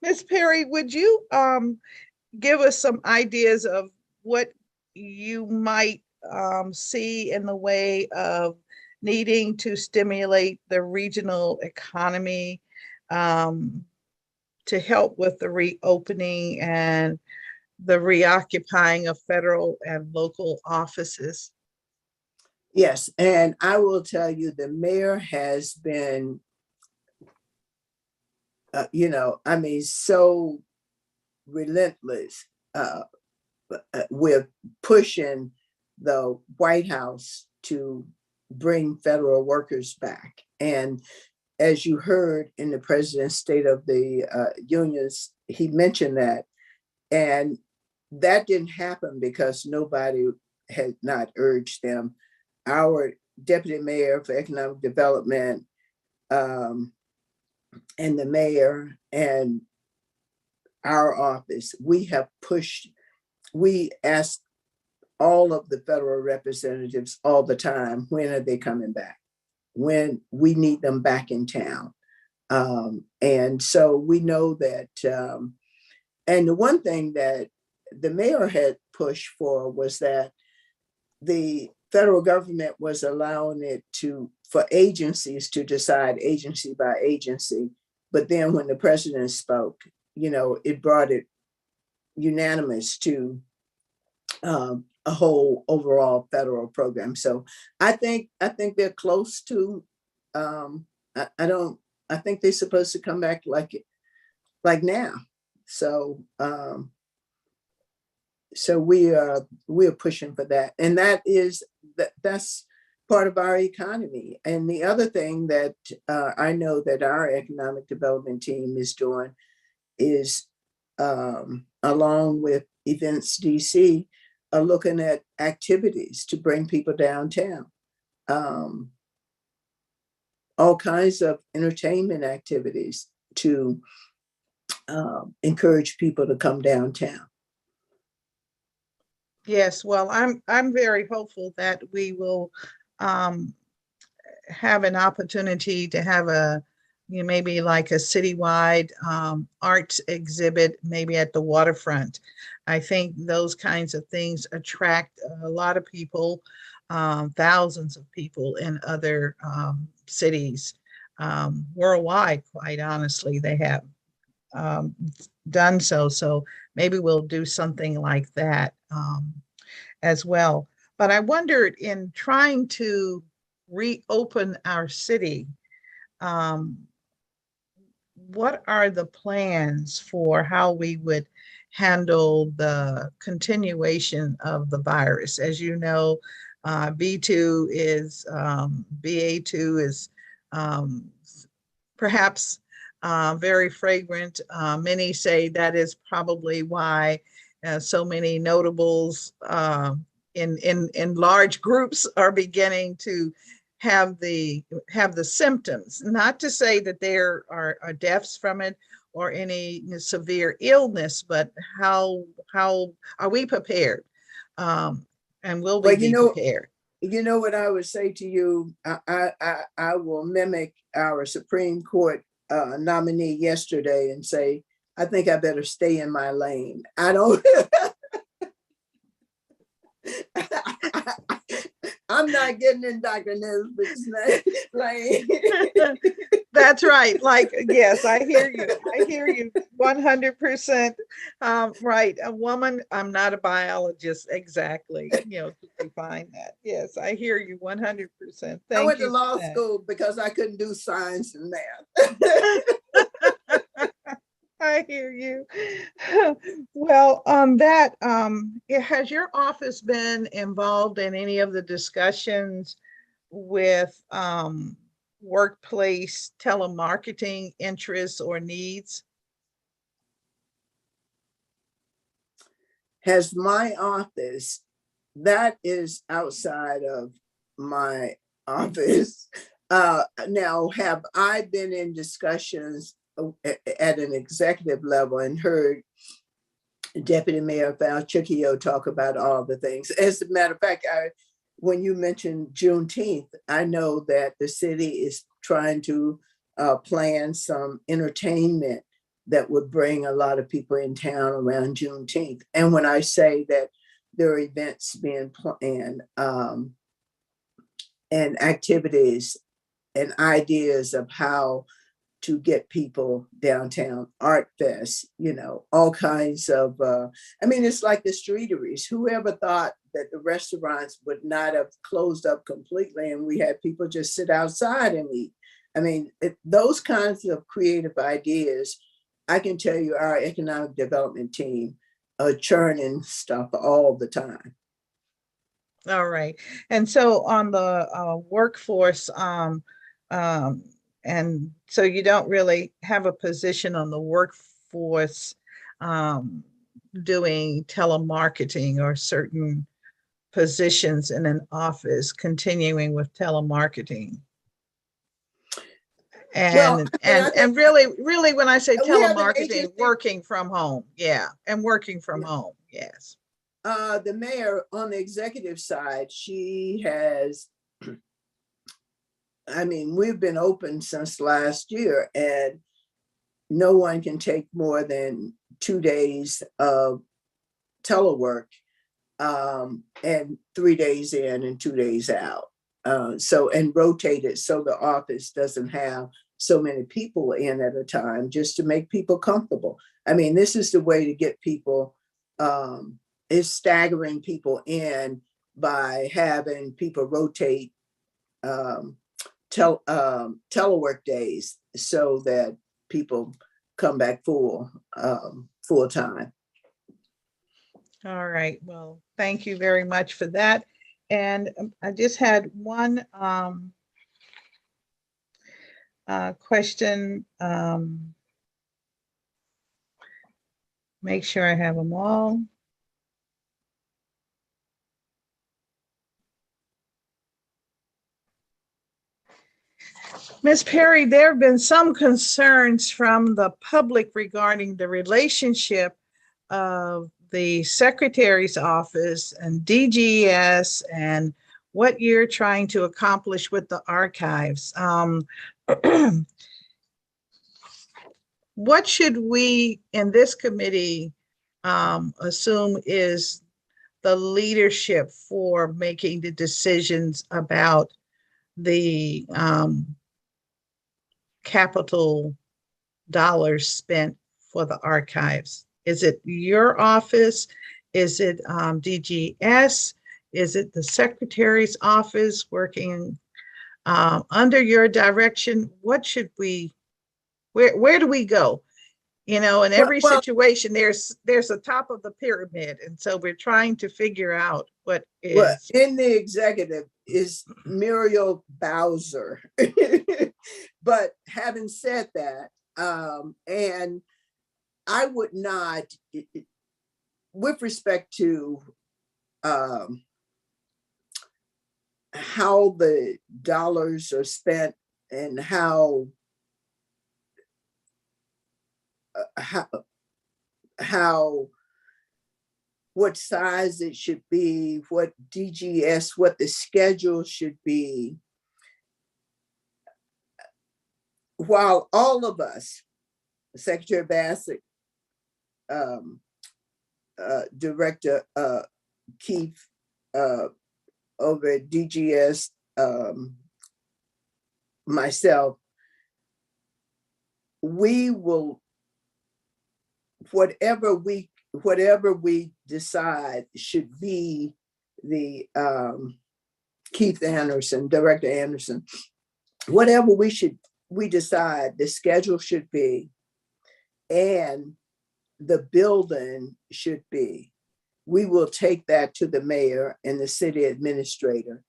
Ms. Perry, would you give us some ideas of what you might see in the way of needing to stimulate the regional economy to help with the reopening and the reoccupying of federal and local offices? Yes, and I will tell you, the mayor has been, so relentless with pushing the White House to bring federal workers back. And as you heard in the president's State of the Unions, he mentioned that. And that didn't happen because nobody had not urged them. Our deputy mayor for economic development and the mayor and our office, we ask all of the federal representatives all the time, when are they coming back? When we need them back in town. And so we know that, and the one thing that the mayor had pushed for was that the federal government was allowing it for agencies to decide agency by agency. But then when the president spoke, it brought it unanimous to a whole overall federal program. So I think they're close to, I think they're supposed to come back like now. So so we are pushing for that. And that's part of our economy. And the other thing that I know that our economic development team is doing is along with Events DC, are looking at activities to bring people downtown. All kinds of entertainment activities to encourage people to come downtown. Yes, well, I'm very hopeful that we will have an opportunity to have maybe like a citywide arts exhibit, maybe at the waterfront. I think those kinds of things attract a lot of people, thousands of people in other cities worldwide, quite honestly. They have done so. So maybe we'll do something like that as well. But I wondered, in trying to reopen our city, what are the plans for how we would handle the continuation of the virus? As you know, B2 is, BA2 is perhaps very fragrant. Many say that is probably why so many notables in large groups are beginning to have the symptoms. Not to say that there are deaths from it or any severe illness, but how are we prepared? And will we be prepared? You know what I would say to you? I will mimic our Supreme Court nominee yesterday and say, I think I better stay in my lane. I don't. I'm not getting in Dr. Nesbitt's lane. That's right. Like, yes, I hear you. I hear you 100%. Right. A woman, I'm not a biologist exactly, to define that. Yes, I hear you 100%. Thank you. I went to law school because I couldn't do science and math. I hear you. Well, on that, has your office been involved in any of the discussions with workplace telemarketing interests or needs? Has my office, that is outside of my office. Now, have I been in discussions at an executive level and heard Deputy Mayor Valchicchio talk about all the things? As a matter of fact, when you mentioned Juneteenth, I know that the city is trying to plan some entertainment that would bring a lot of people in town around Juneteenth. And when I say that there are events being planned and activities and ideas of how to get people downtown, art fest, all kinds of, it's like the streeteries. Whoever thought that the restaurants would not have closed up completely and we had people just sit outside and eat. Those kinds of creative ideas, I can tell you our economic development team are churning stuff all the time. All right. And so on the workforce, and so you don't really have a position on the workforce doing telemarketing or certain positions in an office continuing with telemarketing. And really when I say telemarketing, working from home. Yeah. And working from home. Yes. The mayor on the executive side, she has, we've been open since last year and no one can take more than 2 days of telework and 3 days in and 2 days out. And rotate it so the office doesn't have so many people in at a time, just to make people comfortable. This is the way to get people, is staggering people in by having people rotate telework days so that people come back full time. All right. Well, thank you very much for that. And I just had one question. make sure I have them all. Ms. Perry, there have been some concerns from the public regarding the relationship of the Secretary's office and DGS and what you're trying to accomplish with the archives. What should we in this committee assume is the leadership for making the decisions about the capital dollars spent for the archives? Is it your office? Is it DGS? Is it the Secretary's office working under your direction? What should we, where do we go? You know, in every situation, there's a top of the pyramid. And so we're trying to figure out what is. Well, in the executive is Muriel Bowser. But having said that, and I would not, with respect to how the dollars are spent and how what size it should be, what DGS, what the schedule should be. While all of us, Secretary Bassett, Director Keith over at DGS, myself, we will, whatever we decide should be the Keith Anderson, Director Anderson, whatever we decide the schedule should be and the building should be, we will take that to the mayor and the city administrator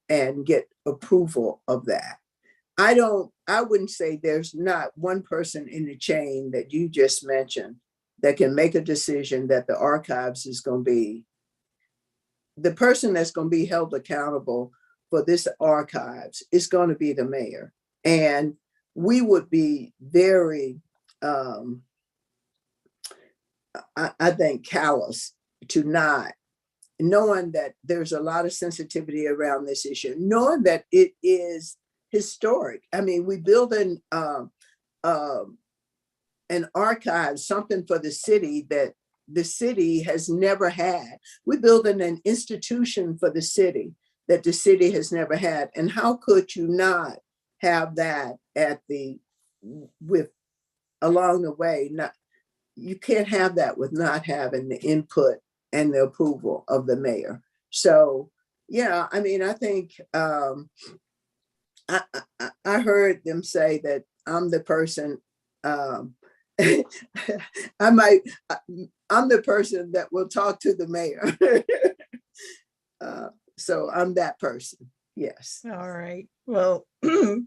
and get approval of that. I wouldn't say there's not one person in the chain that you just mentioned that can make a decision that the archives is going to be, the person that's going to be held accountable for this archives is going to be the mayor. And we would be very, I think, callous to not, knowing that there's a lot of sensitivity around this issue, knowing that it is historic. I mean, we build an archive, something for the city that the city has never had. We're building an institution for the city that the city has never had. And how could you not have that along the way? You can't have that with not having the input and the approval of the mayor. So, yeah, I mean, I think I heard them say that I'm the person, I'm the person that will talk to the mayor. So I'm that person. Yes. All right. Well,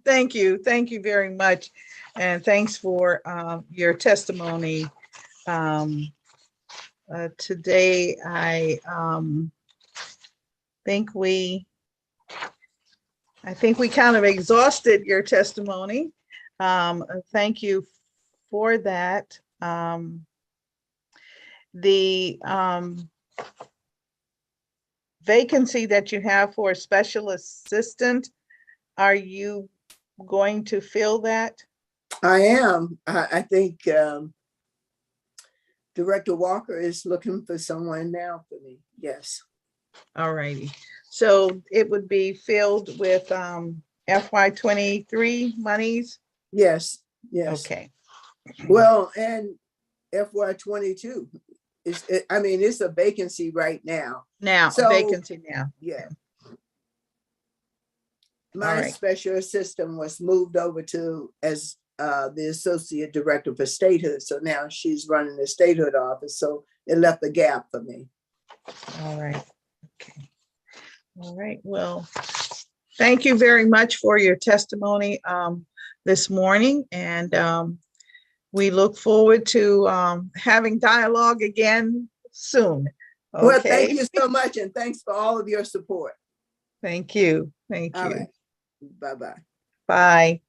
thank you. Thank you very much. And thanks for your testimony. Today, I think we kind of exhausted your testimony. Thank you for that. The vacancy that you have for a special assistant, are you going to fill that? I am. I think Director Walker is looking for someone now for me. Yes. All righty. So it would be filled with FY2023 monies? Yes. Yes. Okay. Well, and FY22 it's a vacancy right now. Vacancy now. Yeah. All My right. special assistant was moved over to as the associate director for statehood. So now she's running the statehood office. So it left a gap for me. All right. Okay. All right. Well, thank you very much for your testimony this morning. And We look forward to having dialogue again soon. Well, thank Okay, you so much, and thanks for all of your support. thank you. Thank All you. right. Bye-bye. Bye.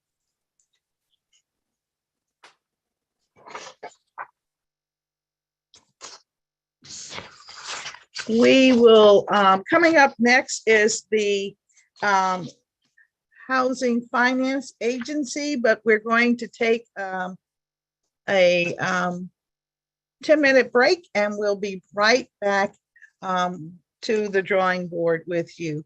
We will, coming up next is the Housing Finance Agency, but we're going to take a 10-minute break, and we'll be right back to the drawing board with you.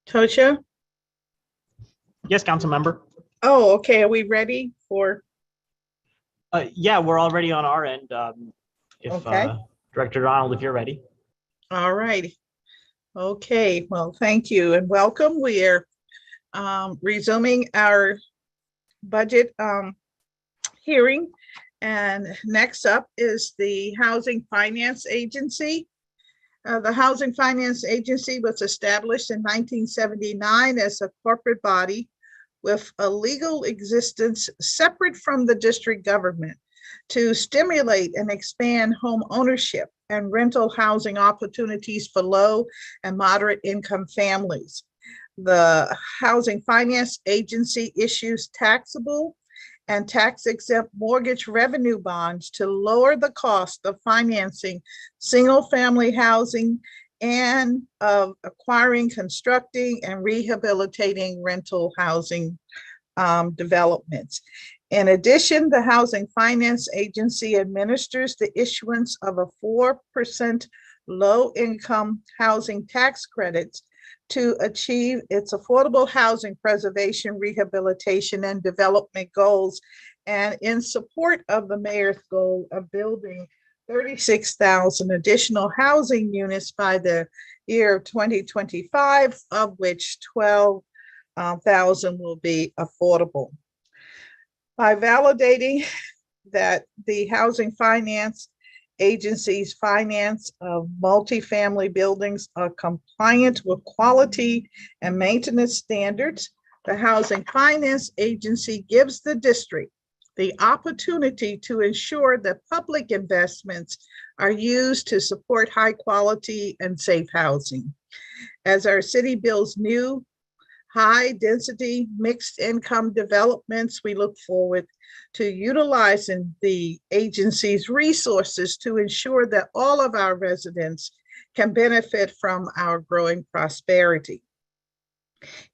Tosha? Yes, council member. Oh, okay. Are we ready for? Yeah, we're already on our end. If Okay. Director Donald, if you're ready. All right. Okay. Well, thank you and welcome. We are resuming our budget hearing. And next up is the Housing Finance Agency. The Housing Finance Agency was established in 1979 as a corporate body with a legal existence separate from the district government to stimulate and expand home ownership and rental housing opportunities for low and moderate income families. The Housing Finance Agency issues taxable and tax-exempt mortgage revenue bonds to lower the cost of financing single-family housing and of acquiring, constructing, and rehabilitating rental housing developments. In addition, the Housing Finance Agency administers the issuance of a 4% low-income housing tax credits to achieve its affordable housing preservation, rehabilitation, and development goals, and in support of the mayor's goal of building 36,000 additional housing units by the year 2025, of which 12,000 will be affordable. By validating that the Housing Finance Agency's finance of multifamily buildings are compliant with quality and maintenance standards, the Housing Finance Agency gives the district the opportunity to ensure that public investments are used to support high quality and safe housing. As our city builds new high density mixed income developments, we look forward to utilizing the agency's resources to ensure that all of our residents can benefit from our growing prosperity.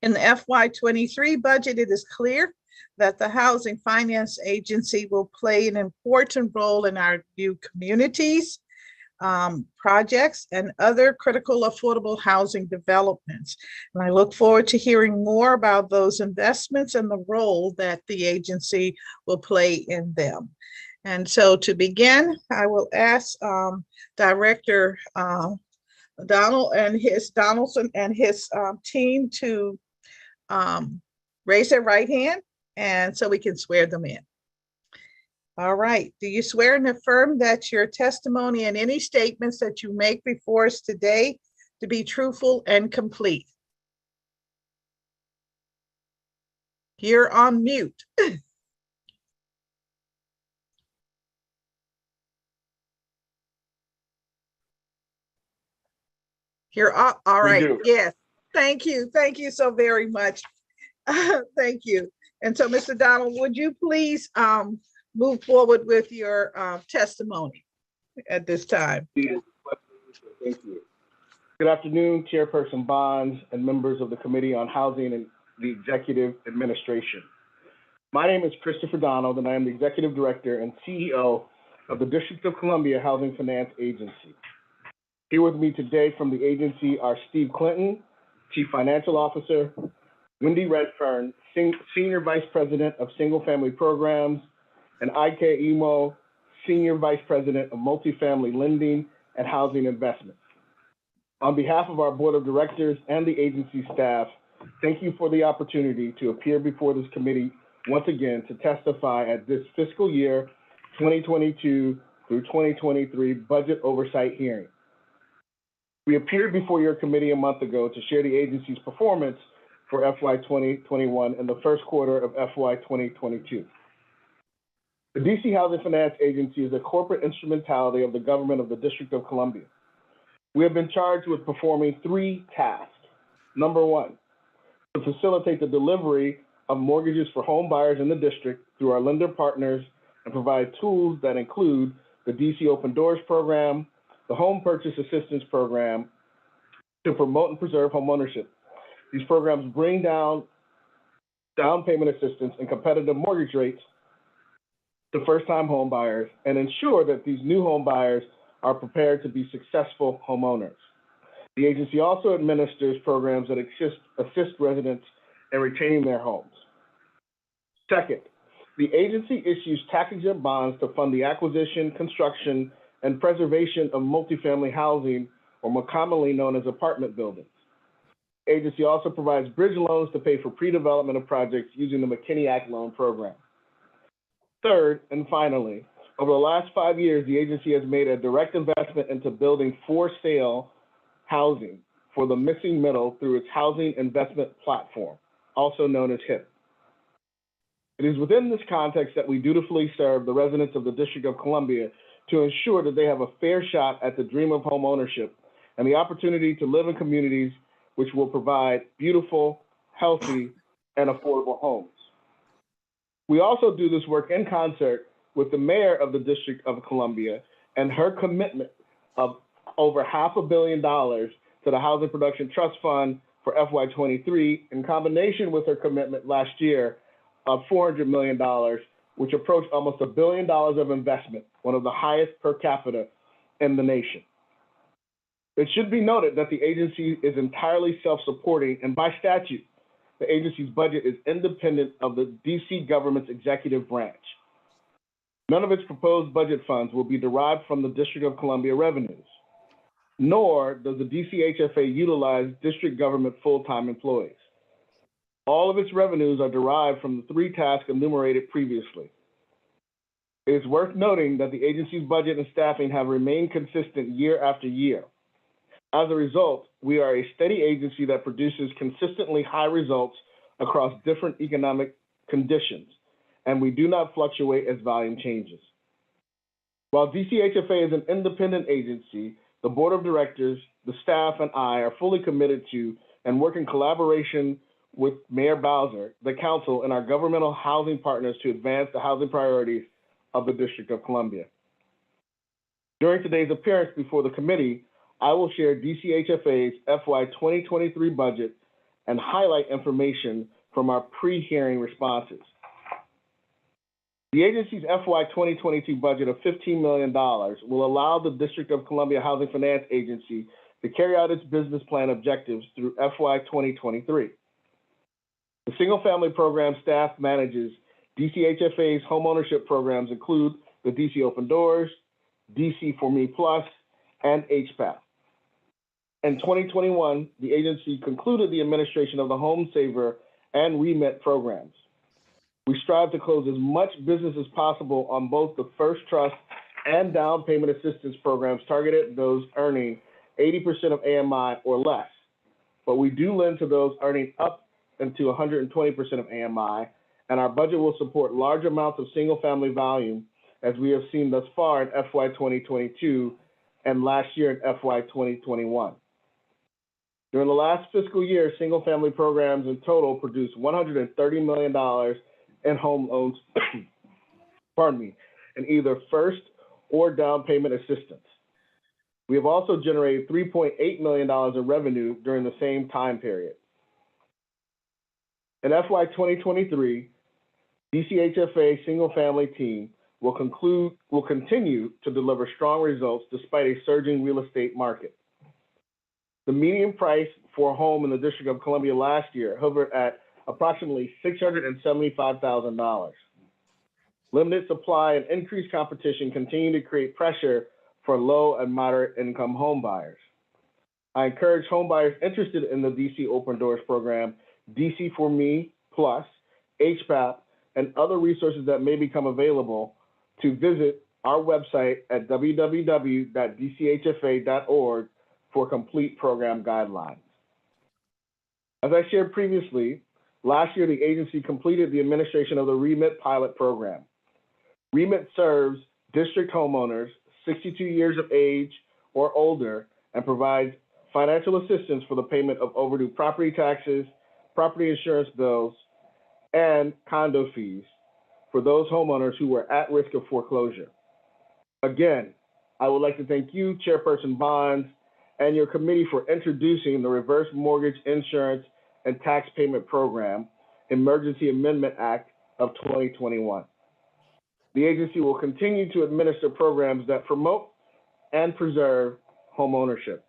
In the FY23 budget, it is clear that the Housing Finance Agency will play an important role in our new communities, projects, and other critical affordable housing developments. And I look forward to hearing more about those investments and the role that the agency will play in them. And so to begin, I will ask Director Donaldson and his team to raise their right hand, and so we can swear them in. All right. Do you swear and affirm that your testimony and any statements that you make before us today to be truthful and complete? You're on mute. You're all right. Yes. Thank you. Thank you so very much. Thank you. And so, Mr. Donald, would you please move forward with your testimony at this time? Thank you. Good afternoon, Chairperson Bonds and members of the Committee on Housing and the Executive Administration. My name is Christopher Donald, and I am the Executive Director and CEO of the District of Columbia Housing Finance Agency. Here with me today from the agency are Steve Clinton, Chief Financial Officer, Wendy Redfern, Senior Vice President of Single Family Programs, and Ike Emo, Senior Vice President of Multifamily Lending and Housing Investments. On behalf of our Board of Directors and the agency staff, thank you for the opportunity to appear before this committee once again to testify at this fiscal year 2022 through 2023 budget oversight hearing. We appeared before your committee a month ago to share the agency's performance for FY2021 and the first quarter of FY2022. The DC Housing Finance Agency is a corporate instrumentality of the government of the District of Columbia. We have been charged with performing 3 tasks. Number 1, to facilitate the delivery of mortgages for home buyers in the district through our lender partners and provide tools that include the DC Open Doors program, the Home Purchase Assistance program to promote and preserve homeownership. These programs bring down payment assistance and competitive mortgage rates to first-time home buyers and ensure that these new home buyers are prepared to be successful homeowners. The agency also administers programs that assist residents in retaining their homes. Second, the agency issues tax-exempt bonds to fund the acquisition, construction, and preservation of multifamily housing, or more commonly known as apartment buildings. The agency also provides bridge loans to pay for pre-development of projects using the McKinney Act loan program. Third, and finally, over the last 5 years, the agency has made a direct investment into building for-sale housing for the missing middle through its housing investment platform, also known as HIP. It is within this context that we dutifully serve the residents of the District of Columbia to ensure that they have a fair shot at the dream of home ownership and the opportunity to live in communities which will provide beautiful, healthy, and affordable homes. We also do this work in concert with the mayor of the District of Columbia and her commitment of over $500 million to the Housing Production Trust Fund for FY23, in combination with her commitment last year of $400 million, which approached almost $1 billion of investment, one of the highest per capita in the nation. It should be noted that the agency is entirely self-supporting, and by statute, the agency's budget is independent of the DC government's executive branch. None of its proposed budget funds will be derived from the District of Columbia revenues, nor does the DCHFA utilize district government full-time employees. All of its revenues are derived from the 3 tasks enumerated previously. It is worth noting that the agency's budget and staffing have remained consistent year after year. As a result, we are a steady agency that produces consistently high results across different economic conditions, and we do not fluctuate as volume changes. While DCHFA is an independent agency, the board of directors, the staff, and I are fully committed to and work in collaboration with Mayor Bowser, the council, and our governmental housing partners to advance the housing priorities of the District of Columbia. During today's appearance before the committee, I will share DCHFA's FY2023 budget and highlight information from our pre-hearing responses. The agency's FY2022 budget of $15 million will allow the District of Columbia Housing Finance Agency to carry out its business plan objectives through FY2023. The single-family program staff manages DCHFA's homeownership programs include the DC Open Doors, DC For Me Plus, and HPAP. In 2021, the agency concluded the administration of the Home Saver and Remit programs. We strive to close as much business as possible on both the First Trust and down payment assistance programs targeted at those earning 80% of AMI or less, but we do lend to those earning up into 120% of AMI, and our budget will support large amounts of single-family volume, as we have seen thus far in FY2022 and last year in FY2021. During the last fiscal year, single-family programs in total produced $130 million in home loans, in either first or down payment assistance. We have also generated $3.8 million in revenue during the same time period. In FY2023, DCHFA single-family team will continue to deliver strong results despite a surging real estate market. The median price for a home in the District of Columbia last year hovered at approximately $675,000. Limited supply and increased competition continue to create pressure for low and moderate income home buyers. I encourage home buyers interested in the DC Open Doors program, DC For Me Plus, HPAP, and other resources that may become available to visit our website at www.dchfa.org for complete program guidelines. As I shared previously, last year the agency completed the administration of the Remit pilot program. Remit serves district homeowners 62 years of age or older and provides financial assistance for the payment of overdue property taxes, property insurance bills, and condo fees for those homeowners who were at risk of foreclosure. Again, I would like to thank you, Chairperson Bonds, and your committee for introducing the Reverse Mortgage Insurance and Tax Payment Program, Emergency Amendment Act of 2021. The agency will continue to administer programs that promote and preserve home ownership.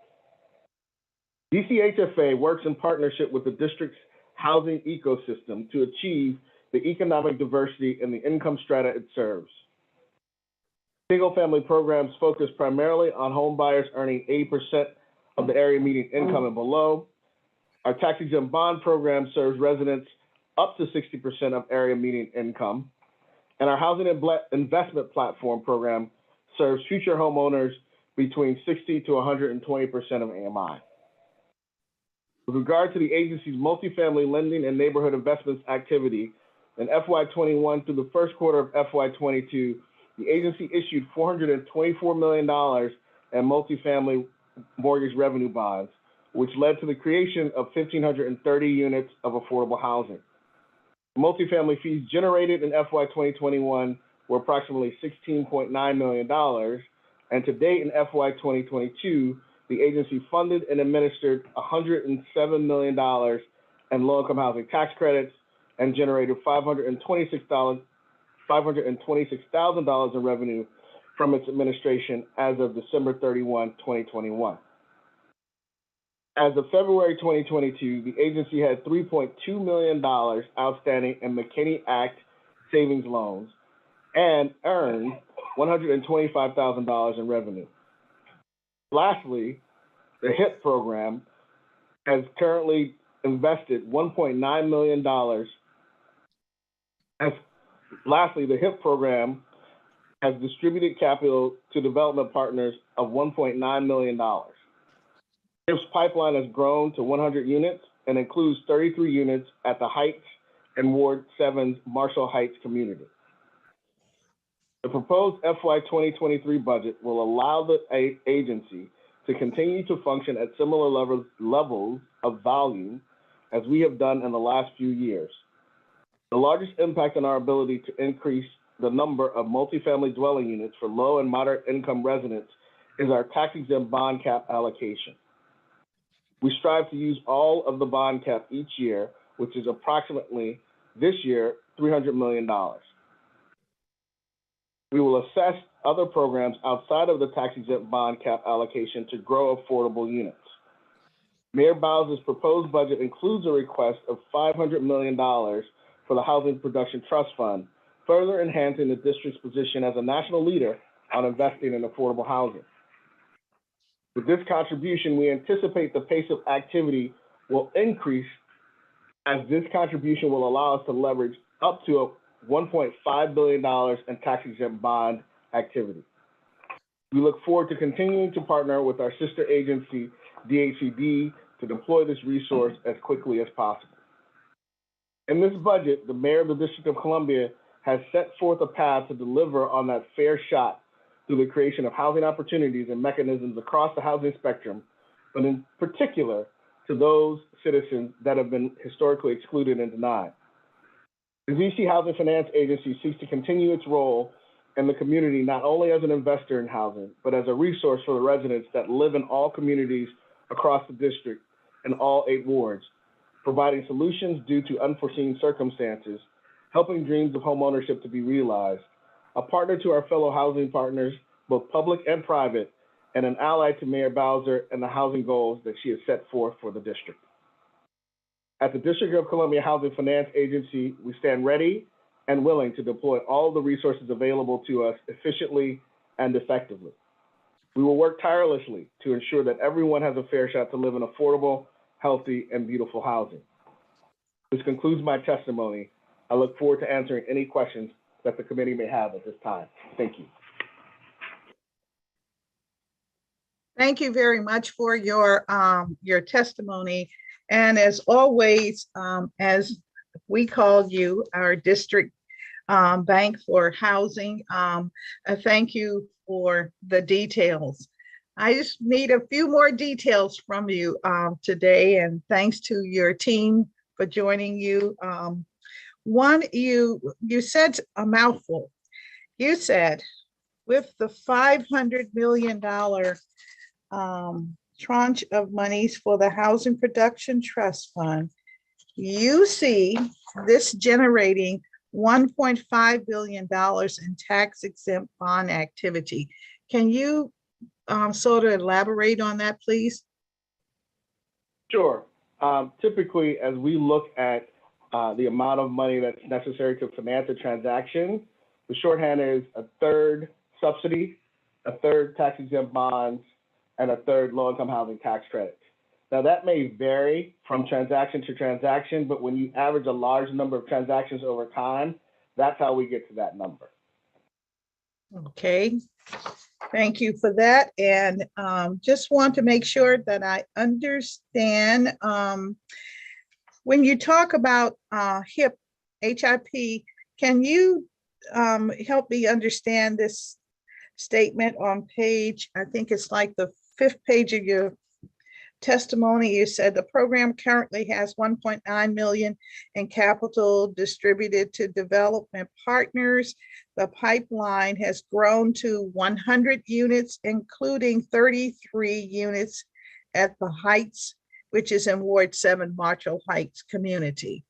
DCHFA works in partnership with the district's housing ecosystem to achieve the economic diversity in the income strata it serves. Single-family programs focus primarily on home buyers earning 80% of the area median income and below. Our tax-exempt bond program serves residents up to 60% of area median income. And our housing investment platform program serves future homeowners between 60 to 120% of AMI. With regard to the agency's multifamily lending and neighborhood investments activity, in FY21 through the first quarter of FY22, the agency issued $424 million in multifamily mortgage revenue bonds, which led to the creation of 1,530 units of affordable housing. Multifamily fees generated in FY 2021 were approximately $16.9 million, and to date in FY 2022, the agency funded and administered $107 million in low-income housing tax credits and generated $526,000 in revenue from its administration as of December 31, 2021. As of February 2022, the agency had $3.2 million outstanding in McKinney Act savings loans and earned $125,000 in revenue. Lastly, the HIP program has currently invested $1.9 million. Lastly, the HIP program has distributed capital to development partners of $1.9 million. HIP's pipeline has grown to 100 units and includes 33 units at the Heights and Ward 7's Marshall Heights community. The proposed FY 2023 budget will allow the agency to continue to function at similar levels of volume as we have done in the last few years. The largest impact on our ability to increase the number of multifamily dwelling units for low and moderate income residents is our tax-exempt bond cap allocation. We strive to use all of the bond cap each year, which is approximately, this year, $300 million. We will assess other programs outside of the tax-exempt bond cap allocation to grow affordable units. Mayor Bowser's proposed budget includes a request of $500 million for the Housing Production Trust Fund, further enhancing the district's position as a national leader on investing in affordable housing. With this contribution, we anticipate the pace of activity will increase, as this contribution will allow us to leverage up to $1.5 billion in tax-exempt bond activity. We look forward to continuing to partner with our sister agency, DHCD, to deploy this resource as quickly as possible. In this budget, the Mayor of the District of Columbia has set forth a path to deliver on that fair shot through the creation of housing opportunities and mechanisms across the housing spectrum, but in particular to those citizens that have been historically excluded and denied. The DC Housing Finance Agency seeks to continue its role in the community not only as an investor in housing, but as a resource for the residents that live in all communities across the district in all 8 wards, providing solutions due to unforeseen circumstances, helping dreams of homeownership to be realized, a partner to our fellow housing partners, both public and private, and an ally to Mayor Bowser and the housing goals that she has set forth for the district. At the District of Columbia Housing Finance Agency, we stand ready and willing to deploy all the resources available to us efficiently and effectively. We will work tirelessly to ensure that everyone has a fair shot to live in affordable, healthy, and beautiful housing. This concludes my testimony. I look forward to answering any questions that the committee may have at this time. Thank you. Thank you very much for your testimony. And as always, as we call you our district bank for housing, I thank you for the details. I just need a few more details from you today, and thanks to your team for joining you. One, you said a mouthful. You said with the $500 million tranche of monies for the Housing Production Trust Fund, you see this generating $1.5 billion in tax-exempt bond activity. Can you sort of elaborate on that, please? Sure. Typically, as we look at the amount of money that's necessary to finance a transaction, the shorthand is a third subsidy, a third tax exempt bonds, and a third low-income housing tax credits. Now that may vary from transaction to transaction, but when you average a large number of transactions over time, that's how we get to that number. Okay, thank you for that. And just want to make sure that I understand. When you talk about HIP, can you help me understand this statement on page, I think it's like the 5th page of your testimony? You said the program currently has 1.9 million in capital distributed to development partners. The pipeline has grown to 100 units, including 33 units at the Heights, which is in Ward 7, Marshall Heights community.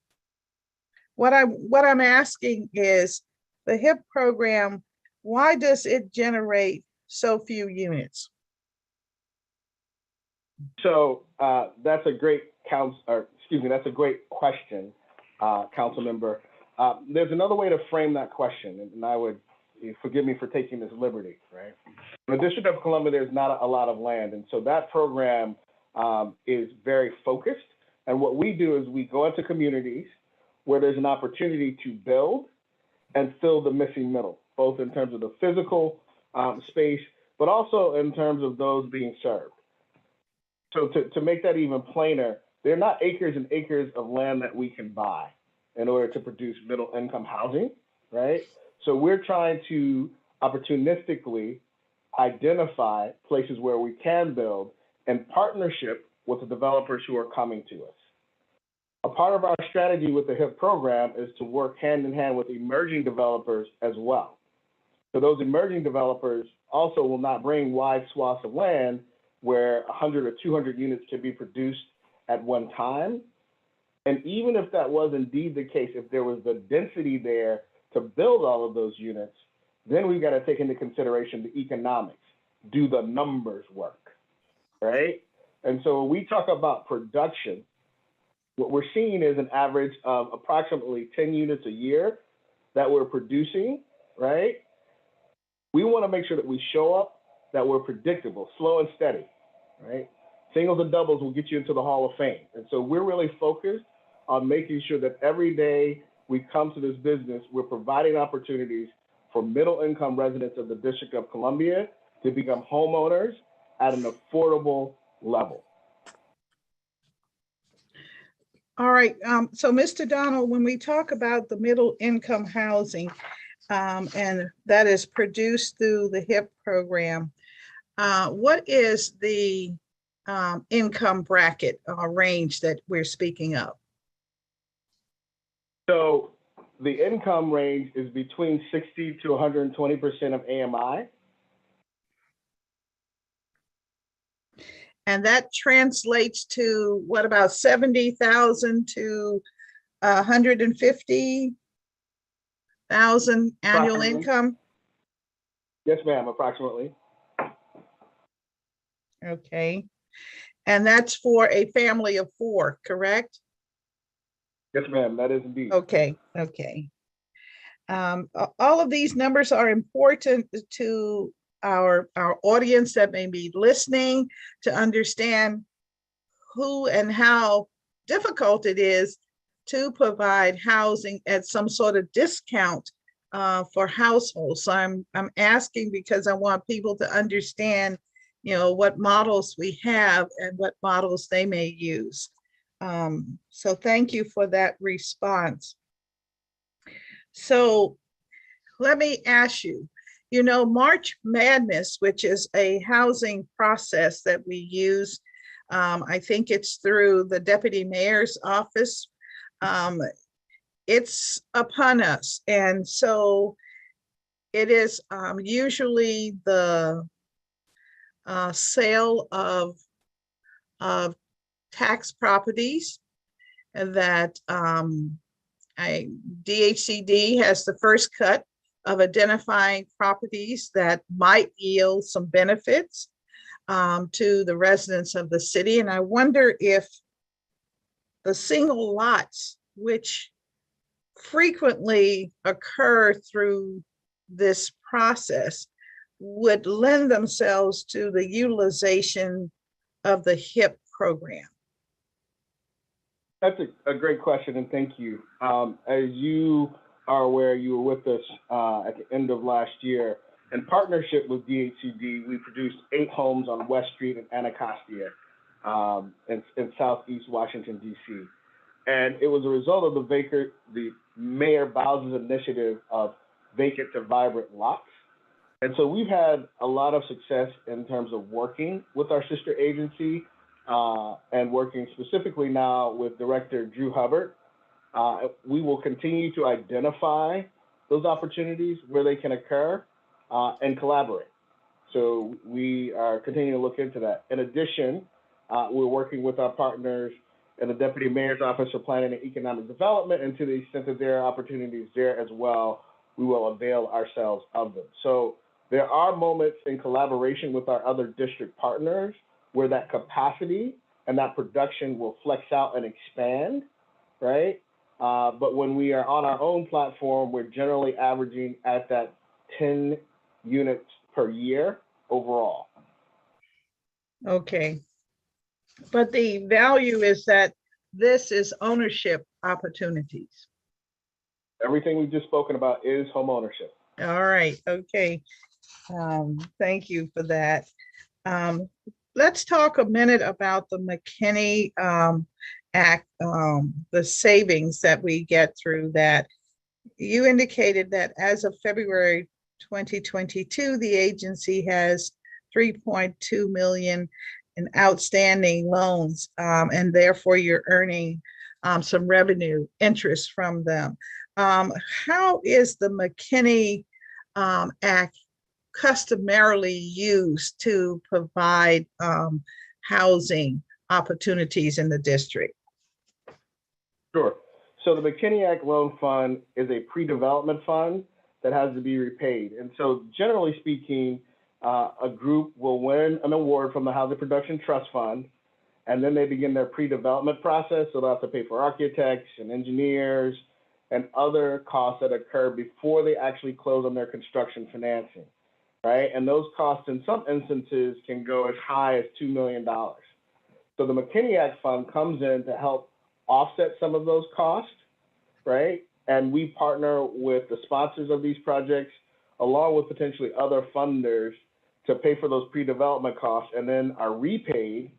What I'm asking is, the HIP program, why does it generate so few units? So that's a great that's a great question, council member. There's another way to frame that question, and I would, forgive me for taking this liberty, right? In the District of Columbia, there's not a lot of land, and so that program is very focused. And what we do is we go into communities where there's an opportunity to build and fill the missing middle, both in terms of the physical space, but also in terms of those being served. So to make that even plainer, they're not acres and acres of land that we can buy in order to produce middle income housing, right? So we're trying to opportunistically identify places where we can build in partnership with the developers who are coming to us. A part of our strategy with the HIP program is to work hand in hand with emerging developers as well. So those emerging developers also will not bring wide swaths of land where 100 or 200 units can be produced at one time. And even if that was indeed the case, if there was the density there to build all of those units, then we got to take into consideration the economics. Do the numbers work, right? And so when we talk about production, what we're seeing is an average of approximately 10 units a year that we're producing, right? We want to make sure that we show up, that we're predictable, slow and steady, right? Singles and doubles will get you into the Hall of Fame. And so we're really focused on making sure that every day we come to this business, we're providing opportunities for middle income residents of the District of Columbia to become homeowners at an affordable level. All right, so Mr. Donald, when we talk about the middle income housing, and that is produced through the HIP program, what is the income bracket range that we're speaking of? So the income range is between 60 to 120% of AMI. And that translates to what, about 70,000 to 150,000 annual income? Yes, ma'am, approximately. Okay. And that's for a family of 4, correct? Yes, ma'am, that is indeed. Okay, okay. All of these numbers are important to our audience that may be listening, to understand who and how difficult it is to provide housing at some sort of discount for households. So I'm asking because I want people to understand, you know, what models we have and what models they may use. So thank you for that response. So let me ask you, you know, March Madness, which is a housing process that we use, I think it's through the Deputy Mayor's office. It's upon us. And so it is usually the sale of tax properties that DHCD has the first cut of identifying properties that might yield some benefits to the residents of the city. And I wonder if the single lots, which frequently occur through this process, would lend themselves to the utilization of the HIP program? That's a great question, and thank you. As you are aware, you were with us at the end of last year. In partnership with DHCD, we produced 8 homes on West Street in Anacostia in Southeast Washington, D.C. And it was a result of the Mayor Bowser's initiative of vacant to vibrant lots. And so we've had a lot of success in terms of working with our sister agency and working specifically now with Director Drew Hubbard. We will continue to identify those opportunities where they can occur and collaborate. So we are continuing to look into that. In addition, we're working with our partners in the Deputy Mayor's Office for Planning and Economic Development, and to the extent that there are opportunities there as well, we will avail ourselves of them. So there are moments in collaboration with our other district partners where that capacity and that production will flex out and expand, right? But when we are on our own platform, we're generally averaging at that 10 units per year overall. Okay. But the value is that this is ownership opportunities. Everything we've just spoken about is home ownership. All right, okay. Thank you for that. Let's talk a minute about the McKinney Act, the savings that we get through that. You indicated that as of February 2022, the agency has 3.2 million in outstanding loans, and therefore you're earning some revenue interest from them. How is the McKinney Act customarily used to provide housing opportunities in the district? Sure. So the McKinney Act Loan Fund is a pre-development fund that has to be repaid. And so generally speaking, a group will win an award from the Housing Production Trust Fund, and then they begin their pre-development process. So they'll have to pay for architects and engineers and other costs that occur before they actually close on their construction financing, right? And those costs in some instances can go as high as $2 million. So the McKinney Act Fund comes in to help offset some of those costs, right? And we partner with the sponsors of these projects, along with potentially other funders, to pay for those pre-development costs, and then are repaid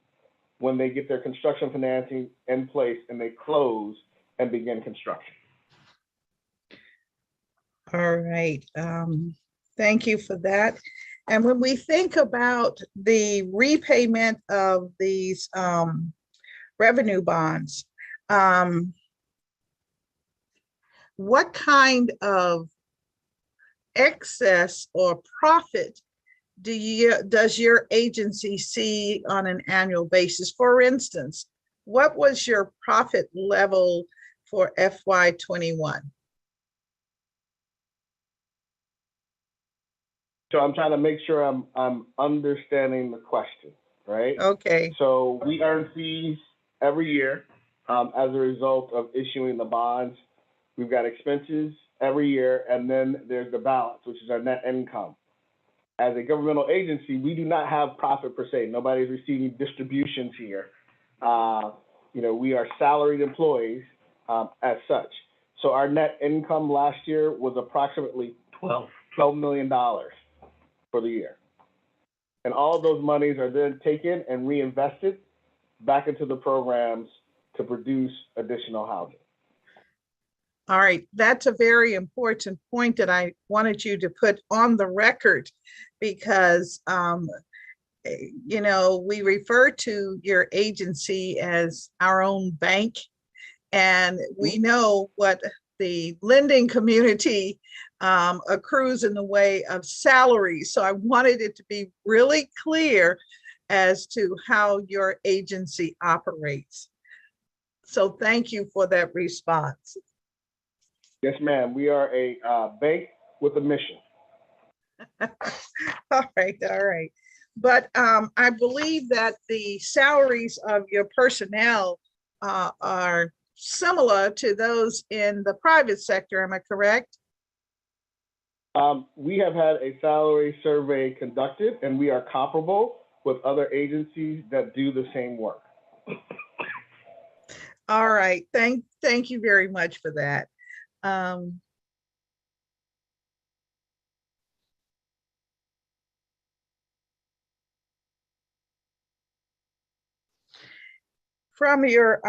when they get their construction financing in place and they close and begin construction. All right, thank you for that. And when we think about the repayment of these revenue bonds, what kind of excess or profit does your agency see on an annual basis? For instance, what was your profit level for FY21? So I'm trying to make sure I'm understanding the question, right? Okay. So we earn fees every year as a result of issuing the bonds. We've got expenses every year, and then there's the balance, which is our net income. As a governmental agency, we do not have profit per se. Nobody's receiving distributions here. We are salaried employees as such. So our net income last year was approximately $12 million for the year. And all of those monies are then taken and reinvested back into the programs to produce additional housing. All right, that's a very important point that I wanted you to put on the record, because we refer to your agency as our own bank, and we know what the lending community accrues in the way of salaries. So I wanted it to be really clear as to how your agency operates. So thank you for that response. Yes, ma'am. We are a bank with a mission. All right. But I believe that the salaries of your personnel are similar to those in the private sector. Am I correct? We have had a salary survey conducted, and we are comparable with other agencies that do the same work. All right. Thank you very much for that. From your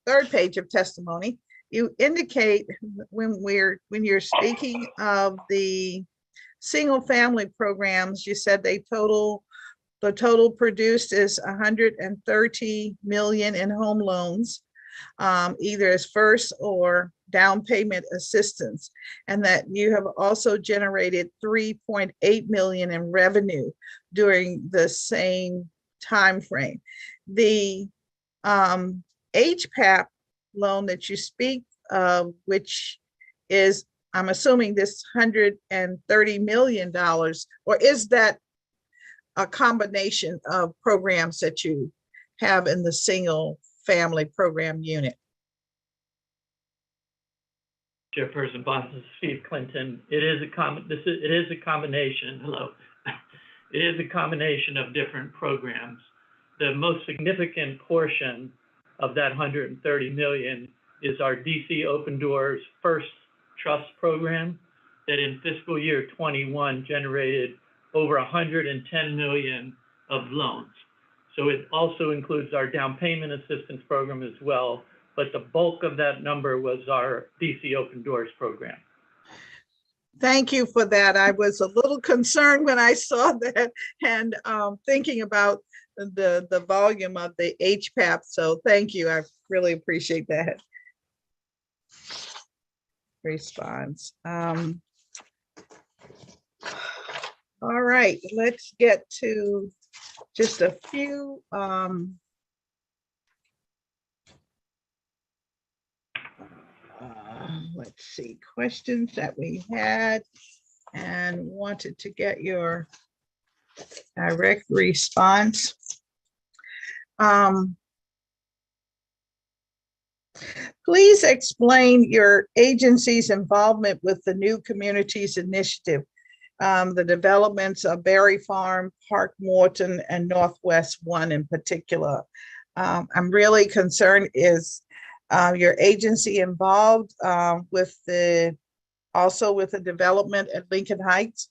third page of testimony, you indicate when you're speaking of the single family programs, you said the total produced is 130 million in home loans, either as first or down payment assistance, and that you have also generated 3.8 million in revenue during the same time frame. The HPAP loan that you speak of, which is, I'm assuming, this $130 million, or is that a combination of programs that you have in the single family program unit? Chairperson Bonds, this is Steve Clinton. It is a combination. Hello. It is a combination of different programs. The most significant portion of that 130 million is our DC Open Doors First Trust program that in fiscal year 21 generated over 110 million of loans. So it also includes our down payment assistance program as well, but the bulk of that number was our DC Open Doors program. Thank you for that. I was a little concerned when I saw that, and thinking about the volume of the HPAP. So thank you. I really appreciate that response. All right, let's get to just a few let's see, questions that we had and wanted to get your direct response. Please explain your agency's involvement with the New Communities Initiative, the developments of Berry Farm, Park Morton, and Northwest One in particular. I'm really concerned, is your agency involved also with the development at Lincoln Heights?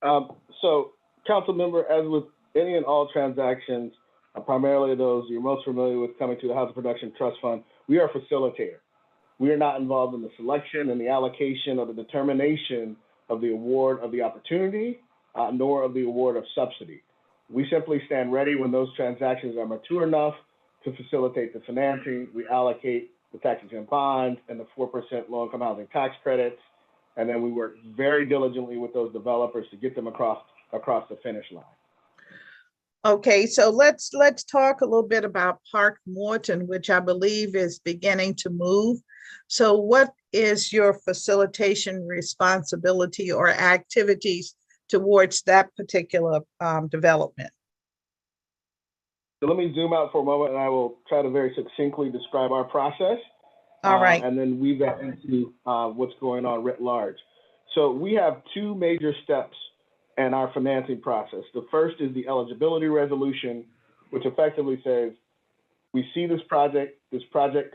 So, council member, as with any and all transactions, primarily those you're most familiar with coming to the Housing Production Trust Fund, we are a facilitator. We are not involved in the selection and the allocation or the determination of the award of the opportunity, nor of the award of subsidy. We simply stand ready when those transactions are mature enough to facilitate the financing. We allocate the tax-exempt bonds and the 4% low-income housing tax credits, and then we work very diligently with those developers to get them across the finish line. Okay, so let's talk a little bit about Park Morton, which I believe is beginning to move. So what is your facilitation responsibility or activities towards that particular development? So let me zoom out for a moment, and I will try to very succinctly describe our process. All right. And then weave that into what's going on writ large. So we have two major steps in our financing process. The first is the eligibility resolution, which effectively says, we see this project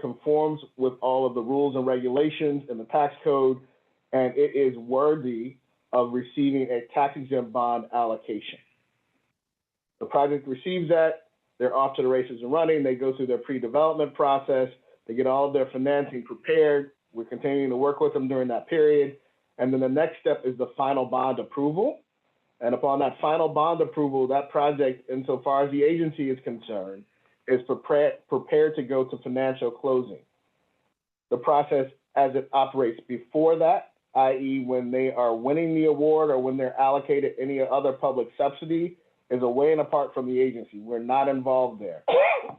conforms with all of the rules and regulations in the tax code, and it is worthy of receiving a tax-exempt bond allocation. The project receives that, they're off to the races and running, they go through their pre-development process, they get all of their financing prepared, we're continuing to work with them during that period, and then the next step is the final bond approval. And upon that final bond approval, that project, insofar as the agency is concerned, is prepared to go to financial closing. The process as it operates before that, i.e. when they are winning the award or when they're allocated any other public subsidy, is away and apart from the agency. We're not involved there.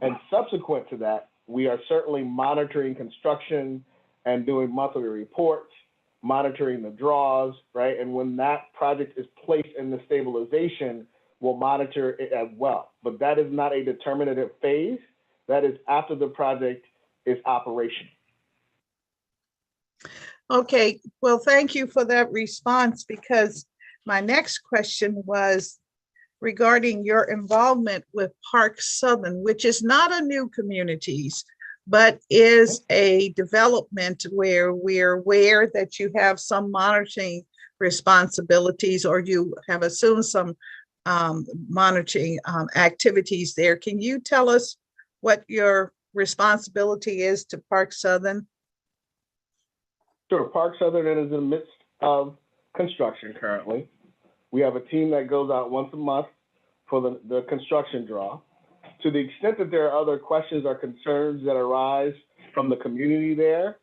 And subsequent to that, we are certainly monitoring construction and doing monthly reports, monitoring the draws, right? And when that project is placed in the stabilization, we'll monitor it as well. But that is not a determinative phase. That is after the project is operational. Okay, well, thank you for that response, because my next question was regarding your involvement with Park Southern, which is not a new communities, but is a development where we're aware that you have some monitoring responsibilities, or you have assumed some monitoring activities there. Can you tell us what your responsibility is to Park Southern? Sure. Park Southern is in the midst of construction currently. We have a team that goes out once a month for the construction draw. To the extent that there are other questions or concerns that arise from the community there,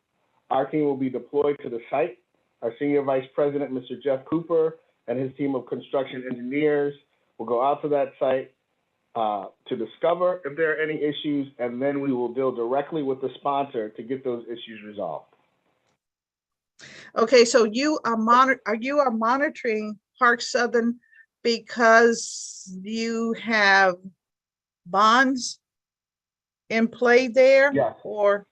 our team will be deployed to the site. Our Senior Vice President, Mr. Jeff Cooper, and his team of construction engineers will go out to that site to discover if there are any issues, and then we will deal directly with the sponsor to get those issues resolved. Okay, so you are monitoring Park Southern because you have bonds in play there? Yes. Or?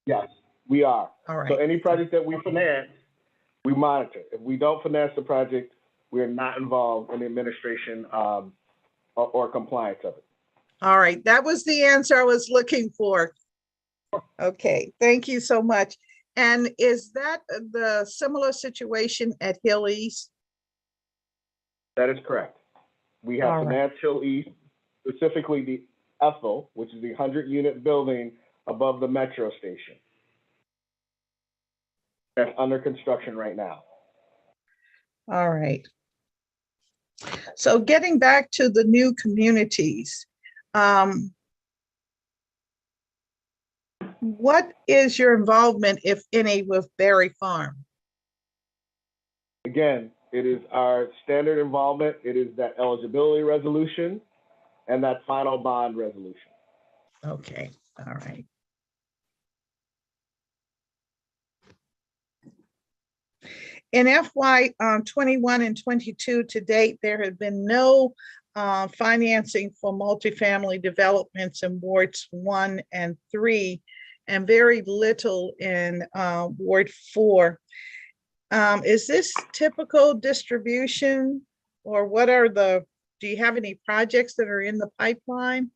Yes, we are. All right. So any project that we finance, we monitor. If we don't finance the project, we are not involved in the administration or compliance of it. All right, that was the answer I was looking for. Okay, thank you so much. And is that the similar situation at Hill East? That is correct. We have All right. financed Hill East, specifically the Ethel, which is the 100-unit building above the metro station. That's under construction right now. All right. So getting back to the new communities, what is your involvement, if any, with Berry Farm? Again, it is our standard involvement. It is that eligibility resolution and that final bond resolution. Okay, all right. In FY21 and 22 to date, there have been no financing for multifamily developments in wards 1 and 3, and very little in Ward 4. Is this typical distribution, or what are do you have any projects that are in the pipeline?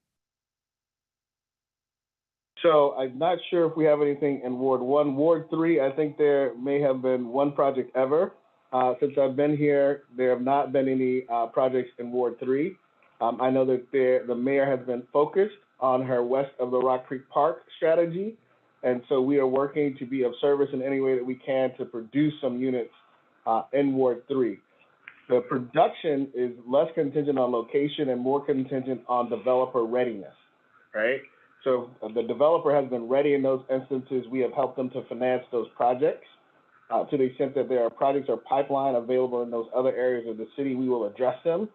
So I'm not sure if we have anything in Ward 1. Ward 3, I think there may have been one project ever. Since I've been here, there have not been any projects in Ward 3. I know that the mayor has been focused on her west of the Rock Creek Park strategy. And so we are working to be of service in any way that we can to produce some units in Ward 3. The production is less contingent on location and more contingent on developer readiness, right? So the developer has been ready in those instances. We have helped them to finance those projects. To the extent that there are projects or pipeline available in those other areas of the city, we will address them.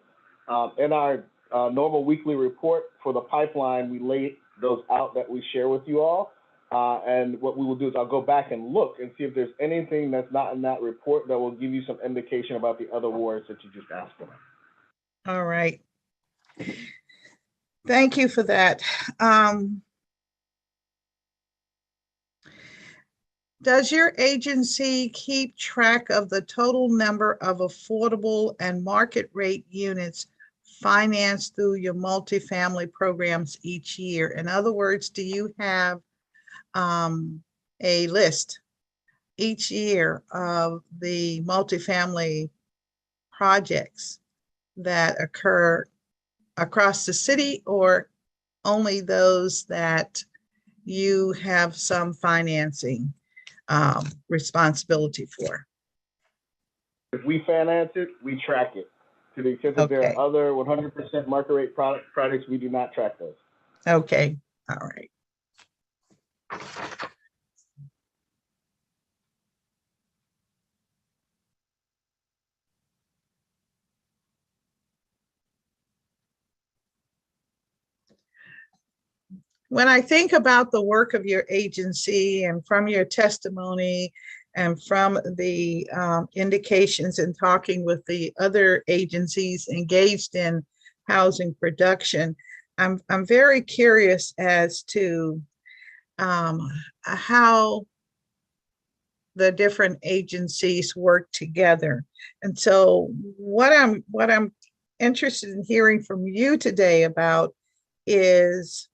In our normal weekly report for the pipeline, we lay those out that we share with you all. And what we will do is I'll go back and look and see if there's anything that's not in that report that will give you some indication about the other wards that you just asked about. All right. Thank you for that. Does your agency keep track of the total number of affordable and market rate units financed through your multifamily programs each year? In other words, do you have a list each year of the multifamily projects that occur across the city, or only those that you have some financing responsibility for? If we finance it, we track it. To the extent that there are other 100% market rate projects, we do not track those. Okay, all right. When I think about the work of your agency and from your testimony And from the indications in talking with the other agencies engaged in housing production, I'm very curious as to how the different agencies work together. And so what I'm interested in hearing from you today about is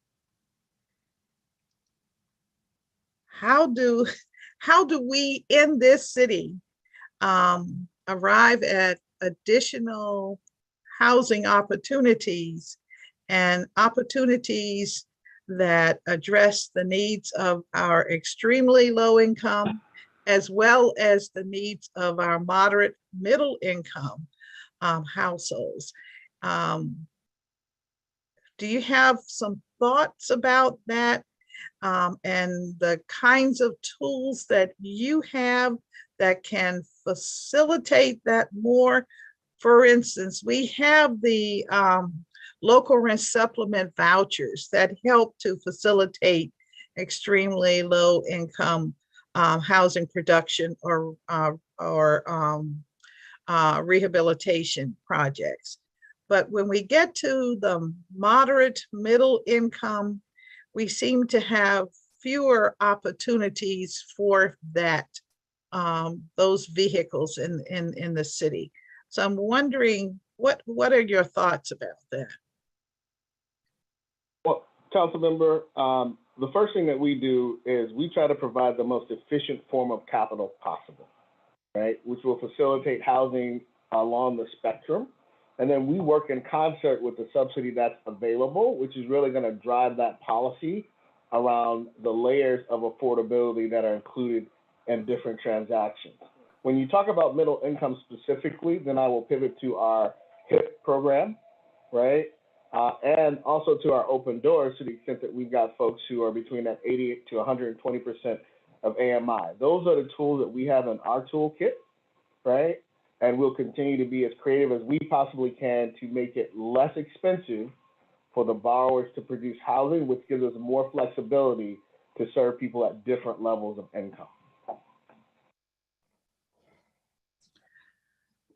how do we in this city arrive at additional housing opportunities and opportunities that address the needs of our extremely low income as well as the needs of our moderate middle income households. Do you have some thoughts about that and the kinds of tools that you have that can facilitate that more? For instance, we have the local rent supplement vouchers that help to facilitate extremely low income housing production or rehabilitation projects. But when we get to the moderate middle income, we seem to have fewer opportunities for that, those vehicles in the city. So I'm wondering, what are your thoughts about that? Well, Councilmember, the first thing that we do is we try to provide the most efficient form of capital possible, right? Which will facilitate housing along the spectrum. And then we work in concert with the subsidy that's available, which is really going to drive that policy around the layers of affordability that are included in different transactions. When you talk about middle income specifically, then I will pivot to our HIP program, right? And also to our open doors to the extent that we've got folks who are between that 80 to 120% of AMI. Those are the tools that we have in our toolkit, right? And we'll continue to be as creative as we possibly can to make it less expensive for the borrowers to produce housing, which gives us more flexibility to serve people at different levels of income.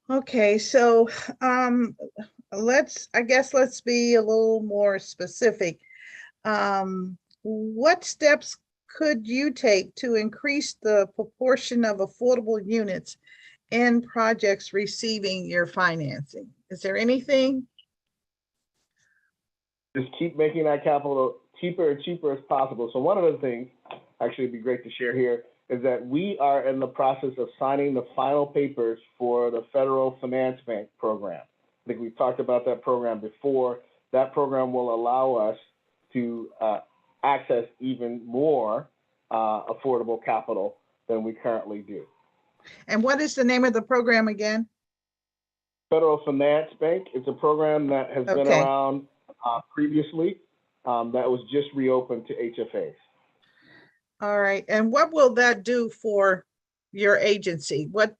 Okay, so let's be a little more specific. What steps could you take to increase the proportion of affordable units in projects receiving your financing? Is there anything? Just keep making that capital cheaper and cheaper as possible. So one of the things, actually it'd be great to share here, is that we are in the process of signing the final papers for the Federal Finance Bank program. I think we've talked about that program before. That program will allow us to access even more affordable capital than we currently do. And what is the name of the program again? Federal Finance Bank. It's a program that has been around previously that was just reopened to HFAs. All right. And what will that do for your agency? What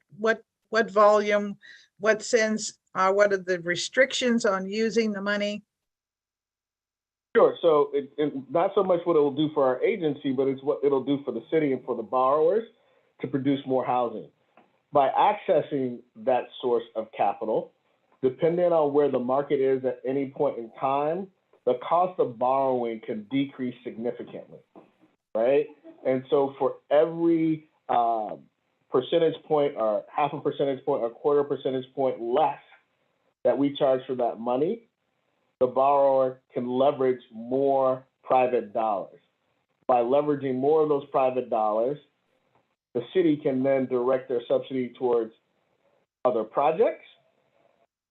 volume, what sense, what are the restrictions on using the money? Sure. So not so much what it will do for our agency, but it's what it'll do for the city and for the borrowers to produce more housing. By accessing that source of capital, depending on where the market is at any point in time, the cost of borrowing can decrease significantly, right? And so for every percentage point or half a percentage point or quarter percentage point less that we charge for that money, the borrower can leverage more private dollars. By leveraging more of those private dollars, the city can then direct their subsidy towards other projects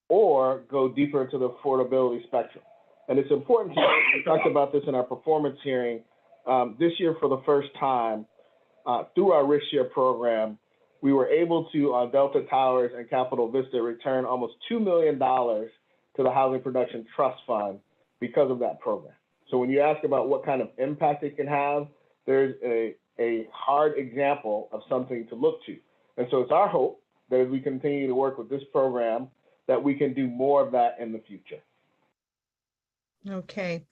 or go deeper into the affordability spectrum. And it's important to note, we talked about this in our performance hearing, this year for the first time, through our risk share program, we were able to, on Delta Towers and Capitol Vista, return almost $2 million to the Housing Production Trust Fund because of that program. So when you ask about what kind of impact it can have, there's a hard example of something to look to. And so it's our hope that as we continue to work with this program, that we can do more of that in the future. Okay.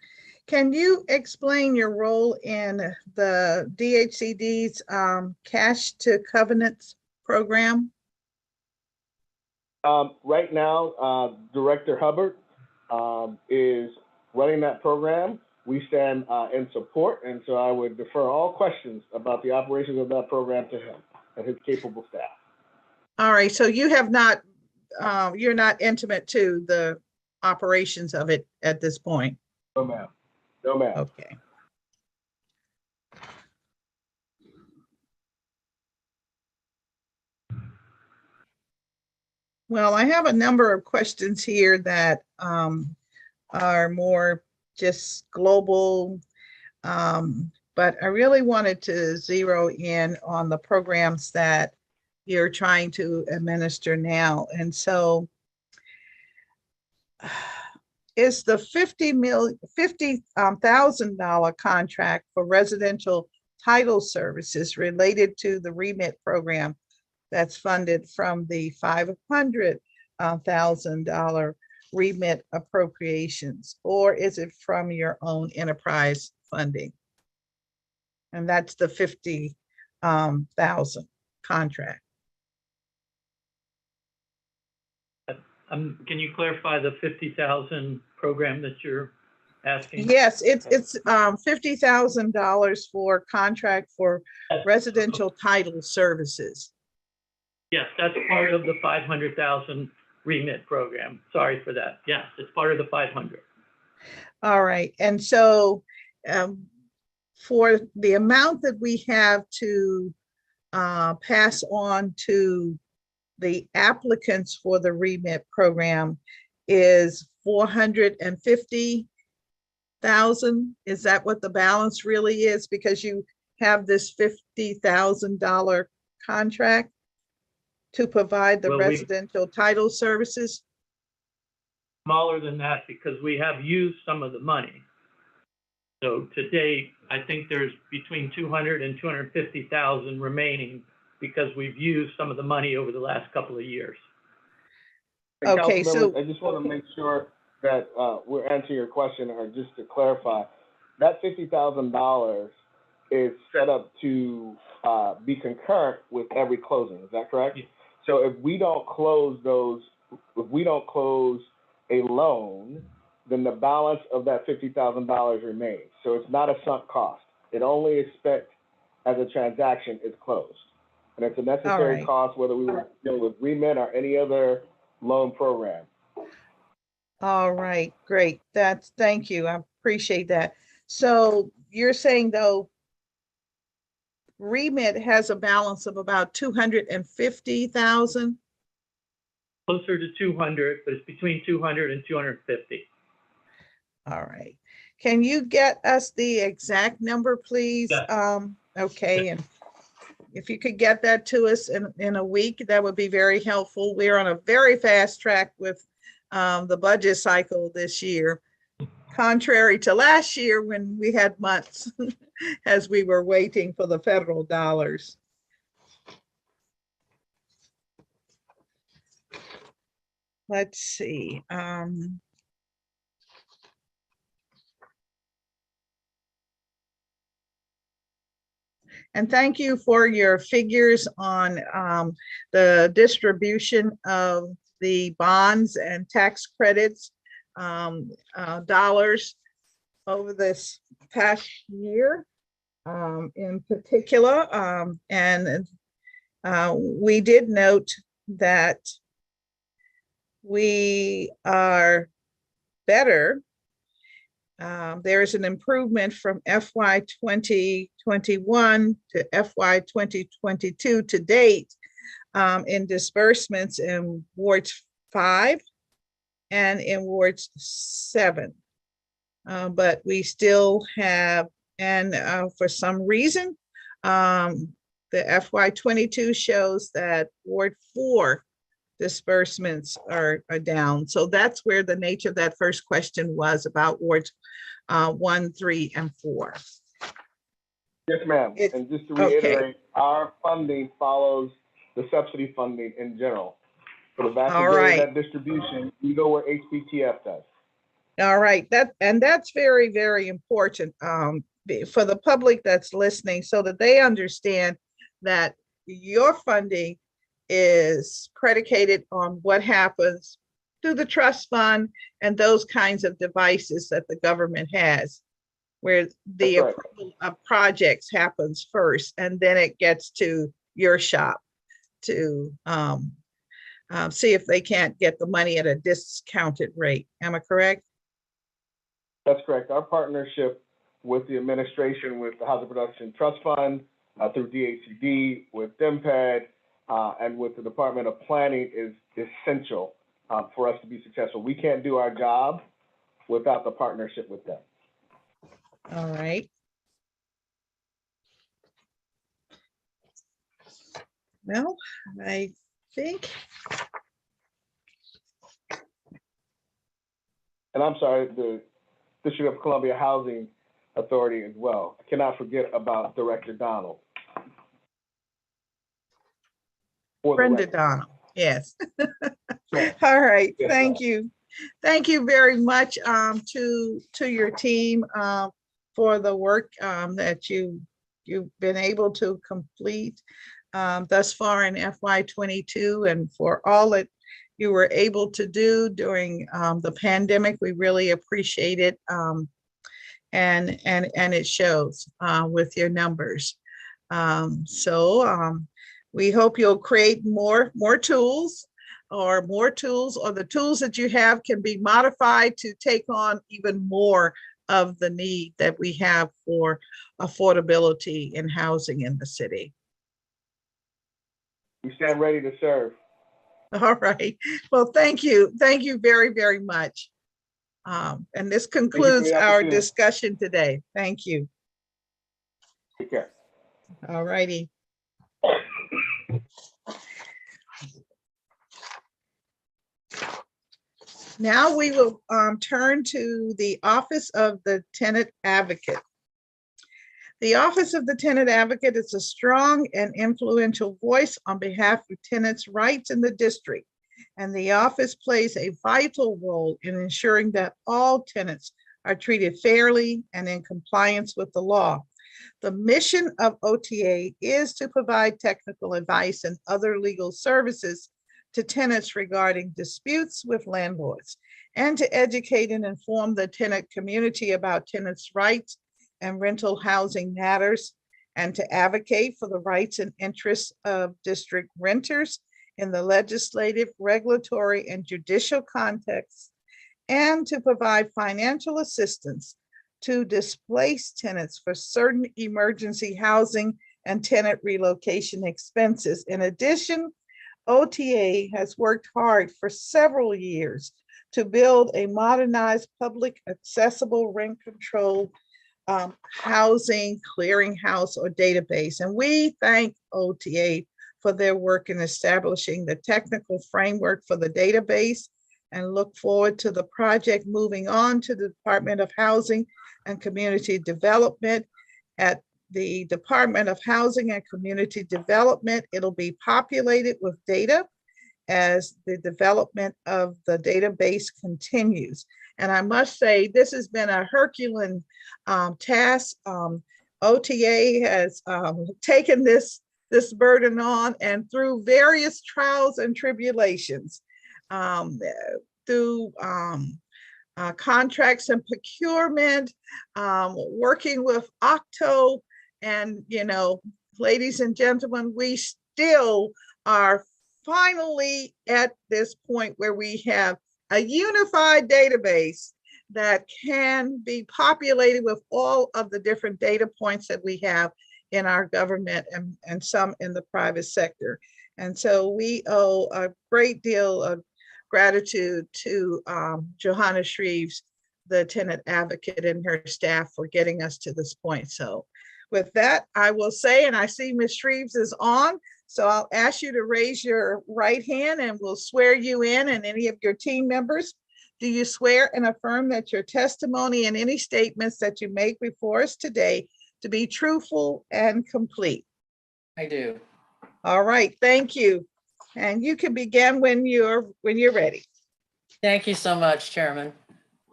Can you explain your role in the DHCD's Cash to Covenants program? Right now, Director Hubbard is running that program. We stand in support, and so I would defer all questions about the operations of that program to him and his capable staff. All right, so you have not, you're not intimate to the operations of it at this point? No, ma'am. No, ma'am. Okay. Well, I have a number of questions here that are more just global, but I really wanted to zero in on the programs that you're trying to administer now. And so is the $50,000 contract for residential title services related to the remit program that's funded from the $500,000 remit appropriations, or is it from your own enterprise funding? And that's the 50,000 contract. Can you clarify the 50,000 program that you're asking? Yes, it's $50,000 for contract for residential title services. Yes, that's part of the 500,000 remit program. Sorry for that. Yes, it's part of the 500. All right, and so for the amount that we have to pass on to the applicants for the remit program is 450,000. Is that what the balance really is? Because you have this $50,000 contract to provide the residential title services? Smaller than that because we have used some of the money. So to date, I think there's between 200 and 250,000 remaining because we've used some of the money over the last couple of years. Okay, so I just want to make sure that we're answering your question, or just to clarify, that $50,000 is set up to be concurrent with every closing. Is that correct? Yes. So if we don't close a loan, then the balance of that $50,000 remains. So it's not a sunk cost. It only expects as a transaction is closed. And it's a necessary cost, whether we were dealing with remit or any other loan program. All right, great. Thank you. I appreciate that. So you're saying though, remit has a balance of about 250,000? Closer to 200, but it's between 200 and 250. All right. Can you get us the exact number, please? Yeah. Okay, and if you could get that to us in a week, that would be very helpful. We're on a very fast track with the budget cycle this year, contrary to last year when we had months as we were waiting for the federal dollars. Let's see. And thank you for your figures on the distribution of the bonds and tax credits dollars over this past year in particular. And we did note that we are better. There's an improvement from FY 2021 to FY 2022 to date in disbursements in wards 5 and in wards 7. But we still have, and for some reason, the FY22 shows that ward 4 disbursements are down. So that's where the nature of that first question was about wards 1, 3, and 4. Yes, ma'am. And just to reiterate, our funding follows the subsidy funding in general. For the vast majority of that distribution, we go where HPTF does. All right, that's very, very important for the public that's listening, so that they understand that your funding is predicated on what happens through the trust fund and those kinds of devices that the government has, where the That's right. approval of projects happens first, and then it gets to your shop to see if they can't get the money at a discounted rate. Am I correct? That's correct. Our partnership with the administration, with the Housing Production Trust Fund, through DHCD, with DEMPED, and with the Department of Planning is essential for us to be successful. We can't do our job without the partnership with them. All right. Well, I think. And I'm sorry, the District of Columbia Housing Authority as well. I cannot forget about Director Donald. Brenda Donald, yes. All right, Yes, thank you. Thank you very much to your team for the work that you've been able to complete thus far in FY22, and for all that you were able to do during the pandemic. We really appreciate it, and it shows with your numbers. We hope you'll create more tools, or the tools that you have can be modified to take on even more of the need that we have for affordability in housing in the city. We stand ready to serve. All right. Well, thank you. Thank you very, very much. And this concludes our discussion today. Thank you. Take care. All righty. Now we will turn to the Office of the Tenant Advocate. The Office of the Tenant Advocate is a strong and influential voice on behalf of tenants' rights in the district, and the office plays a vital role in ensuring that all tenants are treated fairly and in compliance with the law. The mission of OTA is to provide technical advice and other legal services to tenants regarding disputes with landlords, and to educate and inform the tenant community about tenants' rights and rental housing matters, and to advocate for the rights and interests of district renters in the legislative, regulatory, and judicial contexts, and to provide financial assistance to displaced tenants for certain emergency housing and tenant relocation expenses. In addition, OTA has worked hard for several years to build a modernized, public, accessible, rent-controlled housing clearinghouse or database. And we thank OTA for their work in establishing the technical framework for the database, and look forward to the project moving on to the Department of Housing and Community Development. At the Department of Housing and Community Development, it'll be populated with data as the development of the database continues. And I must say, this has been a Herculean task. OTA has taken this burden on, and through various trials and tribulations, through contracts and procurement, working with Octo, and ladies and gentlemen, we still are finally at this point where we have a unified database that can be populated with all of the different data points that we have in our government, and some in the private sector. And so we owe a great deal of gratitude to Johanna Shreves, the tenant advocate, and her staff for getting us to this point. So with that, I will say, and I see Ms. Shreves is on, so I'll ask you to raise your right hand and we'll swear you in, and any of your team members. Do you swear and affirm that your testimony and any statements that you make before us today to be truthful and complete? I do. All right, thank you. And you can begin when you're ready. Thank you so much, Chairman.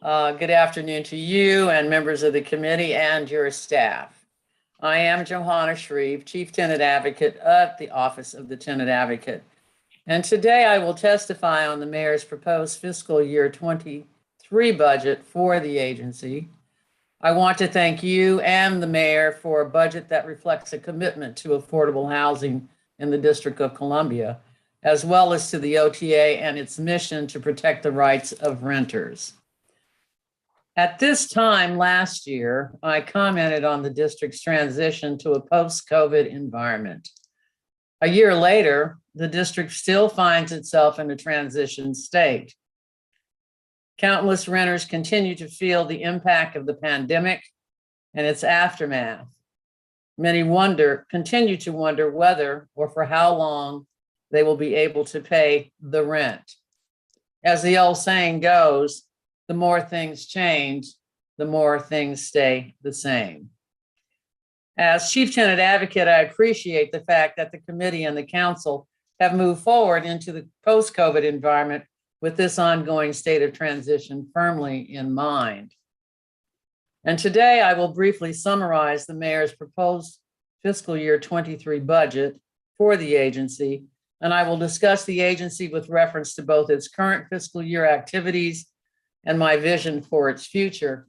Good afternoon to you and members of the committee and your staff. I am Johanna Shreve, Chief Tenant Advocate at the Office of the Tenant Advocate. And today I will testify on the mayor's proposed fiscal year 23 budget for the agency. I want to thank you and the mayor for a budget that reflects a commitment to affordable housing in the District of Columbia, as well as to the OTA and its mission to protect the rights of renters. At this time last year, I commented on the district's transition to a post-COVID environment. A year later, the district still finds itself in a transition state. Countless renters continue to feel the impact of the pandemic and its aftermath. Many continue to wonder whether or for how long they will be able to pay the rent. As the old saying goes, the more things change, the more things stay the same. As Chief Tenant Advocate, I appreciate the fact that the committee and the council have moved forward into the post-COVID environment with this ongoing state of transition firmly in mind. And today I will briefly summarize the mayor's proposed fiscal year 23 budget for the agency, and I will discuss the agency with reference to both its current fiscal year activities and my vision for its future.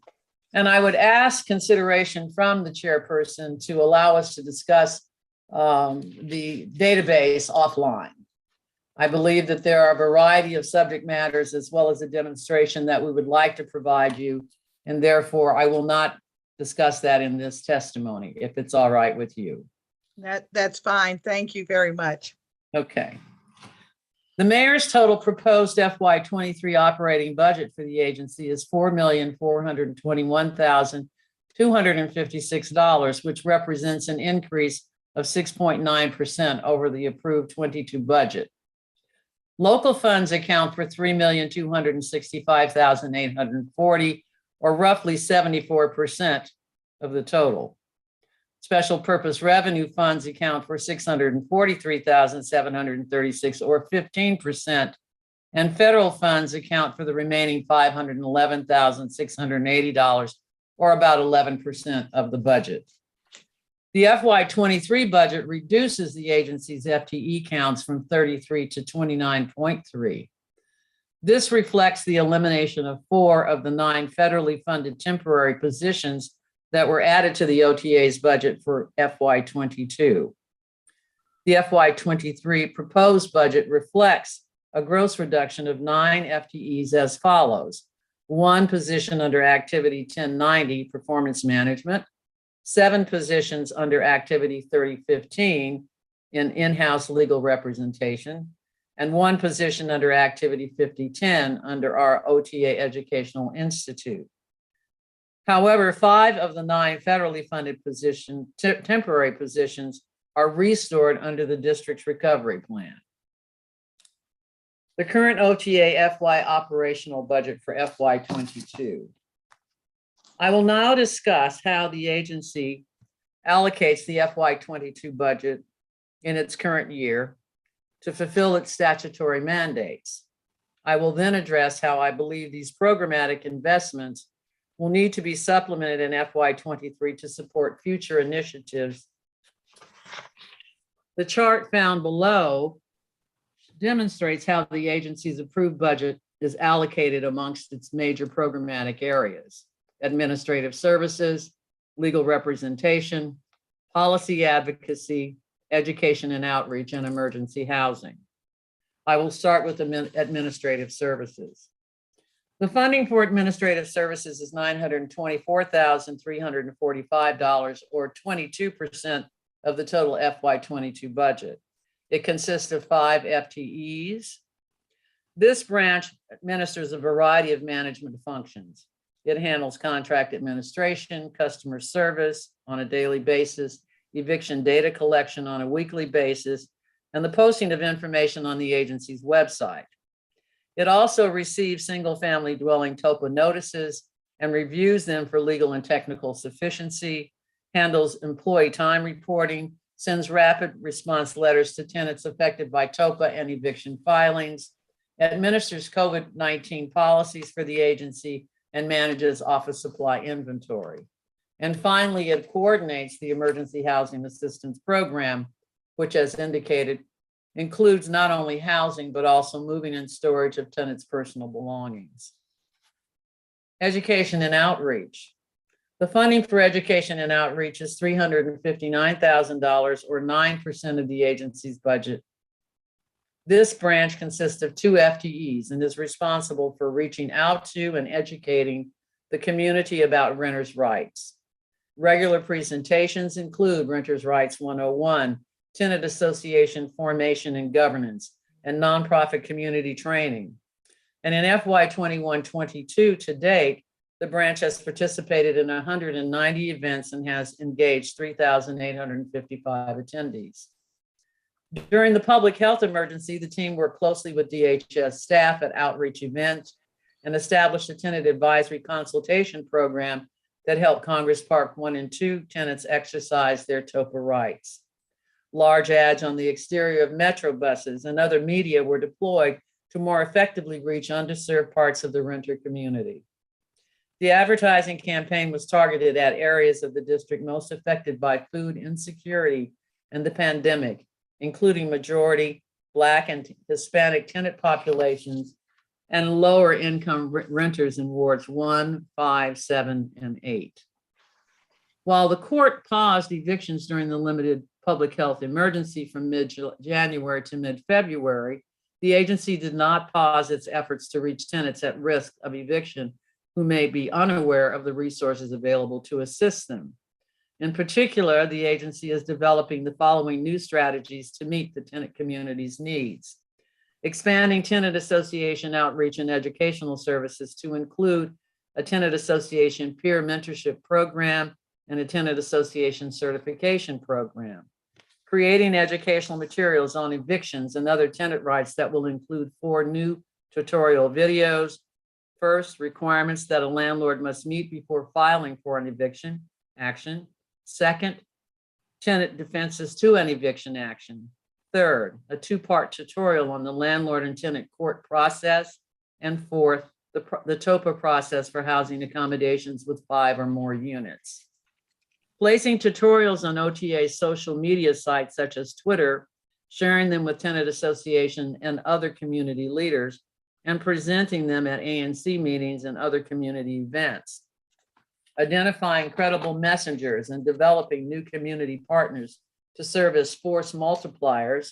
And I would ask consideration from the chairperson to allow us to discuss the database offline. I believe that there are a variety of subject matters as well as a demonstration that we would like to provide you, and therefore I will not discuss that in this testimony, if it's all right with you. That's fine. Thank you very much. Okay. The mayor's total proposed FY23 operating budget for the agency is $4,421,256, which represents an increase of 6.9% over the approved 22 budget. Local funds account for $3,265,840, or roughly 74% of the total. Special purpose revenue funds account for $643,736, or 15%, and federal funds account for the remaining $511,680, or about 11% of the budget. The FY23 budget reduces the agency's FTE counts from 33 to 29.3. This reflects the elimination of 4 of the 9 federally funded temporary positions that were added to the OTA's budget for FY22. The FY23 proposed budget reflects a gross reduction of 9 FTEs as follows: 1 position under Activity 1090, Performance Management, 7 positions under Activity 3015 in-house legal representation, and 1 position under Activity 5010 under our OTA Educational Institute. However, 5 of the 9 federally funded temporary positions are restored under the district's recovery plan. The current OTA FY operational budget for FY22. I will now discuss how the agency allocates the FY22 budget in its current year to fulfill its statutory mandates. I will then address how I believe these programmatic investments will need to be supplemented in FY23 to support future initiatives. The chart found below demonstrates how the agency's approved budget is allocated amongst its major programmatic areas: administrative services, legal representation, policy advocacy, education and outreach, and emergency housing. I will start with administrative services. The funding for administrative services is $924,345, or 22% of the total FY22 budget. It consists of 5 FTEs. This branch administers a variety of management functions. It handles contract administration, customer service on a daily basis, eviction data collection on a weekly basis, and the posting of information on the agency's website. It also receives single-family dwelling TOPA notices and reviews them for legal and technical sufficiency, handles employee time reporting, sends rapid response letters to tenants affected by TOPA and eviction filings, administers COVID-19 policies for the agency, and manages office supply inventory. And finally, it coordinates the Emergency Housing Assistance Program, which, as indicated, includes not only housing, but also moving and storage of tenants' personal belongings. Education and outreach. The funding for education and outreach is $359,000 or 9% of the agency's budget. This branch consists of 2 FTEs and is responsible for reaching out to and educating the community about renters' rights. Regular presentations include Renters' Rights 101, Tenant Association Formation and Governance, and nonprofit community training. And in FY21-22 to date, the branch has participated in 190 events and has engaged 3,855 attendees. During the public health emergency, the team worked closely with DHS staff at outreach events and established a tenant advisory consultation program that helped Congress Park 1 and 2 tenants exercise their TOPA rights. Large ads on the exterior of metro buses and other media were deployed to more effectively reach underserved parts of the renter community. The advertising campaign was targeted at areas of the district most affected by food insecurity and the pandemic, including majority Black and Hispanic tenant populations and lower income renters in wards 1, 5, 7, and 8. While the court paused evictions during the limited public health emergency from mid-January to mid-February, the agency did not pause its efforts to reach tenants at risk of eviction who may be unaware of the resources available to assist them. In particular, the agency is developing the following new strategies to meet the tenant community's needs. Expanding tenant association outreach and educational services to include a tenant association peer mentorship program and a tenant association certification program. Creating educational materials on evictions and other tenant rights that will include 4 new tutorial videos. First, requirements that a landlord must meet before filing for an eviction action. Second, tenant defenses to an eviction action. Third, a 2-part tutorial on the landlord and tenant court process. And fourth, the TOPA process for housing accommodations with 5 or more units. Placing tutorials on OTA social media sites such as Twitter, sharing them with tenant association and other community leaders, and presenting them at ANC meetings and other community events. Identifying credible messengers and developing new community partners to serve as force multipliers.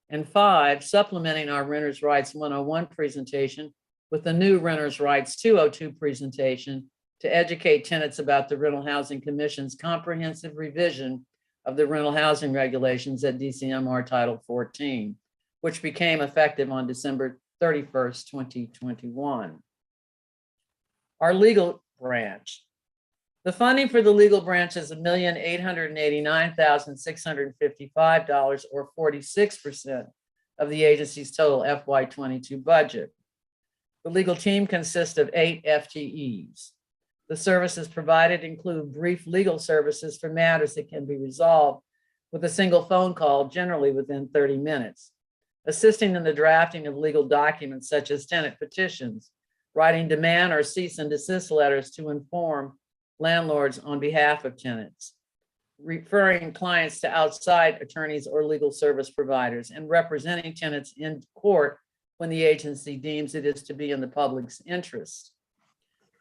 And 5, supplementing our Renters' Rights 101 presentation with the new Renters' Rights 202 presentation to educate tenants about the Rental Housing Commission's comprehensive revision of the rental housing regulations at DCMR Title 14, which became effective on December 31st, 2021. Our legal branch. The funding for the legal branch is $1,889,655 or 46% of the agency's total FY22 budget. The legal team consists of 8 FTEs. The services provided include brief legal services for matters that can be resolved with a single phone call, generally within 30 minutes, assisting in the drafting of legal documents such as tenant petitions, writing demand or cease and desist letters to inform landlords on behalf of tenants, referring clients to outside attorneys or legal service providers, and representing tenants in court when the agency deems it is to be in the public's interest.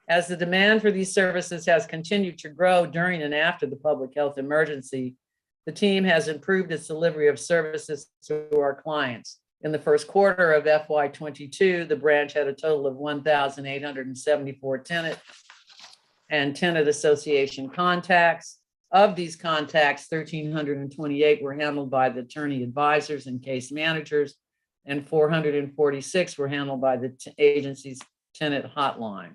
As the demand for these services has continued to grow during and after the public health emergency, the team has improved its delivery of services to our clients. In the first quarter of FY22, the branch had a total of 1,874 tenant and tenant association contacts. Of these contacts, 1,328 were handled by the attorney advisors and case managers, and 446 were handled by the agency's tenant hotline.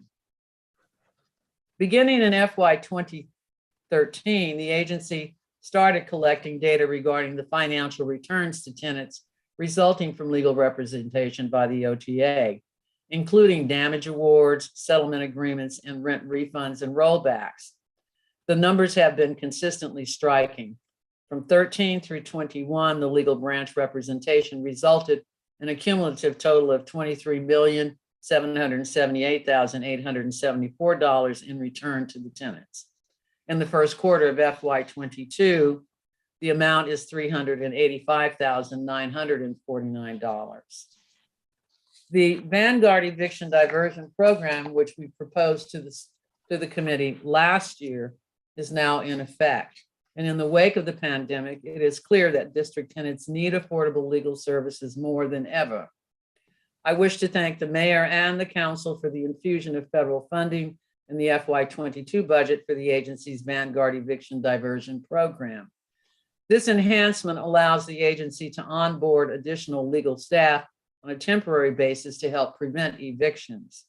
Beginning in FY 2013, the agency started collecting data regarding the financial returns to tenants resulting from legal representation by the OTA, including damage awards, settlement agreements, and rent refunds and rollbacks. The numbers have been consistently striking. From 13 through 21, the legal branch representation resulted in a cumulative total of $778,874 in return to the tenants. In the first quarter of FY22, the amount is $385,949. The Vanguard Eviction Diversion Program, which we proposed to the committee last year, is now in effect. And in the wake of the pandemic, it is clear that district tenants need affordable legal services more than ever. I wish to thank the mayor and the council for the infusion of federal funding in the FY22 budget for the agency's Vanguard Eviction Diversion Program. This enhancement allows the agency to onboard additional legal staff on a temporary basis to help prevent evictions.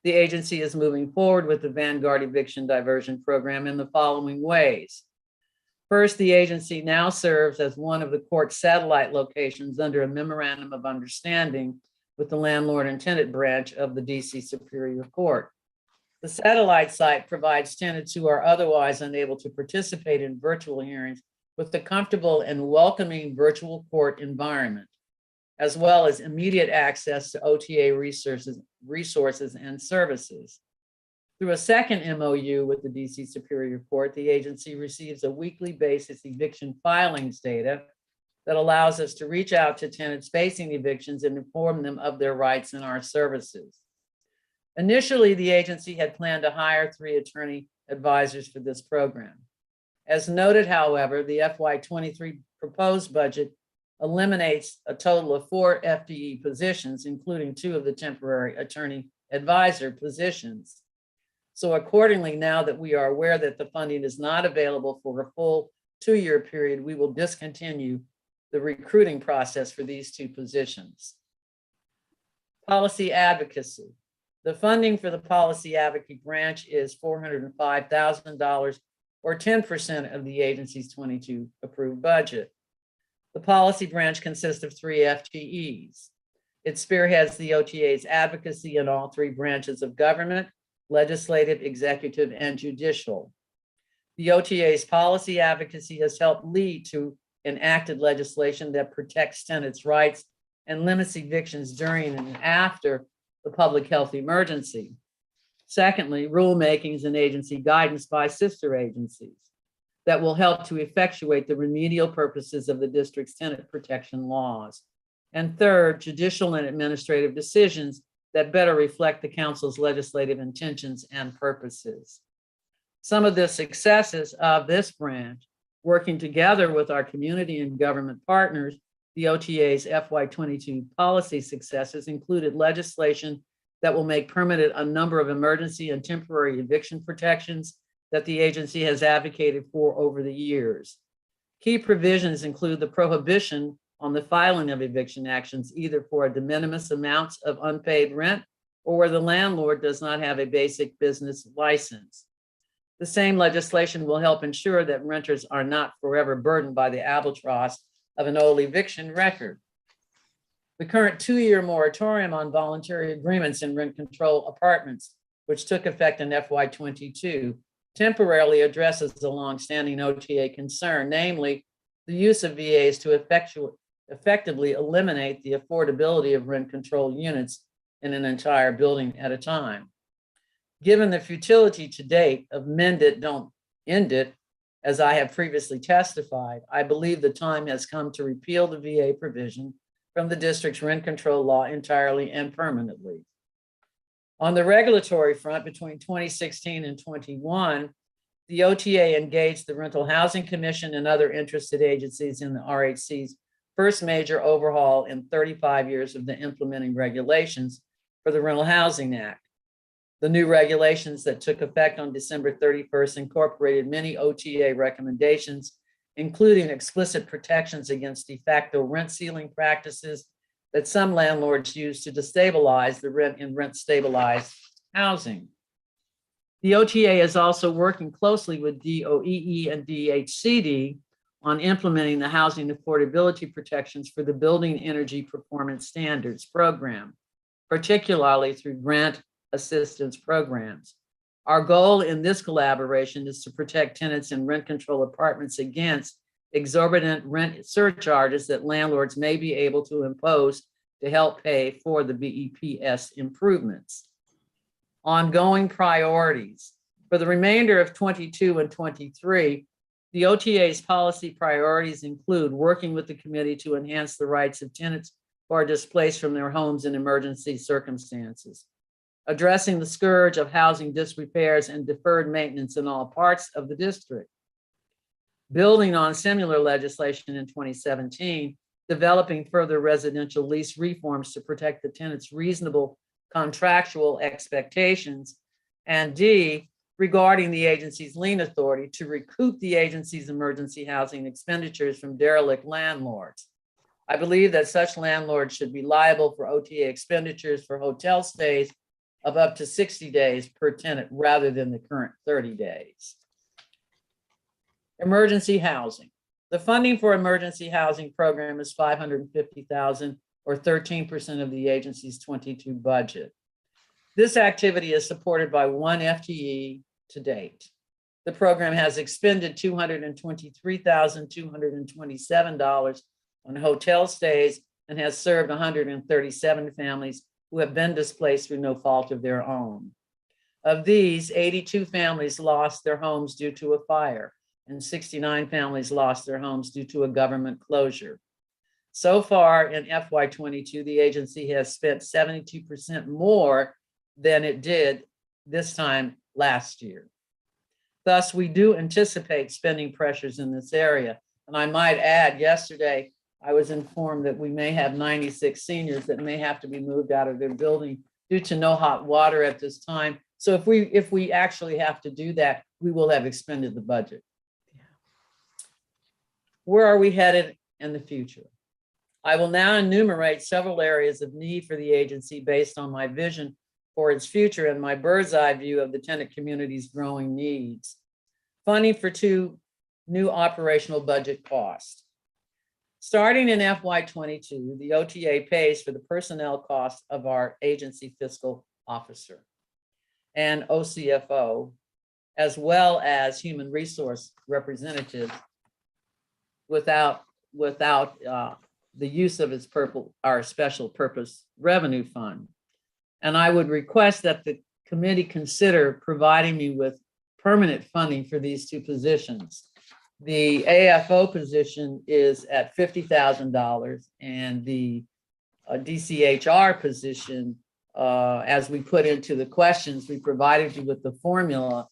The agency is moving forward with the Vanguard Eviction Diversion Program in the following ways. First, the agency now serves as one of the court satellite locations under a memorandum of understanding with the landlord and tenant branch of the DC Superior Court. The satellite site provides tenants who are otherwise unable to participate in virtual hearings with a comfortable and welcoming virtual court environment, as well as immediate access to OTA resources and services. Through a second MOU with the DC Superior Court, the agency receives a weekly basis eviction filings data that allows us to reach out to tenants facing evictions and inform them of their rights in our services. Initially, the agency had planned to hire 3 attorney advisors for this program. As noted, however, the FY23 proposed budget eliminates a total of 4 FTE positions, including 2 of the temporary attorney advisor positions. So accordingly, now that we are aware that the funding is not available for a full 2-year period, we will discontinue the recruiting process for these 2 positions. Policy advocacy. The funding for the policy advocacy branch is $405,000 or 10% of the agency's 22 approved budget. The policy branch consists of 3 FTEs. It spearheads the OTA's advocacy in all 3 branches of government: legislative, executive, and judicial. The OTA's policy advocacy has helped lead to enacted legislation that protects tenants' rights and limits evictions during and after the public health emergency. Secondly, rulemakings and agency guidance by sister agencies that will help to effectuate the remedial purposes of the district's tenant protection laws. And third, judicial and administrative decisions that better reflect the council's legislative intentions and purposes. Some of the successes of this branch, working together with our community and government partners, the OTA's FY22 policy successes included legislation that will make permanent a number of emergency and temporary eviction protections that the agency has advocated for over the years. Key provisions include the prohibition on the filing of eviction actions, either for a de minimis amounts of unpaid rent or where the landlord does not have a basic business license. The same legislation will help ensure that renters are not forever burdened by the albatross of an old eviction record. The current 2-year moratorium on voluntary agreements in rent control apartments, which took effect in FY22, temporarily addresses the longstanding OTA concern, namely the use of VAs to effectively eliminate the affordability of rent control units in an entire building at a time. Given the futility to date of mend it, don't end it, as I have previously testified, I believe the time has come to repeal the VA provision from the district's rent control law entirely and permanently. On the regulatory front, between 2016 and 21, the OTA engaged the Rental Housing Commission and other interested agencies in the RHC's first major overhaul in 35 years of the implementing regulations for the Rental Housing Act. The new regulations that took effect on December 31st incorporated many OTA recommendations, including explicit protections against de facto rent ceiling practices that some landlords use to destabilize the rent in rent stabilized housing. The OTA is also working closely with DOEE and DHCD on implementing the housing affordability protections for the Building Energy Performance Standards program, particularly through grant assistance programs. Our goal in this collaboration is to protect tenants in rent control apartments against exorbitant rent surcharges that landlords may be able to impose to help pay for the BEPS improvements. Ongoing priorities. For the remainder of 22 and 23, the OTA's policy priorities include working with the committee to enhance the rights of tenants who are displaced from their homes in emergency circumstances, addressing the scourge of housing disrepairs and deferred maintenance in all parts of the district, building on similar legislation in 2017, developing further residential lease reforms to protect the tenant's reasonable contractual expectations, and D, regarding the agency's lien authority to recoup the agency's emergency housing expenditures from derelict landlords. I believe that such landlords should be liable for OTA expenditures for hotel stays of up to 60 days per tenant rather than the current 30 days. Emergency housing. The funding for emergency housing program is $550,000 or 13% of the agency's 22 budget. This activity is supported by one FTE to date. The program has expended $223,227 on hotel stays and has served 137 families who have been displaced through no fault of their own. Of these, 82 families lost their homes due to a fire, and 69 families lost their homes due to a government closure. So far in FY22, the agency has spent 72% more than it did this time last year. Thus, we do anticipate spending pressures in this area. And I might add, yesterday, I was informed that we may have 96 seniors that may have to be moved out of their building due to no hot water at this time. So if we actually have to do that, we will have expended the budget. Where are we headed in the future? I will now enumerate several areas of need for the agency based on my vision for its future and my bird's eye view of the tenant community's growing needs. Funding for 2 new operational budget costs. Starting in FY22, the OTA pays for the personnel costs of our agency fiscal officer and OCFO, as well as human resource representatives without the use of our special purpose revenue fund. And I would request that the committee consider providing me with permanent funding for these 2 positions. The AFO position is at $50,000 and the DCHR position, as we put into the questions, we provided you with the formula.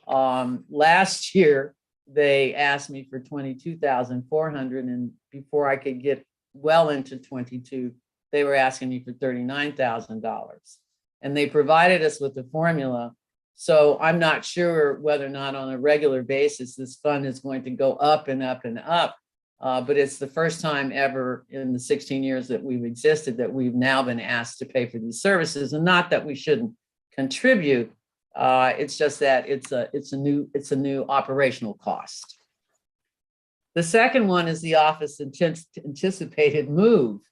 Last year, they asked me for $22,400, and before I could get well into 22, they were asking me for $39,000. And they provided us with the formula. So I'm not sure whether or not on a regular basis this fund is going to go up and up and up. But it's the first time ever in the 16 years that we've existed that we've now been asked to pay for these services. And not that we shouldn't contribute. It's just that it's a new operational cost. The second one is the office anticipated move.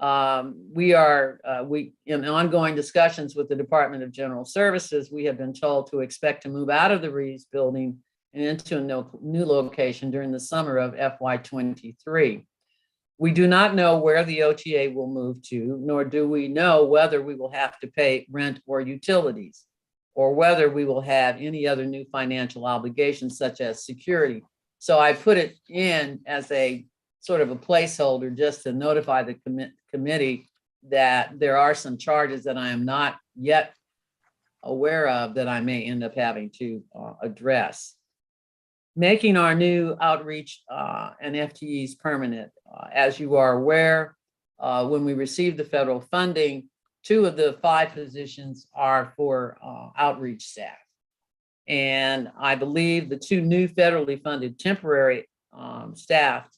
We in ongoing discussions with the Department of General Services, we have been told to expect to move out of the Reeves building and into a new location during the summer of FY23. We do not know where the OTA will move to, nor do we know whether we will have to pay rent or utilities, or whether we will have any other new financial obligations such as security. So I put it in as a sort of a placeholder just to notify the committee that there are some charges that I am not yet aware of that I may end up having to address. Making our new outreach and FTEs permanent. As you are aware, when we received the federal funding, 2 of the 5 positions are for outreach staff. And I believe the 2 new federally funded temporary staff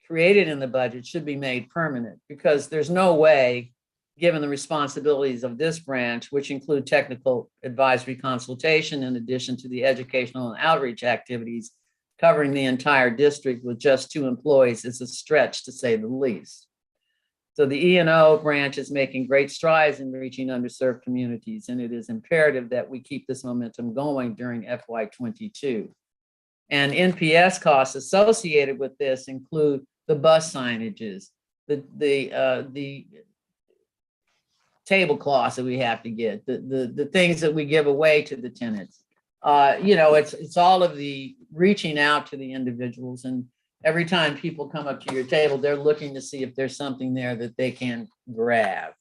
created in the budget should be made permanent, because there's no way, given the responsibilities of this branch, which include technical advisory consultation in addition to the educational and outreach activities covering the entire district with just 2 employees, is a stretch to say the least. So the E&O branch is making great strides in reaching underserved communities, and it is imperative that we keep this momentum going during FY22. And NPS costs associated with this include the bus signages, the tablecloths that we have to get, the things that we give away to the tenants. It's all of the reaching out to the individuals, and every time people come up to your table, they're looking to see if there's something there that they can grab.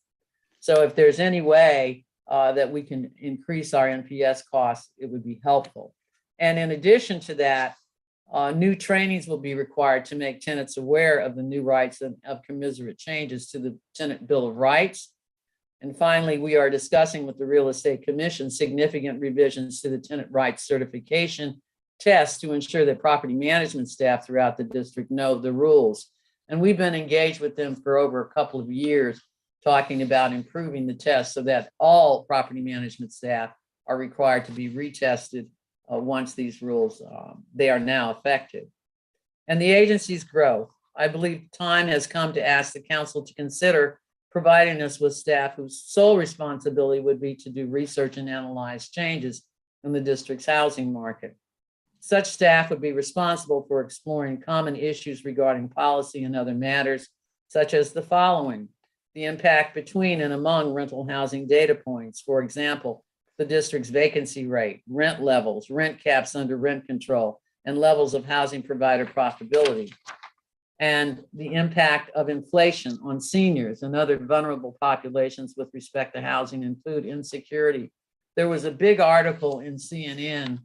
So if there's any way that we can increase our NPS costs, it would be helpful. And in addition to that, new trainings will be required to make tenants aware of the new rights of commensurate changes to the Tenant Bill of Rights. And finally, we are discussing with the Real Estate Commission significant revisions to the tenant rights certification test to ensure that property management staff throughout the district know the rules. And we've been engaged with them for over a couple of years, talking about improving the test so that all property management staff are required to be retested once these rules, they are now effective. And the agency's growth. I believe time has come to ask the council to consider providing us with staff whose sole responsibility would be to do research and analyze changes in the district's housing market. Such staff would be responsible for exploring common issues regarding policy and other matters, such as the following: the impact between and among rental housing data points. For example, the district's vacancy rate, rent levels, rent caps under rent control, and levels of housing provider profitability. And the impact of inflation on seniors and other vulnerable populations with respect to housing and food insecurity. There was a big article in CNN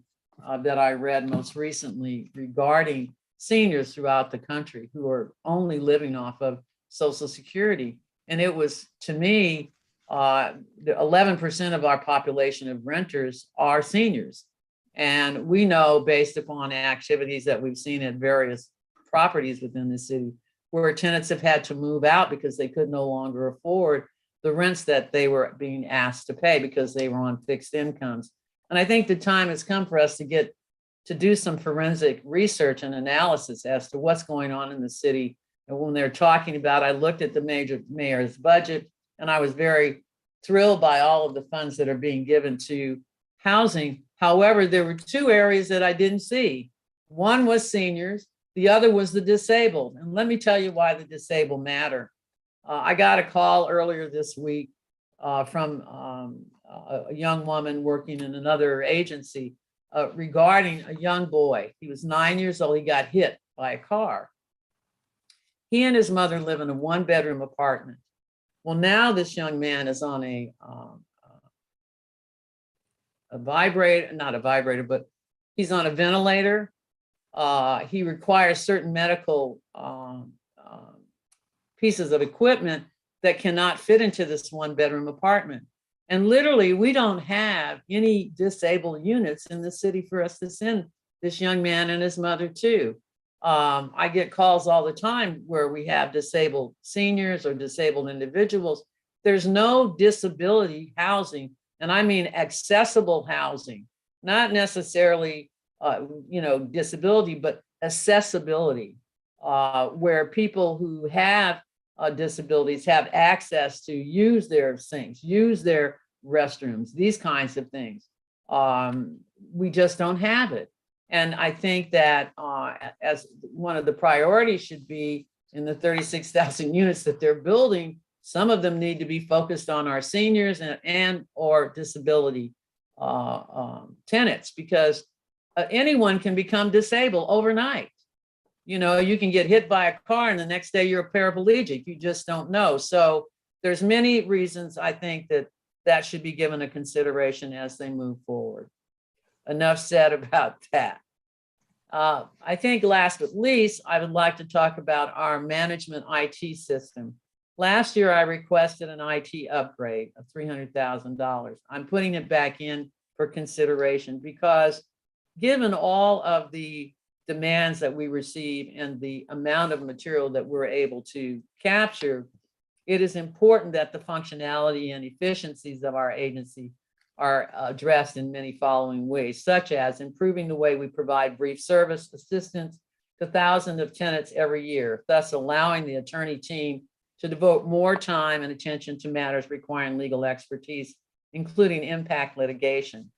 that I read most recently regarding seniors throughout the country who are only living off of Social Security. And it was, to me, 11% of our population of renters are seniors. And we know, based upon activities that we've seen at various properties within the city, where tenants have had to move out because they could no longer afford the rents that they were being asked to pay because they were on fixed incomes. And I think the time has come for us to do some forensic research and analysis as to what's going on in the city. And when they're talking about, I looked at the mayor's budget, and I was very thrilled by all of the funds that are being given to housing. However, there were two areas that I didn't see. One was seniors. The other was the disabled. And let me tell you why the disabled matter. I got a call earlier this week from a young woman working in another agency regarding a young boy. He was 9 years old. He got hit by a car. He and his mother live in a one-bedroom apartment. Well, now this young man is on a vibrator, not a vibrator, but he's on a ventilator. He requires certain medical pieces of equipment that cannot fit into this one-bedroom apartment. And literally, we don't have any disabled units in the city for us to send this young man and his mother to. I get calls all the time where we have disabled seniors or disabled individuals. There's no disability housing, and I mean accessible housing, not necessarily disability, but accessibility, where people who have disabilities have access to use their sinks, use their restrooms, these kinds of things. We just don't have it. And I think that as one of the priorities should be in the 36,000 units that they're building, some of them need to be focused on our seniors and or disability tenants, because anyone can become disabled overnight. You can get hit by a car and the next day you're a paraplegic. You just don't know. So there's many reasons I think that should be given a consideration as they move forward. Enough said about that. I think last but least, I would like to talk about our management IT system. Last year, I requested an IT upgrade of $300,000. I'm putting it back in for consideration because given all of the demands that we receive and the amount of material that we're able to capture, it is important that the functionality and efficiencies of our agency are addressed in many following ways, such as improving the way we provide brief service assistance to thousands of tenants every year, thus allowing the attorney team to devote more time and attention to matters requiring legal expertise, including impact litigation.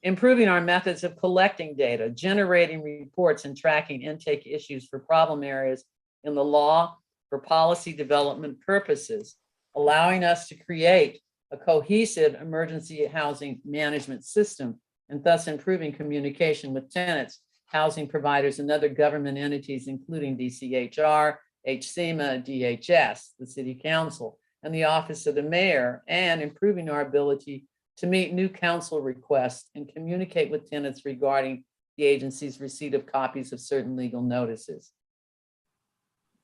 Improving our methods of collecting data, generating reports, and tracking intake issues for problem areas in the law, for policy development purposes, allowing us to create a cohesive emergency housing management system and thus improving communication with tenants, housing providers, and other government entities, including DCHR, HCMA, DHS, the City Council, and the Office of the Mayor, and improving our ability to meet new council requests and communicate with tenants regarding the agency's receipt of copies of certain legal notices.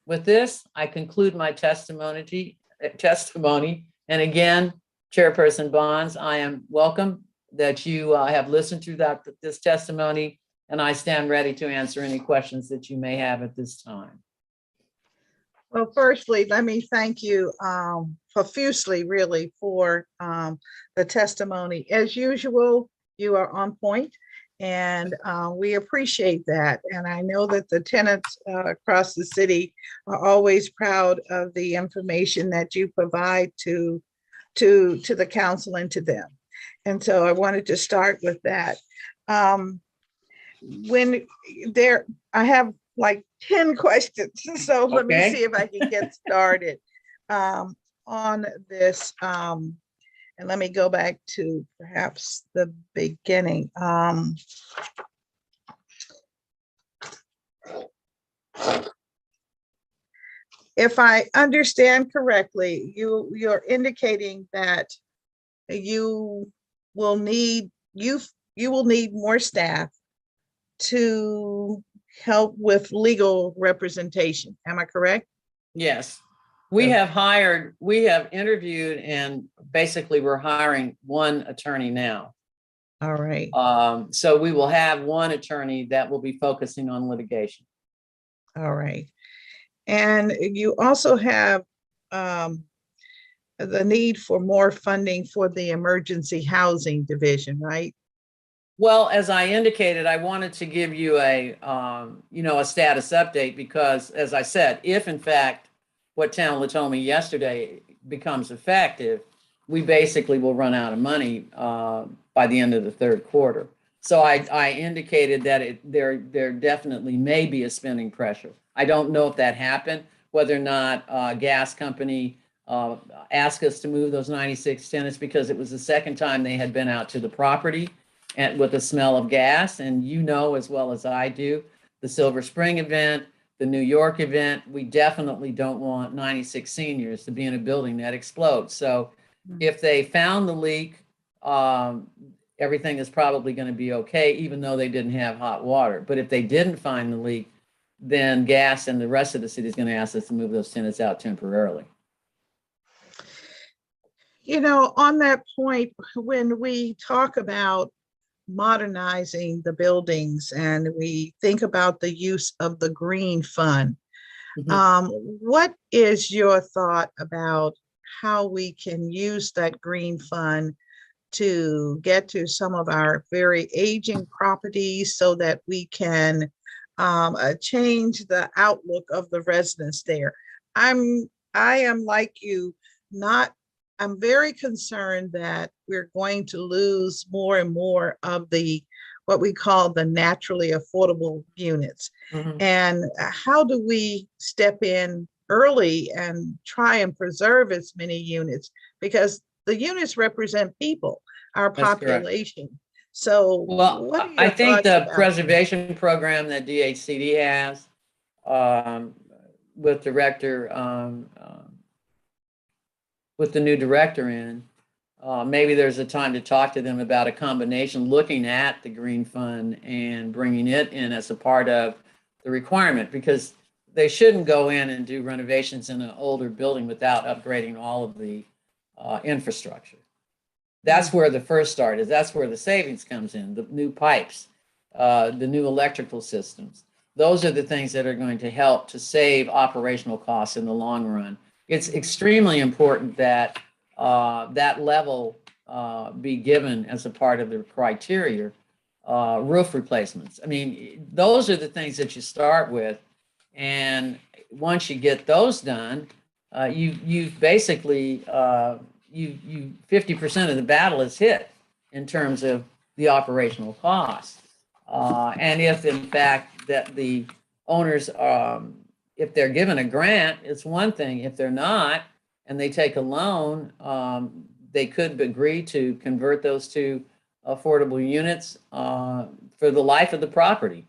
With this, I conclude my testimony. And again, Chairperson Bonds, I am welcome that you have listened to this testimony, and I stand ready to answer any questions that you may have at this time. Well, firstly, let me thank you profusely, really, for the testimony. As usual, you are on point, and we appreciate that. And I know that the tenants across the city are always proud of the information that you provide to the council and to them. And so I wanted to start with that. I have like 10 questions. So let me see if I can get started on this. And let me go back to perhaps the beginning. If I understand correctly, you're indicating that you will need more staff to help with legal representation. Am I correct? Yes. We have interviewed, and basically we're hiring one attorney now. All right. So we will have one attorney that will be focusing on litigation. All right. And you also have the need for more funding for the emergency housing division, right? Well, as I indicated, I wanted to give you a status update because, as I said, if in fact what Tamala told me yesterday becomes effective, we basically will run out of money by the end of the third quarter. So I indicated that there definitely may be a spending pressure. I don't know if that happened, whether or not gas company asked us to move those 96 tenants because it was the second time they had been out to the property and with the smell of gas. And you know as well as I do, the Silver Spring event, the New York event, we definitely don't want 96 seniors to be in a building that explodes. So if they found the leak, everything is probably going to be okay, even though they didn't have hot water. But if they didn't find the leak, then gas and the rest of the city is going to ask us to move those tenants out temporarily. You know, on that point, when we talk about modernizing the buildings and we think about the use of the green fund, what is your thought about how we can use that green fund to get to some of our very aging properties so that we can change the outlook of the residents there? I am like you, I'm very concerned that we're going to lose more and more of what we call the naturally affordable units. And how do we step in early and try and preserve as many units? Because the units represent people, our population. So, well, I think the preservation program that DHCD has with the new director in, maybe there's a time to talk to them about a combination, looking at the green fund and bringing it in as a part of the requirement, because they shouldn't go in and do renovations in an older building without upgrading all of the infrastructure. That's where the first start is. That's where the savings comes in, the new pipes, the new electrical systems. Those are the things that are going to help to save operational costs in the long run. It's extremely important that that level be given as a part of the criteria. Roof replacements. I mean, those are the things that you start with. And once you get those done, you've basically, 50% of the battle is hit in terms of the operational costs. And if in fact that the owners if they're given a grant, it's one thing. If they're not, and they take a loan, they could agree to convert those to affordable units for the life of the property,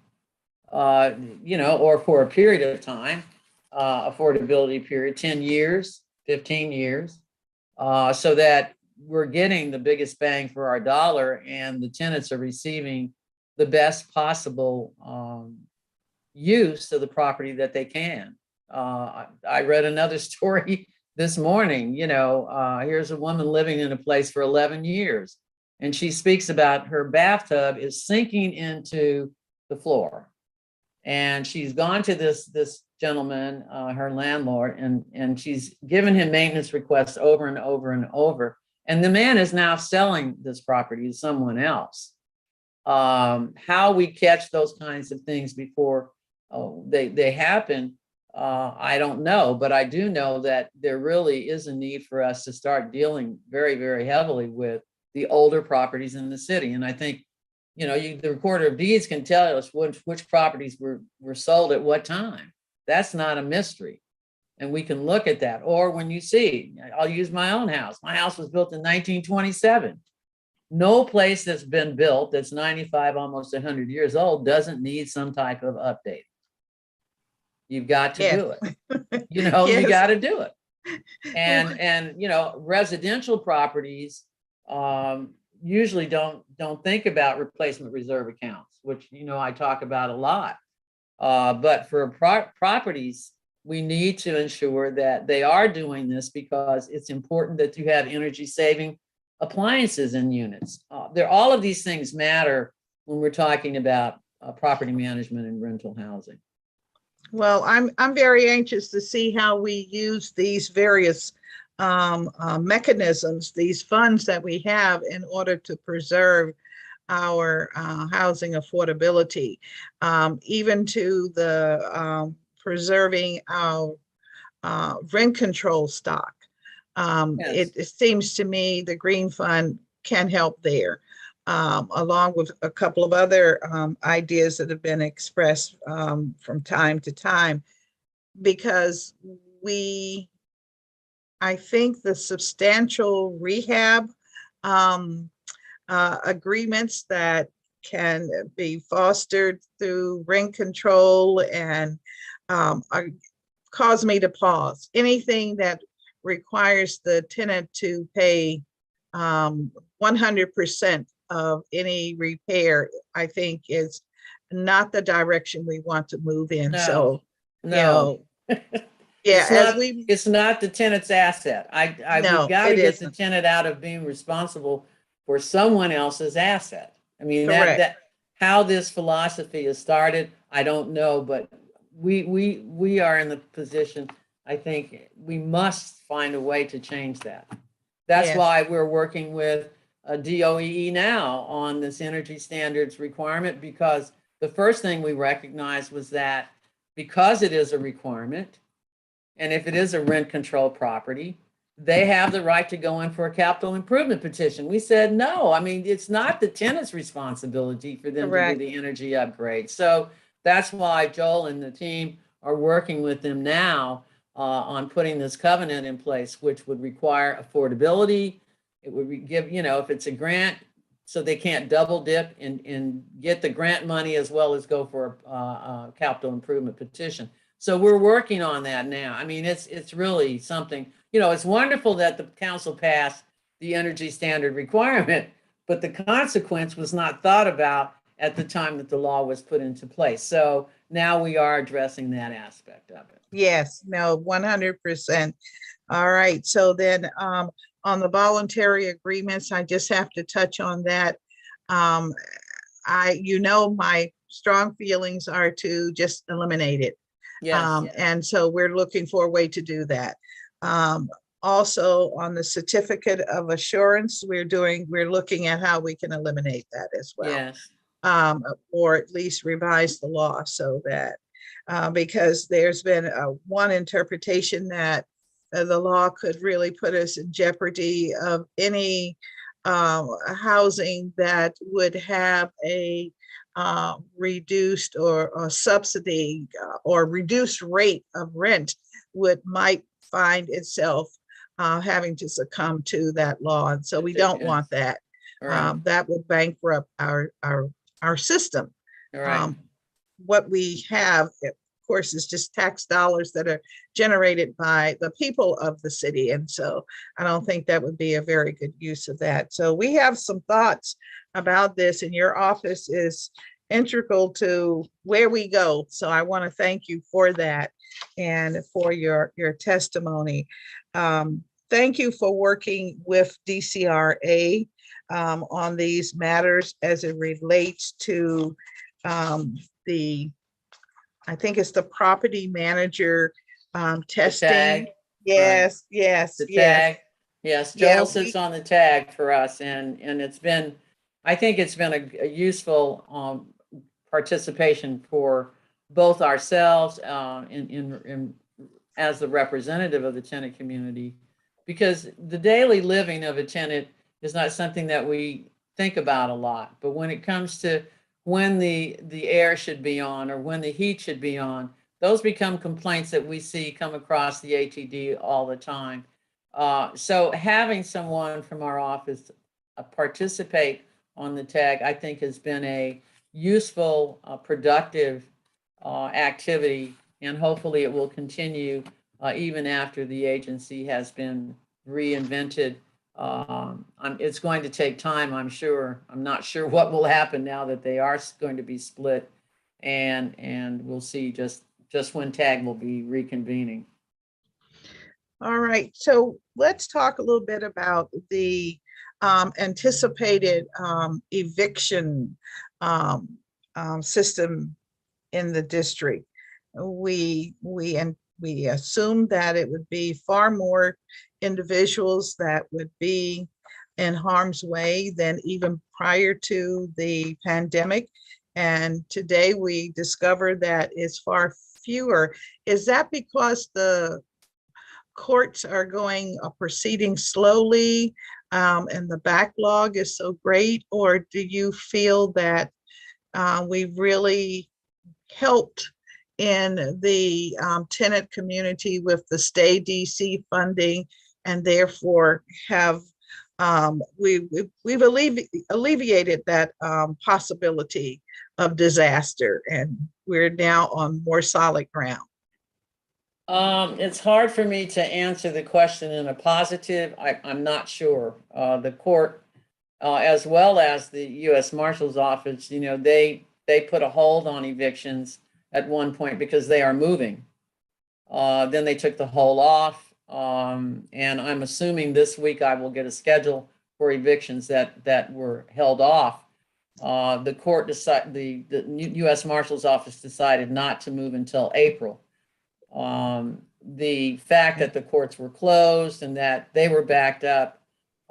or for a period of time, affordability period, 10 years, 15 years, so that we're getting the biggest bang for our dollar and the tenants are receiving the best possible use of the property that they can. I read another story this morning, here's a woman living in a place for 11 years, and she speaks about her bathtub is sinking into the floor. And she's gone to this gentleman, her landlord, and she's given him maintenance requests over and over and over. And the man is now selling this property to someone else. How we catch those kinds of things before they happen, I don't know, but I do know that there really is a need for us to start dealing very, very heavily with the older properties in the city. And I think, the recorder of deeds can tell us which properties were sold at what time. That's not a mystery. And we can look at that. Or when you see, I'll use my own house. My house was built in 1927. No place that's been built that's 95, almost 100 years old doesn't need some type of update. You've got to do it. You got to do it. And residential properties usually don't think about replacement reserve accounts, which I talk about a lot. But for properties, we need to ensure that they are doing this because it's important that you have energy saving appliances in units. All of these things matter when we're talking about property management and rental housing. Well, I'm very anxious to see how we use these various mechanisms, these funds that we have in order to preserve our housing affordability, even to the preserving our rent control stock. Yes. It seems to me the Green Fund can help there, along with a couple of other ideas that have been expressed from time to time, because I think the substantial rehab agreements that can be fostered through rent control and cause me to pause. Anything that requires the tenant to pay 100% of any repair, I think is not the direction we want to move in. No. Yeah, it's not the tenant's asset. No, we've got to it get the isn't. tenant out of being responsible for someone else's asset. I mean, Correct. that how this philosophy is started, I don't know, but we are in the position, I think we must find a way to change that. That's Yes. why we're working with DOE now on this energy standards requirement, because the first thing we recognized was that because it is a requirement, and if it is a rent control property, they have the right to go in for a capital improvement petition. We said, no, I mean, it's not the tenant's responsibility for them Correct. to do the energy upgrade. So that's why Joel and the team are working with them now on putting this covenant in place, which would require affordability. It would give, if it's a grant, so they can't double dip and get the grant money as well as go for a capital improvement petition. So we're working on that now. I mean, it's really something, it's wonderful that the council passed the energy standard requirement, but the consequence was not thought about at the time that the law was put into place. So now we are addressing that aspect of it. Yes, no, 100%. All right, so then on the voluntary agreements, I just have to touch on that. My strong feelings are to just eliminate it. Yes. And so we're looking for a way to do that. Also on the certificate of assurance, we're looking at how we can eliminate that as well. Yes. Or at least revise the law so that, because there's been one interpretation that the law could really put us in jeopardy of any housing that would have a reduced or subsidy or reduced rate of rent might find itself having to succumb to that law. And so we don't want that. That would bankrupt our system. Right. What we have, of course, is just tax dollars that are generated by the people of the city. And so I don't think that would be a very good use of that. So we have some thoughts about this, and your office is integral to where we go. So I want to thank you for that and for your testimony. Thank you for working with DCRA on these matters as it relates to I think it's the property manager testing. Tag. Yes, Right. yes, The yes. tag. Yes, Yeah, Joel sits on the tag for us, and it's been, I think it's been a useful participation for both ourselves in as the representative of the tenant community, because the daily living of a tenant is not something that we think about a lot. But when it comes to when the air should be on or when the heat should be on, those become complaints that we see come across the ATD all the time. So having someone from our office participate on the tag, I think has been a useful, productive activity, and hopefully it will continue even after the agency has been reinvented. It's going to take time, I'm sure. I'm not sure what will happen now that they are going to be split, and we'll see just when TAG will be reconvening. All right, so let's talk a little bit about the anticipated eviction system in the district. We assumed that it would be far more individuals that would be in harm's way than even prior to the pandemic. And today we discovered that it's far fewer. Is that because the courts are proceeding slowly and the backlog is so great? Or do you feel that we've really helped in the tenant community with the Stay DC funding, and therefore have we've alleviated that possibility of disaster, and we're now on more solid ground? It's hard for me to answer the question in a positive. I'm not sure. The court, as well as the U.S. Marshal's Office, they put a hold on evictions at one point because they are moving. Then they took the hold off. And I'm assuming this week I will get a schedule for evictions that were held off. The court decided, the U.S. Marshal's Office decided not to move until April. The fact that the courts were closed and that they were backed up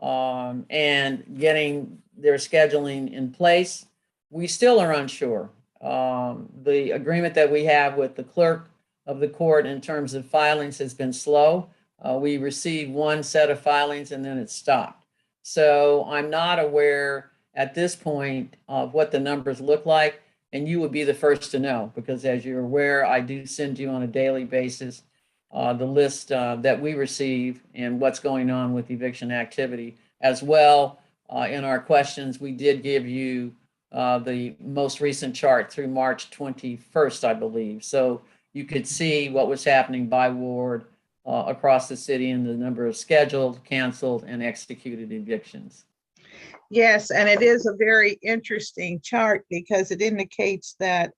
and getting their scheduling in place, we still are unsure. The agreement that we have with the clerk of the court in terms of filings has been slow. We received one set of filings and then it stopped. So I'm not aware at this point of what the numbers look like, and you would be the first to know, because as you're aware, I do send you on a daily basis the list that we receive and what's going on with eviction activity. As well, in our questions, we did give you the most recent chart through March 21st, I believe. So you could see what was happening by ward across the city and the number of scheduled, canceled, and executed evictions. Yes, and it is a very interesting chart because it indicates that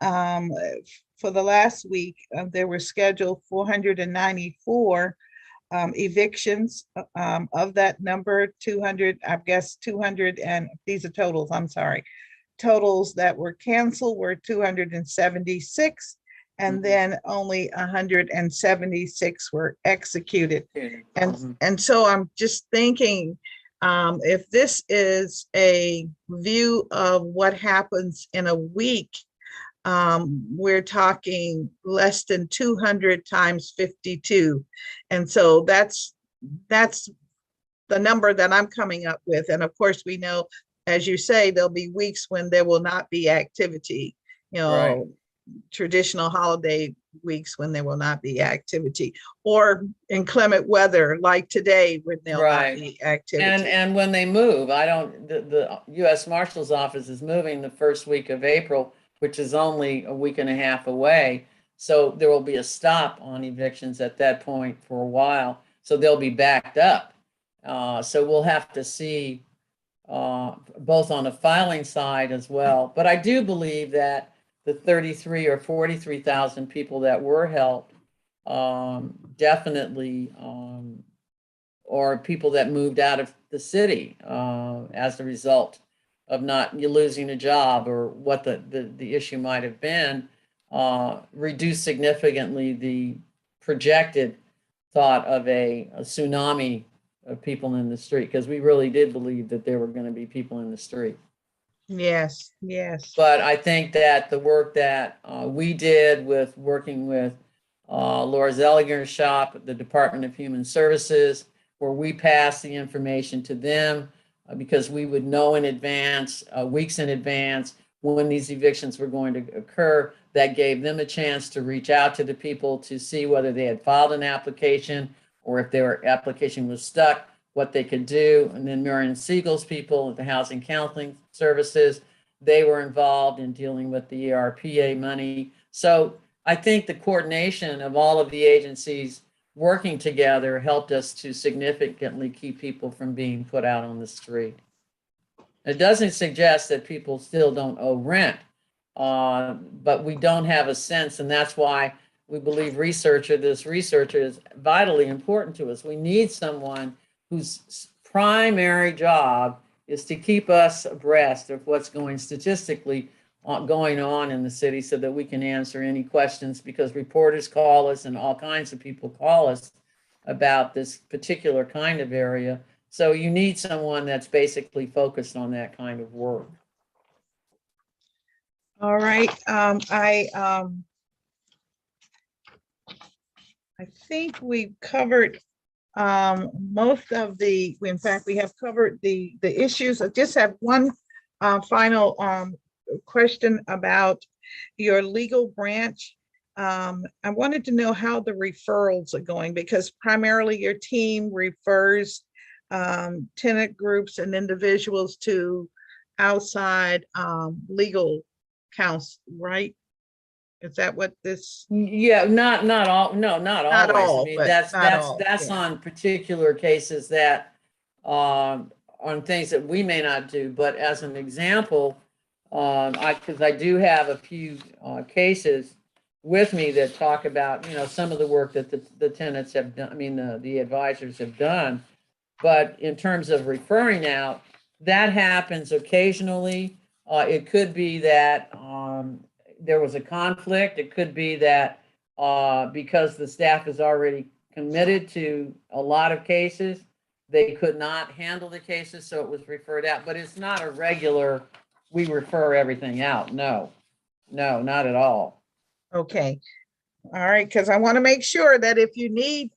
for the last week, there were scheduled 494 evictions. Of that number, 200, I guess 200, and these are totals, I'm sorry. Totals that were canceled were 276, and then only 176 were executed. And so I'm just thinking, if this is a view of what happens in a week, we're talking less than 200 times 52. And so that's the number that I'm coming up with. And of course, we know as you say, there'll be weeks when there will not be activity, Right. traditional holiday weeks when there will not be activity, or inclement weather like today when there'll not Right. be activity. And when they move, the U.S. Marshal's office is moving the first week of April, which is only a week and a half away. So there will be a stop on evictions at that point for a while. So they'll be backed up. So we'll have to see both on the filing side as well. But I do believe that the 33 or 43,000 people that were helped definitely or people that moved out of the city as a result of not losing a job or what the issue might have been, reduced significantly the projected thought of a tsunami of people in the street, because we really did believe that there were going to be people in the street. Yes, yes. But I think that the work that we did with working with Laura Zelliger's shop at the Department of Human Services, where we passed the information to them because we would know in advance, weeks in advance, when these evictions were going to occur. That gave them a chance to reach out to the people to see whether they had filed an application or if their application was stuck, what they could do. And then Marion Siegel's people at the Housing Counseling Services, they were involved in dealing with the ERPA money. So I think the coordination of all of the agencies working together helped us to significantly keep people from being put out on the street. It doesn't suggest that people still don't owe rent, but we don't have a sense, and that's why we believe this researcher is vitally important to us. We need someone whose primary job is to keep us abreast of what's going statistically going on in the city so that we can answer any questions, because reporters call us and all kinds of people call us about this particular kind of area. So you need someone that's basically focused on that kind of work. All right. I think we've covered most of in fact, we have covered the issues. I just have one final question about your legal branch. I wanted to know how the referrals are going, because primarily your team refers tenant groups and individuals to outside legal counsel, right? Is that what this? Yeah, not all. No, not always. all, I mean, but that's not all, that's yeah. on particular cases that on things that we may not do. But as an example, because I do have a few cases with me that talk about, some of the work that the tenants have done. I mean, the advisors have done. But in terms of referring out, that happens occasionally. It could be that there was a conflict. It could be that because the staff is already committed to a lot of cases, they could not handle the cases, so it was referred out. But it's not a regular, we refer everything out. No, not at all. Okay. All right, because I want to make sure that if you need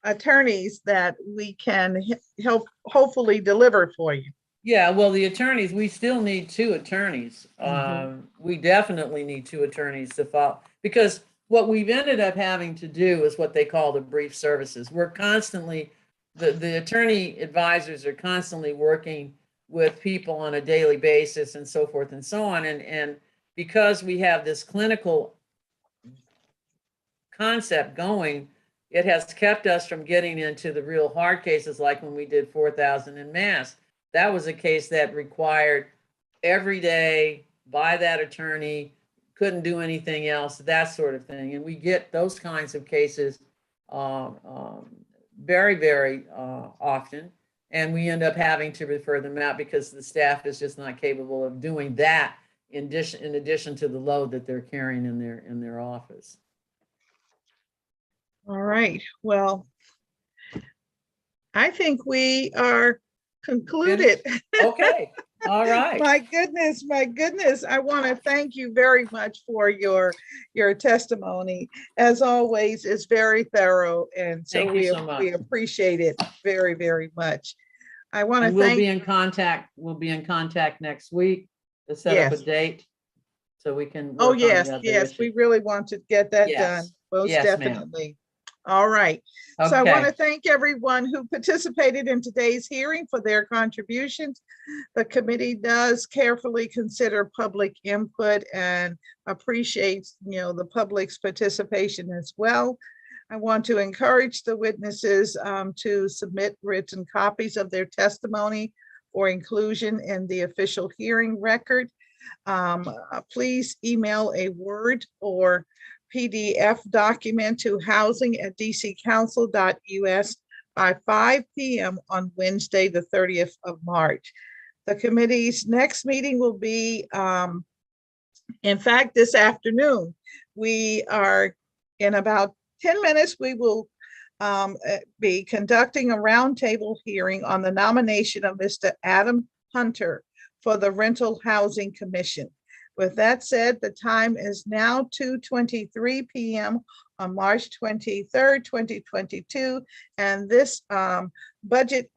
attorneys, that we can help hopefully deliver for you. Yeah, well, the attorneys, we still need 2 attorneys. Mhm. We definitely need 2 attorneys to follow, because what we've ended up having to do is what they call the brief services. We're constantly, the attorney advisors are constantly working with people on a daily basis and so forth and so on. And because we have this clinical concept going, it has kept us from getting into the real hard cases, like when we did 4,000 in Mass. That was a case that required every day by that attorney, couldn't do anything else, that sort of thing. And we get those kinds of cases very, very often. And we end up having to refer them out because the staff is just not capable of doing that in addition to the load that they're carrying in their office. All right. Well, I think we are concluded. Okay. All right. My goodness. I want to thank you very much for your testimony. As always, it's very thorough. And so Thank you so much. we appreciate it very, very much. I want to And we'll be thank, in contact, next week to set up a Yes. date so we can oh, work on the yes, other yes, we issue. really want to get that done. Yes. Most Yes, ma'am. definitely. All right. So I want Okay, to thank everyone who participated in today's hearing for their contributions. The committee does carefully consider public input and appreciates, the public's participation as well. I want to encourage the witnesses to submit written copies of their testimony for inclusion in the official hearing record. Please email a Word or PDF document to housing@dccouncil.us by 5 p.m. on Wednesday, the 30th of March. The committee's next meeting will be, in fact, this afternoon. We are, in about 10 minutes, we will be conducting a roundtable hearing on the nomination of Mr. Adam Hunter for the Rental Housing Commission. With that said, the time is now 2:23 p.m. on March 23rd, 2022, and this budget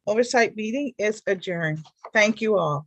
oversight meeting is adjourned. Thank you all.